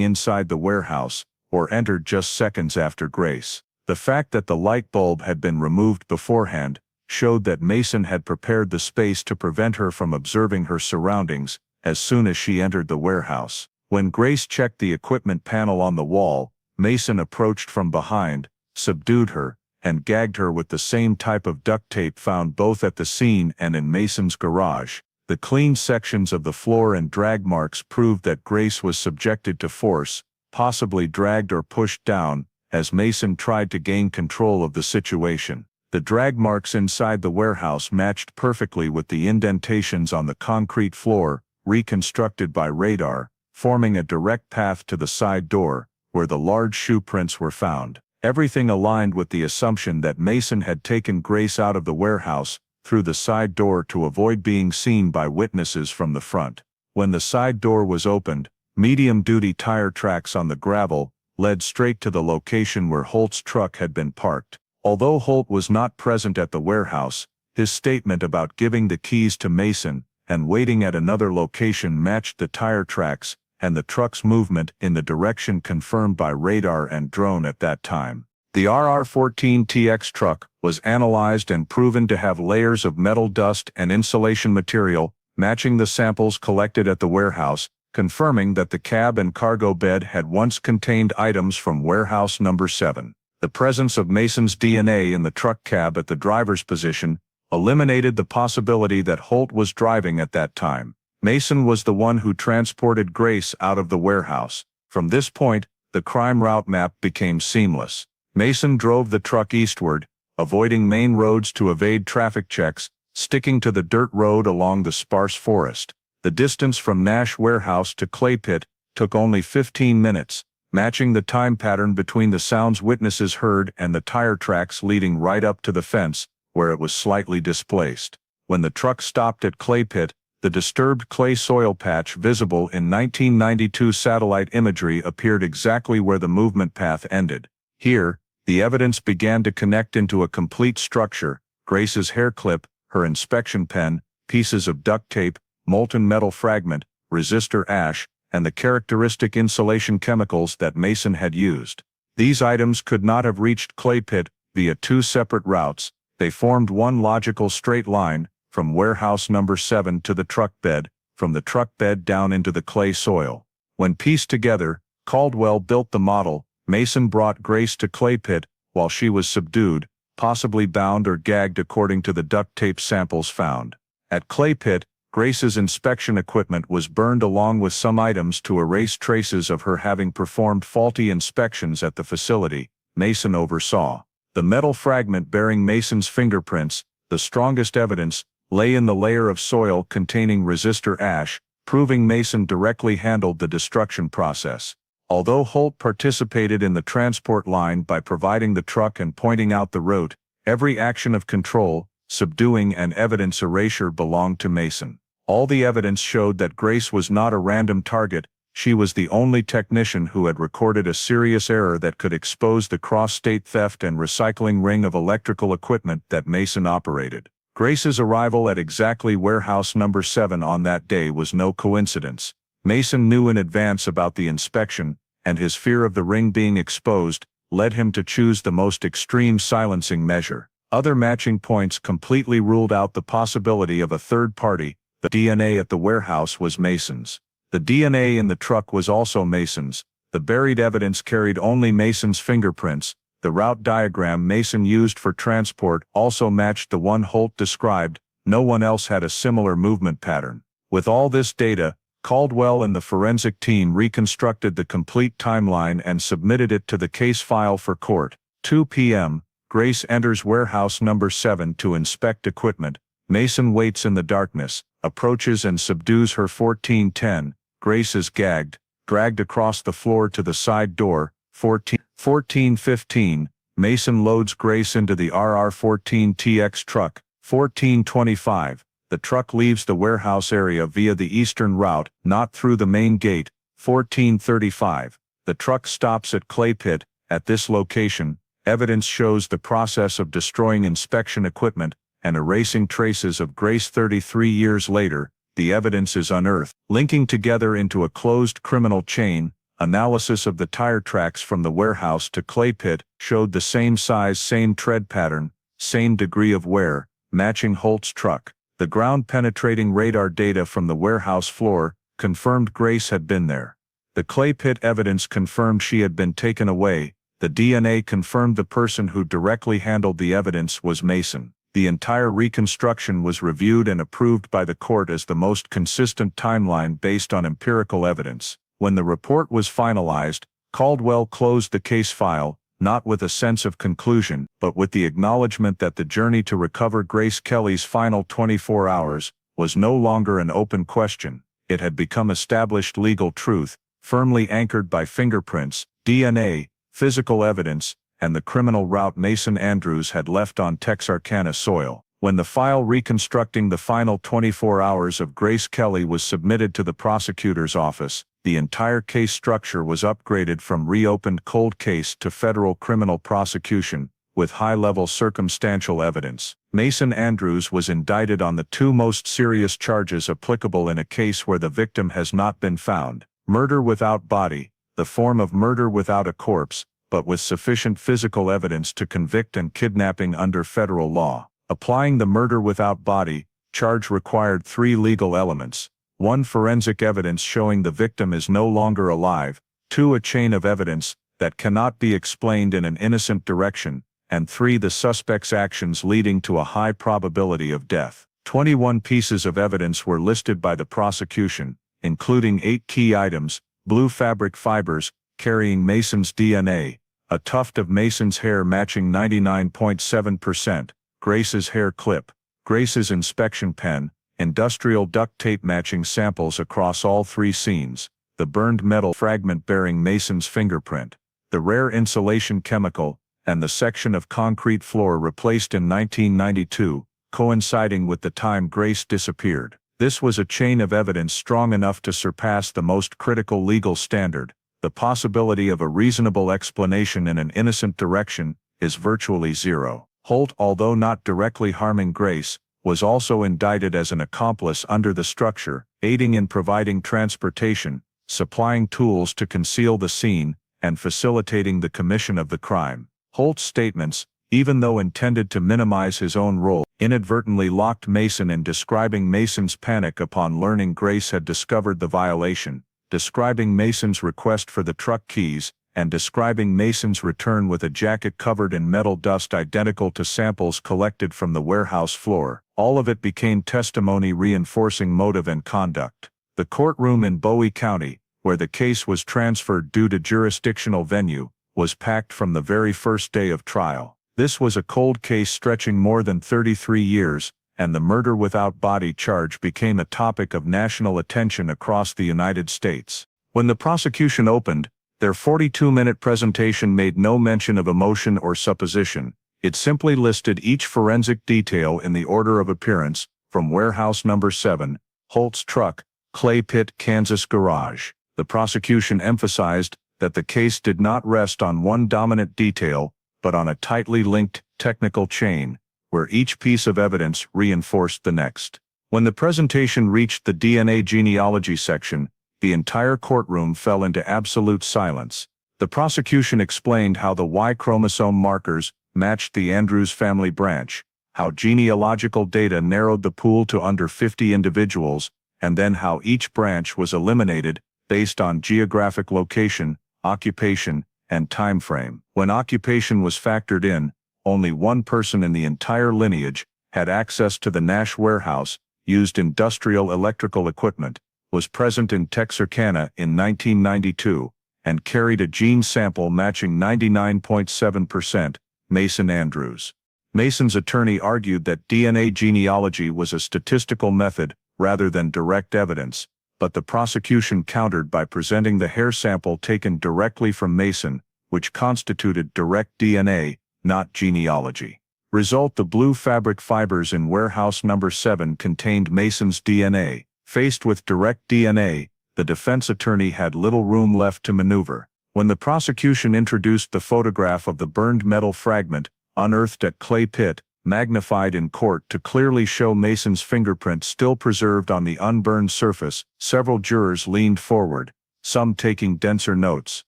inside the warehouse or entered just seconds after Grace. The fact that the light bulb had been removed beforehand showed that Mason had prepared the space to prevent her from observing her surroundings as soon as she entered the warehouse. When Grace checked the equipment panel on the wall, Mason approached from behind, subdued her, and gagged her with the same type of duct tape found both at the scene and in Mason's garage. The clean sections of the floor and drag marks proved that Grace was subjected to force, possibly dragged or pushed down, as Mason tried to gain control of the situation. The drag marks inside the warehouse matched perfectly with the indentations on the concrete floor, reconstructed by radar, forming a direct path to the side door, where the large shoe prints were found. Everything aligned with the assumption that Mason had taken Grace out of the warehouse through the side door to avoid being seen by witnesses from the front. When the side door was opened, medium-duty tire tracks on the gravel led straight to the location where Holt's truck had been parked. Although Holt was not present at the warehouse, his statement about giving the keys to Mason and waiting at another location matched the tire tracks and the truck's movement in the direction confirmed by radar and drone at that time. The RR-14TX truck was analyzed and proven to have layers of metal dust and insulation material matching the samples collected at the warehouse, confirming that the cab and cargo bed had once contained items from warehouse number 7. The presence of Mason's DNA in the truck cab at the driver's position eliminated the possibility that Holt was driving at that time. Mason was the one who transported Grace out of the warehouse. From this point, the crime route map became seamless. Mason drove the truck eastward, avoiding main roads to evade traffic checks, sticking to the dirt road along the sparse forest. The distance from Nash Warehouse to Clay Pit took only 15 minutes, matching the time pattern between the sounds witnesses heard and the tire tracks leading right up to the fence, where it was slightly displaced. When the truck stopped at Clay Pit, the disturbed clay soil patch visible in 1992 satellite imagery appeared exactly where the movement path ended. Here, the evidence began to connect into a complete structure: Grace's hair clip, her inspection pen, pieces of duct tape, molten metal fragment, resistor ash, and the characteristic insulation chemicals that Mason had used. These items could not have reached Clay Pit via two separate routes. They formed one logical straight line, from warehouse number 7 to the truck bed, from the truck bed down into the clay soil. When pieced together, Caldwell built the model. Mason brought Grace to Clay Pit while she was subdued, possibly bound or gagged according to the duct tape samples found. At Clay Pit, Grace's inspection equipment was burned along with some items to erase traces of her having performed faulty inspections at the facility Mason oversaw. The metal fragment bearing Mason's fingerprints, the strongest evidence, lay in the layer of soil containing resistor ash, proving Mason directly handled the destruction process. Although Holt participated in the transport line by providing the truck and pointing out the route, every action of control, subduing and evidence erasure belonged to Mason. All the evidence showed that Grace was not a random target. She was the only technician who had recorded a serious error that could expose the cross-state theft and recycling ring of electrical equipment that Mason operated. Grace's arrival at exactly warehouse number 7 on that day was no coincidence. Mason knew in advance about the inspection, and his fear of the ring being exposed led him to choose the most extreme silencing measure. Other matching points completely ruled out the possibility of a third party. The DNA at the warehouse was Mason's. The DNA in the truck was also Mason's. The buried evidence carried only Mason's fingerprints. The route diagram Mason used for transport also matched the one Holt described. No one else had a similar movement pattern. With all this data, Caldwell and the forensic team reconstructed the complete timeline and submitted it to the case file for court. 2 p.m., Grace enters warehouse number 7 to inspect equipment. Mason waits in the darkness, approaches and subdues her. 14:10. Grace is gagged, dragged across the floor to the side door. 14:15. Mason loads Grace into the RR14TX truck. 14:25. The truck leaves the warehouse area via the eastern route, not through the main gate. 14:35. The truck stops at Clay Pit. At this location, evidence shows the process of destroying inspection equipment and erasing traces of Grace. 33 years later, the evidence is unearthed, linking together into a closed criminal chain. Analysis of the tire tracks from the warehouse to Clay Pit showed the same size, same tread pattern, same degree of wear, matching Holt's truck. The ground-penetrating radar data from the warehouse floor confirmed Grace had been there. The Clay Pit evidence confirmed she had been taken away. The DNA confirmed the person who directly handled the evidence was Mason. The entire reconstruction was reviewed and approved by the court as the most consistent timeline based on empirical evidence. When the report was finalized, Caldwell closed the case file, not with a sense of conclusion, but with the acknowledgement that the journey to recover Grace Kelly's final 24 hours was no longer an open question. It had become established legal truth, firmly anchored by fingerprints, DNA, physical evidence, and the criminal route Mason Andrews had left on Texarkana soil. When the file reconstructing the final 24 hours of Grace Kelly was submitted to the prosecutor's office, the entire case structure was upgraded from reopened cold case to federal criminal prosecution, with high-level circumstantial evidence. Mason Andrews was indicted on the two most serious charges applicable in a case where the victim has not been found: murder without body, the form of murder without a corpse, but with sufficient physical evidence to convict, and kidnapping under federal law. Applying the murder without body charge required three legal elements: 1. Forensic evidence showing the victim is no longer alive; 2. A chain of evidence that cannot be explained in an innocent direction; and 3. The suspect's actions leading to a high probability of death. 21 pieces of evidence were listed by the prosecution, including 8 key items: blue fabric fibers carrying Mason's DNA, a tuft of Mason's hair matching 99.7%, Grace's hair clip, Grace's inspection pen, industrial duct tape matching samples across all 3 scenes, the burned metal fragment bearing Mason's fingerprint, the rare insulation chemical, and the section of concrete floor replaced in 1992, coinciding with the time Grace disappeared. This was a chain of evidence strong enough to surpass the most critical legal standard. The possibility of a reasonable explanation in an innocent direction is virtually zero. Holt, although not directly harming Grace, was also indicted as an accomplice under the structure, aiding in providing transportation, supplying tools to conceal the scene, and facilitating the commission of the crime. Holt's statements, even though intended to minimize his own role, inadvertently locked Mason in, describing Mason's panic upon learning Grace had discovered the violation, describing Mason's request for the truck keys, and describing Mason's return with a jacket covered in metal dust identical to samples collected from the warehouse floor. All of it became testimony reinforcing motive and conduct. The courtroom in Bowie County, where the case was transferred due to jurisdictional venue, was packed from the very first day of trial. This was a cold case stretching more than 33 years, and the murder without body charge became a topic of national attention across the United States. When the prosecution opened, their 42-minute presentation made no mention of emotion or supposition. It simply listed each forensic detail in the order of appearance, from warehouse number 7, Holt's truck, Clay Pit, Kansas garage. The prosecution emphasized that the case did not rest on one dominant detail, but on a tightly linked, technical chain, where each piece of evidence reinforced the next. When the presentation reached the DNA genealogy section, the entire courtroom fell into absolute silence. The prosecution explained how the Y chromosome markers matched the Andrews family branch, how genealogical data narrowed the pool to under 50 individuals, and then how each branch was eliminated based on geographic location, occupation, and time frame. When occupation was factored in, only one person in the entire lineage had access to the Nash warehouse, used industrial electrical equipment, was present in Texarkana in 1992, and carried a gene sample matching 99.7%, Mason Andrews. Mason's attorney argued that DNA genealogy was a statistical method rather than direct evidence, but the prosecution countered by presenting the hair sample taken directly from Mason, which constituted direct DNA, not genealogy. Result: the blue fabric fibers in warehouse number 7 contained Mason's DNA. Faced with direct DNA, the defense attorney had little room left to maneuver. When the prosecution introduced the photograph of the burned metal fragment, unearthed at Clay Pit, magnified in court to clearly show Mason's fingerprint still preserved on the unburned surface, several jurors leaned forward, some taking denser notes.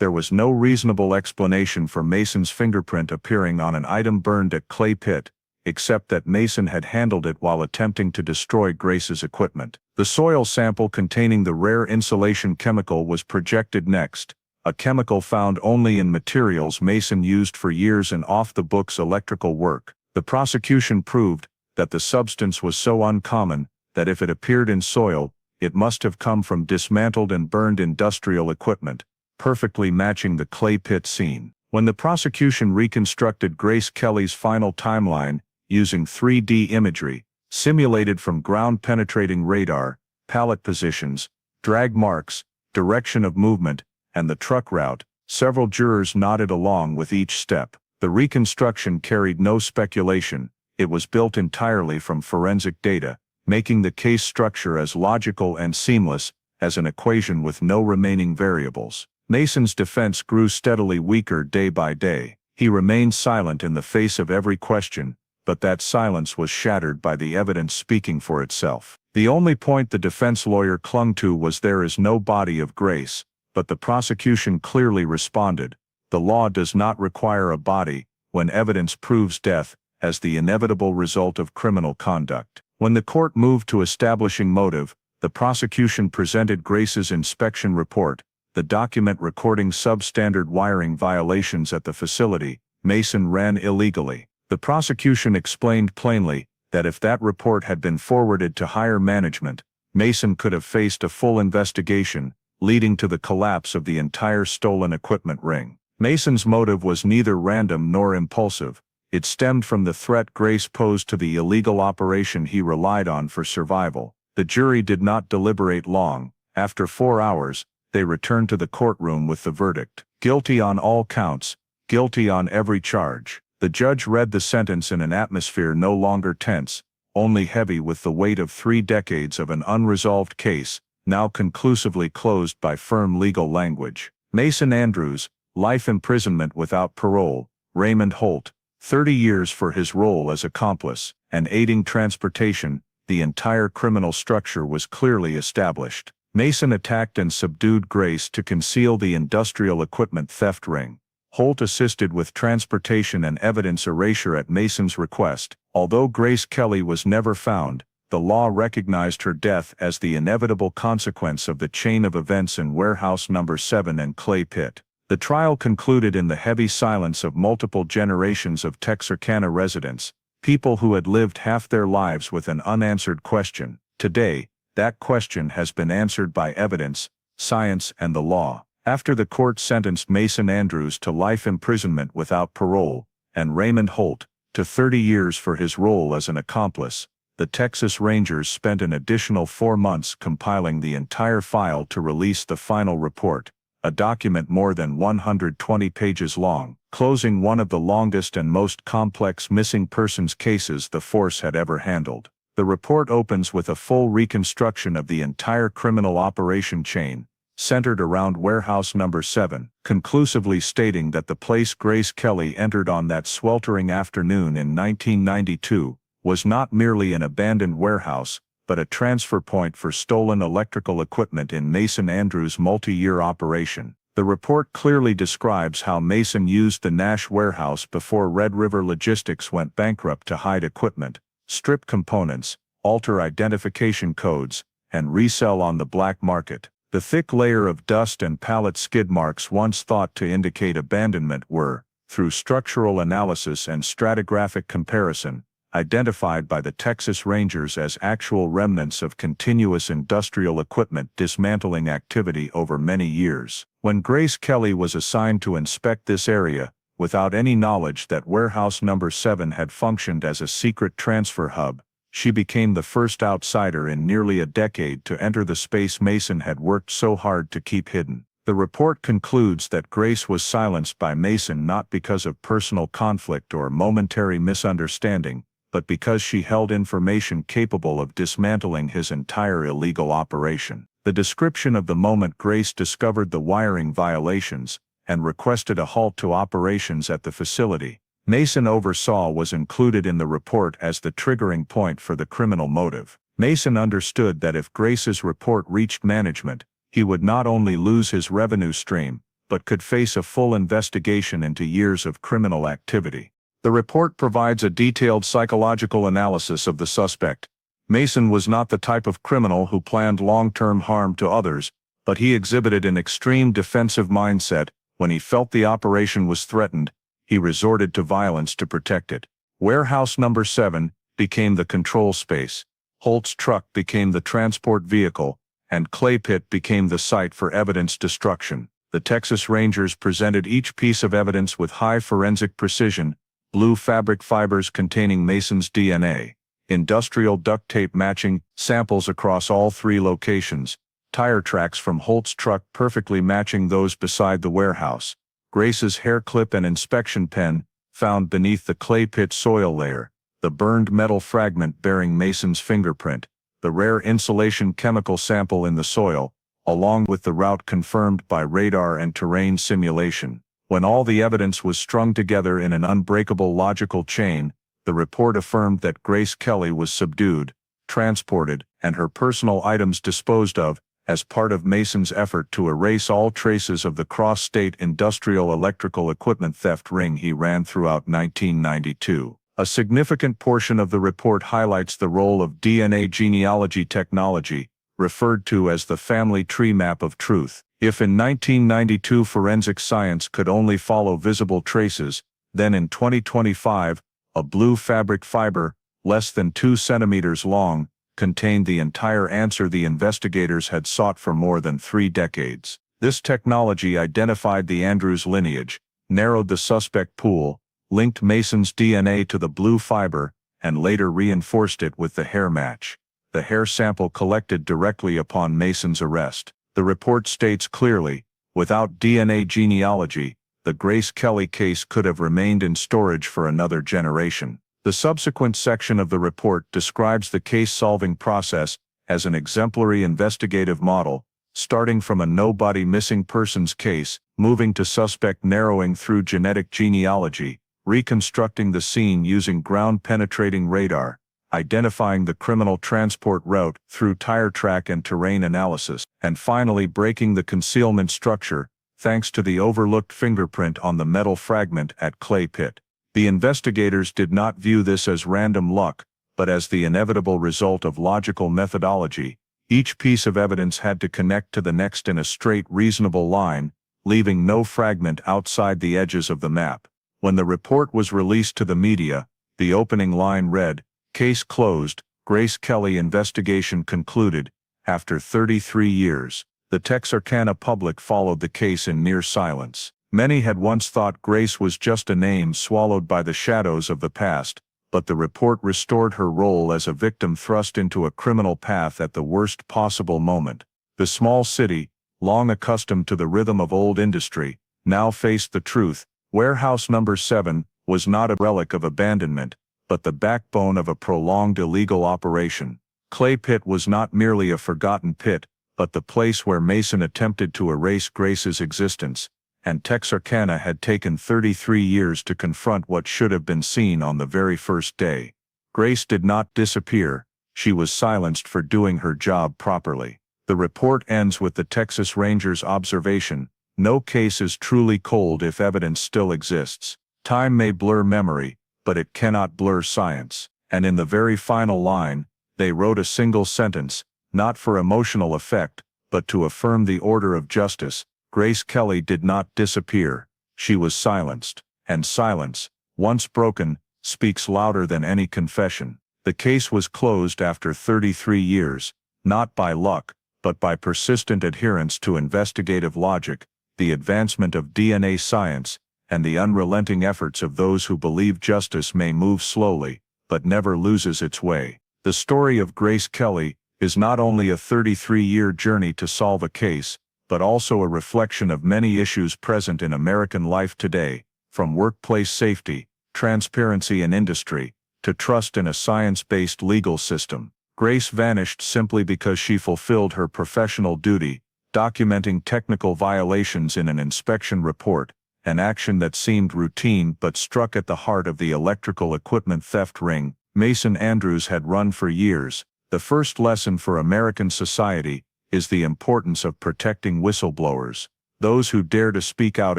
There was no reasonable explanation for Mason's fingerprint appearing on an item burned at Clay Pit, except that Mason had handled it while attempting to destroy Grace's equipment. The soil sample containing the rare insulation chemical was projected next, a chemical found only in materials Mason used for years in off-the-books electrical work. The prosecution proved that the substance was so uncommon that if it appeared in soil, it must have come from dismantled and burned industrial equipment, perfectly matching the Clay Pit scene. When the prosecution reconstructed Grace Kelly's final timeline using 3D imagery, simulated from ground-penetrating radar, pallet positions, drag marks, direction of movement, and the truck route, several jurors nodded along with each step. The reconstruction carried no speculation, it was built entirely from forensic data, making the case structure as logical and seamless as an equation with no remaining variables. Mason's defense grew steadily weaker day by day. He remained silent in the face of every question, but that silence was shattered by the evidence speaking for itself. The only point the defense lawyer clung to was there is no body of Grace, but the prosecution clearly responded. The law does not require a body when evidence proves death as the inevitable result of criminal conduct. When the court moved to establishing motive, the prosecution presented Grace's inspection report, the document recording substandard wiring violations at the facility Mason ran illegally. The prosecution explained plainly that if that report had been forwarded to higher management, Mason could have faced a full investigation, leading to the collapse of the entire stolen equipment ring. Mason's motive was neither random nor impulsive. It stemmed from the threat Grace posed to the illegal operation he relied on for survival. The jury did not deliberate long. After 4 hours, they returned to the courtroom with the verdict. Guilty on all counts, guilty on every charge. The judge read the sentence in an atmosphere no longer tense, only heavy with the weight of 3 decades of an unresolved case, now conclusively closed by firm legal language. Mason Andrews, life imprisonment without parole. Raymond Holt, 30 years for his role as accomplice and aiding transportation. The entire criminal structure was clearly established. Mason attacked and subdued Grace to conceal the industrial equipment theft ring. Holt assisted with transportation and evidence erasure at Mason's request. Although Grace Kelly was never found, the law recognized her death as the inevitable consequence of the chain of events in warehouse number 7 and Clay Pit. The trial concluded in the heavy silence of multiple generations of Texarkana residents, people who had lived half their lives with an unanswered question. Today, that question has been answered by evidence, science, and the law. After the court sentenced Mason Andrews to life imprisonment without parole, and Raymond Holt to 30 years for his role as an accomplice, the Texas Rangers spent an additional 4 months compiling the entire file to release the final report, a document more than 120 pages long, closing one of the longest and most complex missing persons cases the force had ever handled. The report opens with a full reconstruction of the entire criminal operation chain, centered around warehouse number 7, conclusively stating that the place Grace Kelly entered on that sweltering afternoon in 1992 was not merely an abandoned warehouse, but a transfer point for stolen electrical equipment in Mason Andrews' multi-year operation. The report clearly describes how Mason used the Nash warehouse before Red River Logistics went bankrupt to hide equipment, strip components, alter identification codes, and resell on the black market. The thick layer of dust and pallet skid marks once thought to indicate abandonment were, through structural analysis and stratigraphic comparison, identified by the Texas Rangers as actual remnants of continuous industrial equipment dismantling activity over many years. When Grace Kelly was assigned to inspect this area, without any knowledge that warehouse number 7 had functioned as a secret transfer hub. She became the first outsider in nearly a decade to enter the space Mason had worked so hard to keep hidden. The report concludes that Grace was silenced by Mason not because of personal conflict or momentary misunderstanding, but because she held information capable of dismantling his entire illegal operation. The description of the moment Grace discovered the wiring violations and requested a halt to operations at the facility Mason oversaw was included in the report as the triggering point for the criminal motive. Mason understood that if Grace's report reached management, he would not only lose his revenue stream, but could face a full investigation into years of criminal activity. The report provides a detailed psychological analysis of the suspect. Mason was not the type of criminal who planned long-term harm to others, but he exhibited an extreme defensive mindset. When he felt the operation was threatened, he resorted to violence to protect it. Warehouse number 7 became the control space, Holt's truck became the transport vehicle, and Clay Pit became the site for evidence destruction. The Texas Rangers presented each piece of evidence with high forensic precision: blue fabric fibers containing Mason's DNA, industrial duct tape matching samples across all 3 locations, tire tracks from Holt's truck perfectly matching those beside the warehouse, Grace's hair clip and inspection pen found beneath the Clay Pit soil layer, the burned metal fragment bearing Mason's fingerprint, the rare insulation chemical sample in the soil, along with the route confirmed by radar and terrain simulation. When all the evidence was strung together in an unbreakable logical chain, the report affirmed that Grace Kelly was subdued, transported, and her personal items disposed of, as part of Mason's effort to erase all traces of the cross-state industrial electrical equipment theft ring he ran throughout 1992. A significant portion of the report highlights the role of DNA genealogy technology, referred to as the family tree map of truth. If in 1992 forensic science could only follow visible traces, then in 2025, a blue fabric fiber, less than 2 centimeters long, contained the entire answer the investigators had sought for more than 3 decades. This technology identified the Andrews lineage, narrowed the suspect pool, linked Mason's DNA to the blue fiber, and later reinforced it with the hair match. The hair sample collected directly upon Mason's arrest. The report states clearly, without DNA genealogy, the Grace Kelly case could have remained in storage for another generation. The subsequent section of the report describes the case-solving process as an exemplary investigative model, starting from a nobody missing persons case, moving to suspect narrowing through genetic genealogy, reconstructing the scene using ground-penetrating radar, identifying the criminal transport route through tire track and terrain analysis, and finally breaking the concealment structure, thanks to the overlooked fingerprint on the metal fragment at Clay Pit. The investigators did not view this as random luck, but as the inevitable result of logical methodology. Each piece of evidence had to connect to the next in a straight, reasonable line, leaving no fragment outside the edges of the map. When the report was released to the media, the opening line read, "Case closed, Grace Kelly investigation concluded." After 33 years, the Texarkana public followed the case in near silence. Many had once thought Grace was just a name swallowed by the shadows of the past, but the report restored her role as a victim thrust into a criminal path at the worst possible moment. The small city, long accustomed to the rhythm of old industry, now faced the truth. Warehouse number 7 was not a relic of abandonment, but the backbone of a prolonged illegal operation. Clay Pit was not merely a forgotten pit, but the place where Mason attempted to erase Grace's existence, and Texarkana had taken 33 years to confront what should have been seen on the very first day. Grace did not disappear, she was silenced for doing her job properly. The report ends with the Texas Rangers' observation, "No case is truly cold if evidence still exists. Time may blur memory, but it cannot blur science." And in the very final line, they wrote a single sentence, not for emotional effect, but to affirm the order of justice: Grace Kelly did not disappear, she was silenced. And silence, once broken, speaks louder than any confession. The case was closed after 33 years, not by luck, but by persistent adherence to investigative logic, the advancement of DNA science, and the unrelenting efforts of those who believe justice may move slowly, but never loses its way. The story of Grace Kelly is not only a 33-year journey to solve a case, but also a reflection of many issues present in American life today, from workplace safety, transparency in industry, to trust in a science-based legal system. Grace vanished simply because she fulfilled her professional duty, documenting technical violations in an inspection report, an action that seemed routine but struck at the heart of the electrical equipment theft ring Mason Andrews had run for years. The first lesson for American society is the importance of protecting whistleblowers, those who dare to speak out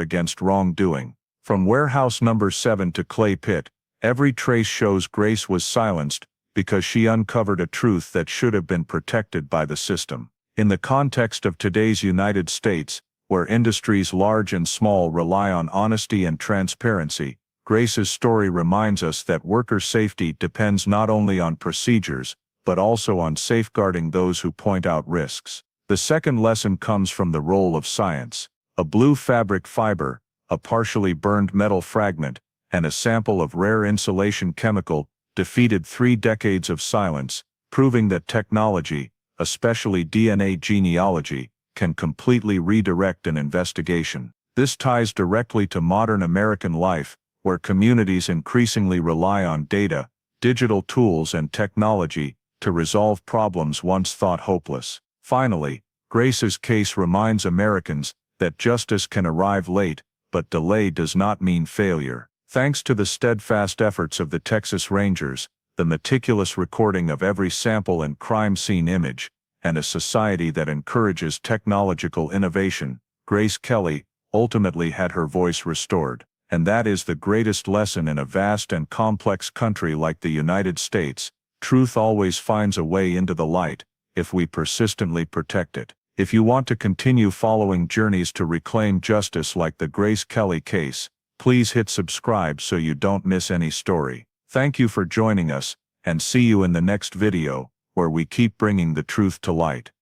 against wrongdoing. From warehouse number 7 to clay pit, every trace shows Grace was silenced because she uncovered a truth that should have been protected by the system. In the context of today's United States, where industries large and small rely on honesty and transparency, Grace's story reminds us that worker safety depends not only on procedures, but also on safeguarding those who point out risks. The second lesson comes from the role of science. A blue fabric fiber, a partially burned metal fragment, and a sample of rare insulation chemical defeated 3 decades of silence, proving that technology, especially DNA genealogy, can completely redirect an investigation. This ties directly to modern American life, where communities increasingly rely on data, digital tools and technology to resolve problems once thought hopeless. Finally, Grace's case reminds Americans that justice can arrive late, but delay does not mean failure. Thanks to the steadfast efforts of the Texas Rangers, the meticulous recording of every sample and crime scene image, and a society that encourages technological innovation, Grace Kelly ultimately had her voice restored. And that is the greatest lesson in a vast and complex country like the United States. Truth always finds a way into the light, if we persistently protect it. If you want to continue following journeys to reclaim justice like the Grace Kelly case, please hit subscribe so you don't miss any story. Thank you for joining us, and see you in the next video, where we keep bringing the truth to light.